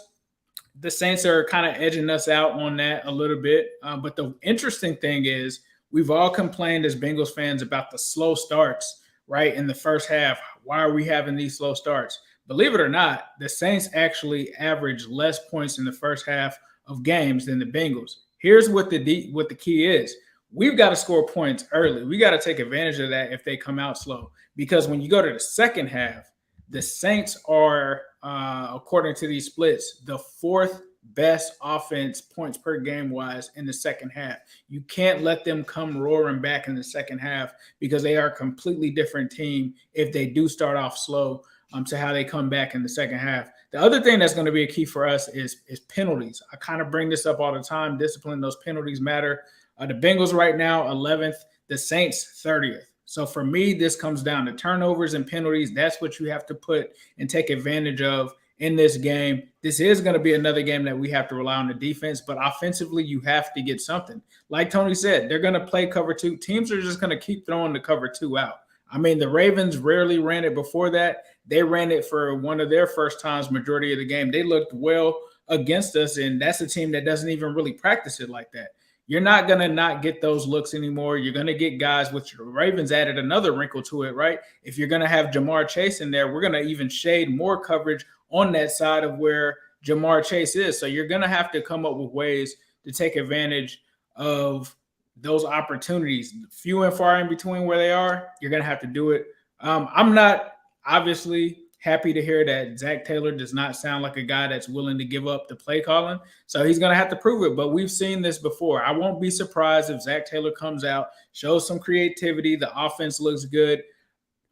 the Saints are kind of edging us out on that a little bit. But the interesting thing is we've all complained as Bengals fans about the slow starts, right, in the first half. Why are we having these slow starts? Believe it or not, the Saints actually average less points in the first half of games than the Bengals. Here's what the key is. We've got to score points early. We got to take advantage of that if they come out slow. Because when you go to the second half, the Saints are, according to these splits, the fourth best offense points per game wise in the second half. You can't let them come roaring back in the second half because they are a completely different team if they do start off slow to how they come back in the second half. The other thing that's going to be a key for us is penalties. I kind of bring this up all the time. Discipline, those penalties matter. The Bengals right now, 11th, the Saints, 30th. So for me, this comes down to turnovers and penalties. That's what you have to put and take advantage of in this game. This is going to be another game that we have to rely on the defense, but offensively, you have to get something. Like Tony said, they're going to play cover two. Teams are just going to keep throwing the cover two out. I mean, the Ravens rarely ran it before that. They ran it for one of their first times majority of the game. They looked well against us, and that's a team that doesn't even really practice it like that. You're not going to not get those looks anymore. You're going to get guys, which the Ravens added another wrinkle to it, right? If you're going to have Jamar Chase in there, we're going to even shade more coverage on that side of where Jamar Chase is. So you're going to have to come up with ways to take advantage of those opportunities. Few and far in between where they are, you're going to have to do it. I'm not obviously happy to hear that Zach Taylor does not sound like a guy that's willing to give up the play calling. So he's going to have to prove it. But we've seen this before. I won't be surprised if Zach Taylor comes out, shows some creativity, the offense looks good.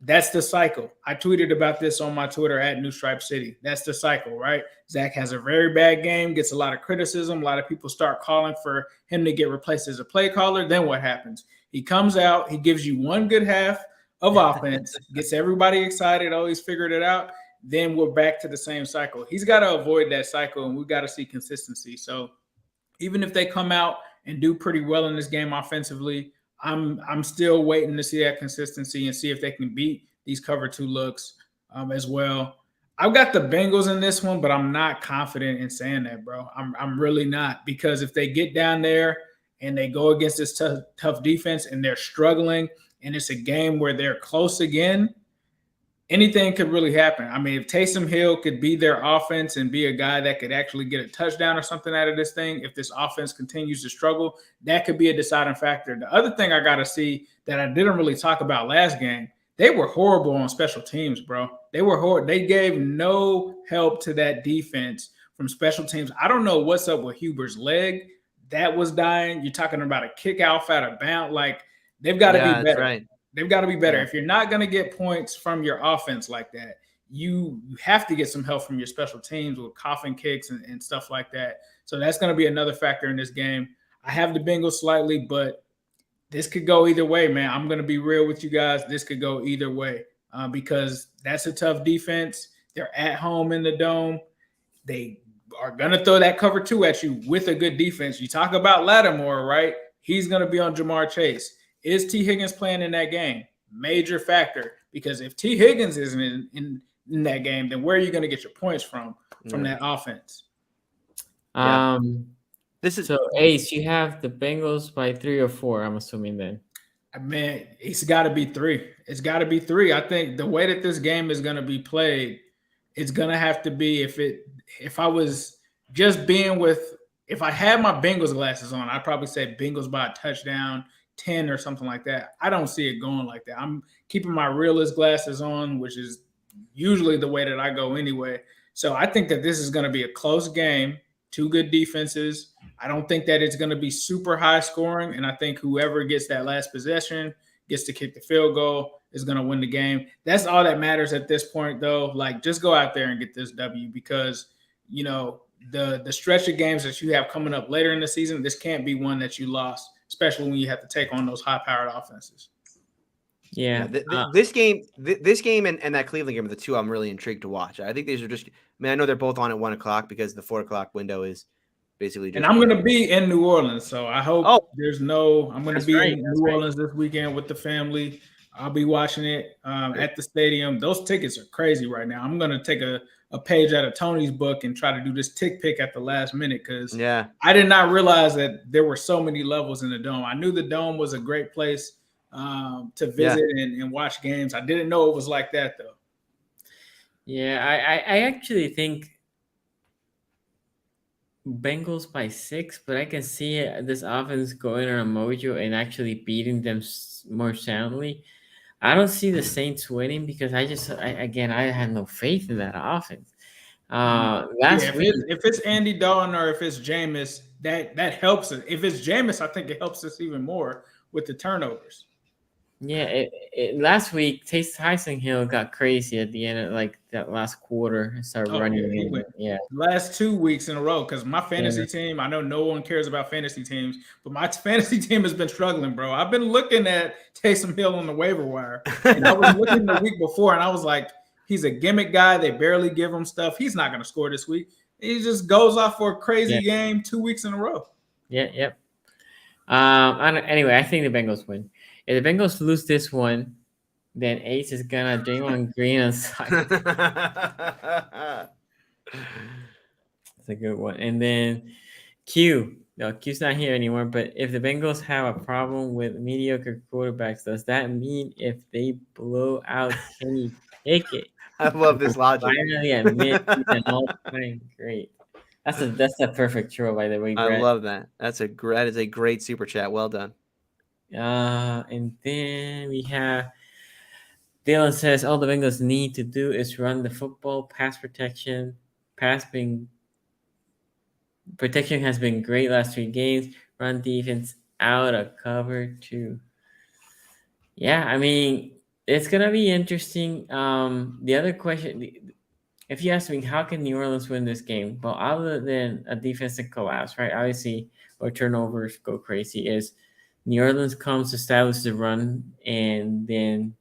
That's the cycle. I tweeted about this on my Twitter at New Stripe City. That's the cycle, right? Zach has a very bad game, gets a lot of criticism. A lot of people start calling for him to get replaced as a play caller. Then what happens? He comes out, he gives you one good half of offense, gets everybody excited, always figured it out. Then we're back to the same cycle. He's got to avoid that cycle, and we've got to see consistency. So even if they come out and do pretty well in this game offensively, I'm still waiting to see that consistency and see if they can beat these cover two looks as well. I've got the Bengals in this one, but I'm not confident in saying that, bro. I'm really not, because if they get down there and they go against this tough defense and they're struggling and it's a game where they're close again, anything could really happen. I mean, if Taysom Hill could be their offense and be a guy that could actually get a touchdown or something out of this thing, if this offense continues to struggle, that could be a deciding factor. The other thing I got to see that I didn't really talk about last game, they were horrible on special teams, bro. They were horrible. They gave no help to that defense from special teams. I don't know what's up with Huber's leg. That was dying. You're talking about a kick out of bounds. Like, they've got to be better. Right. They've got to be better. If you're not going to get points from your offense like that, you have to get some help from your special teams with coffin kicks and stuff like that. So that's going to be another factor in this game. I have the Bengals slightly, but this could go either way, man. I'm going to be real with you guys. This could go either way because that's a tough defense. They're at home in the Dome. They are going to throw that cover two at you with a good defense. You talk about Lattimore, right? He's going to be on Jamar Chase. Is T. Higgins playing in that game? Major factor, because if T. Higgins isn't in that game, then where are you going to get your points from that offense? This is so Ace. You have the Bengals by 3 or 4. I'm assuming then. Man, it's got to be 3. It's got to be 3. I think the way that this game is going to be played, it's going to have to be if I was just being with, if I had my Bengals glasses on, I'd probably say Bengals by a touchdown, 10 or something like that. I don't see it going like that. I'm keeping my realist glasses on, which is usually the way that I go anyway. So I think that this is going to be a close game, 2 good defenses. I don't think that it's going to be super high scoring, and I think whoever gets that last possession gets to kick the field goal is going to win the game. That's all that matters at this point, though. Like, just go out there and get this W because, you know, the stretch of games that you have coming up later in the season, this can't be one that you lost, especially when you have to take on those high-powered offenses. Yeah. This game and that Cleveland game are the 2 I'm really intrigued to watch. I think these are just – I know they're both on at 1 o'clock because the 4 o'clock window is basically just – And I'm going to be in New Orleans, so I hope I'm going to be in New Orleans this weekend with the family. I'll be watching it at the stadium. Those tickets are crazy right now. I'm going to take a page out of Tony's book and try to do this tick pick at the last minute because I did not realize that there were so many levels in the Dome. I knew the Dome was a great place to visit and watch games. I didn't know it was like that, though. Yeah, I actually think Bengals by 6, but I can see this offense going on a mojo and actually beating them more soundly. I don't see the Saints winning because I have no faith in that offense. If it's Andy Dalton or if it's Jameis, that helps us. If it's Jameis, I think it helps us even more with the turnovers. Yeah, last week, Tyson Hill got crazy at the end of like that last quarter and started running. Last 2 weeks in a row because my fantasy team, I know no one cares about fantasy teams, but my fantasy team has been struggling, bro. I've been looking at Taysom Hill on the waiver wire, and I was looking the week before, and I was like, he's a gimmick guy. They barely give him stuff. He's not going to score this week. He just goes off for a crazy game 2 weeks in a row. Anyway, I think the Bengals win. If the Bengals lose this one, then Ace is gonna Draymond Green on side. That's a good one. And then Q. No, Q's not here anymore. But if the Bengals have a problem with mediocre quarterbacks, does that mean if they blow out Kenny Pickett? I love this logic. Finally admit he's an all-time great. That's a perfect throw, by the way, Brett. I love that. That is a great super chat. Well done. And then we have Dylan says all the Bengals need to do is run the football. Pass protection has been great last 3 games. Run defense out of cover too. Yeah, I mean it's gonna be interesting. The other question, if you ask me, how can New Orleans win this game? Well, other than a defensive collapse, right? Obviously, or turnovers go crazy, is New Orleans comes, establishes the run, and then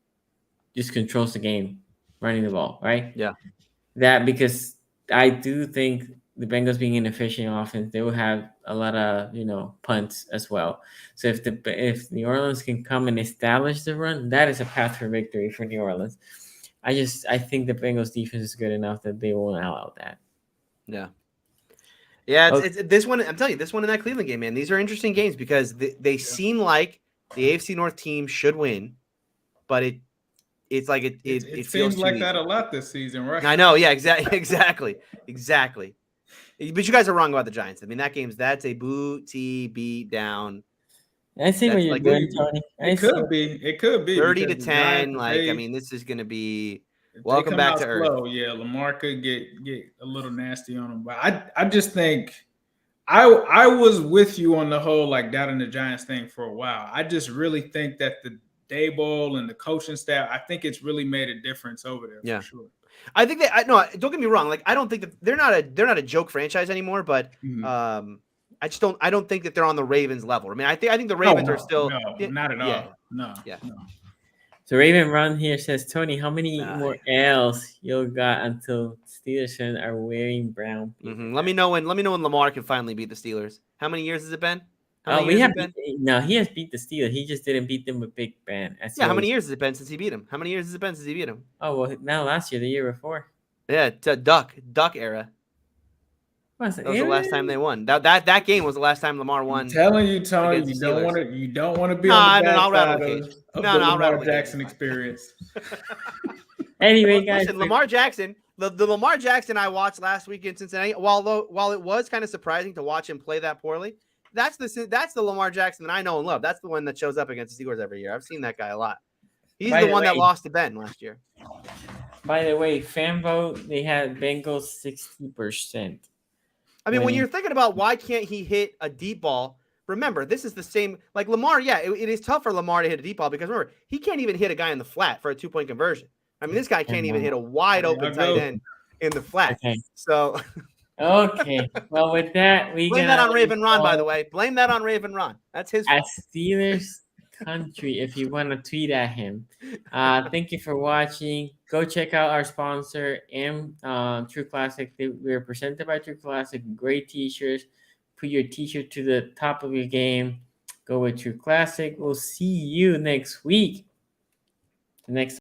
just controls the game, running the ball, right? Yeah. That because I do think the Bengals being inefficient offense, they will have a lot of punts as well. So if New Orleans can come and establish the run, that is a path for victory for New Orleans. I think the Bengals defense is good enough that they won't allow that. Yeah. Yeah, it's this one. I'm telling you, this one in that Cleveland game, man. These are interesting games because they seem like the AFC North team should win, but it feels seems like easy. that a lot this season, right? I know. Yeah, exactly. But you guys are wrong about the Giants. I mean, that's a booty beat down. I see what you're doing, Tony. It could be 30-10. I mean, this is going to be. Welcome back to Earth. Lamar could get a little nasty on him, but I just think I was with you on the whole like doubting the Giants thing for a while. I just really think that the Daboll and the coaching staff, I think it's really made a difference over there. For sure. I think don't get me wrong. Like I don't think that they're not a joke franchise anymore, but I don't think that they're on the Ravens level. I mean, I think the Ravens are still not at all. No. So Raven Run here says, Tony, how many more L's you got until Steelers are wearing brown? Let me know when Lamar can finally beat the Steelers. How many years has it been? He has beat the Steelers. He just didn't beat them with Big Ben. How many years has it been since he beat him? Oh, well, now last year, the year before. Yeah, it's a Duck era. That was the last time they won. That game was the last time Lamar won. I'm telling you, Tony, you don't want to be on the I'll rattle bad side of the Lamar Jackson experience. Anyway, guys, listen, Lamar Jackson, the Lamar Jackson I watched last week in Cincinnati, while it was kind of surprising to watch him play that poorly, that's the Lamar Jackson that I know and love. That's the one that shows up against the Steelers every year. I've seen that guy a lot. He's the one that lost to Ben last year. By the way, fan vote, they had Bengals 60%. I mean, when you're thinking about why can't he hit a deep ball, remember, this is the same. Like Lamar, it is tough for Lamar to hit a deep ball because remember, he can't even hit a guy in the flat for a 2-point conversion. I mean, this guy can't even hit a wide open tight end in the flat. Okay. So, okay. Well, with that, we blame that on Raven Ron, by the way. Blame that on Raven Ron. That's his fault. Steelers country, if you want to tweet at him. Thank you for watching. Go check out our sponsor, True Classic. We're presented by True Classic. Great t-shirts. Put your t-shirt to the top of your game. Go with True Classic. We'll see you next week. next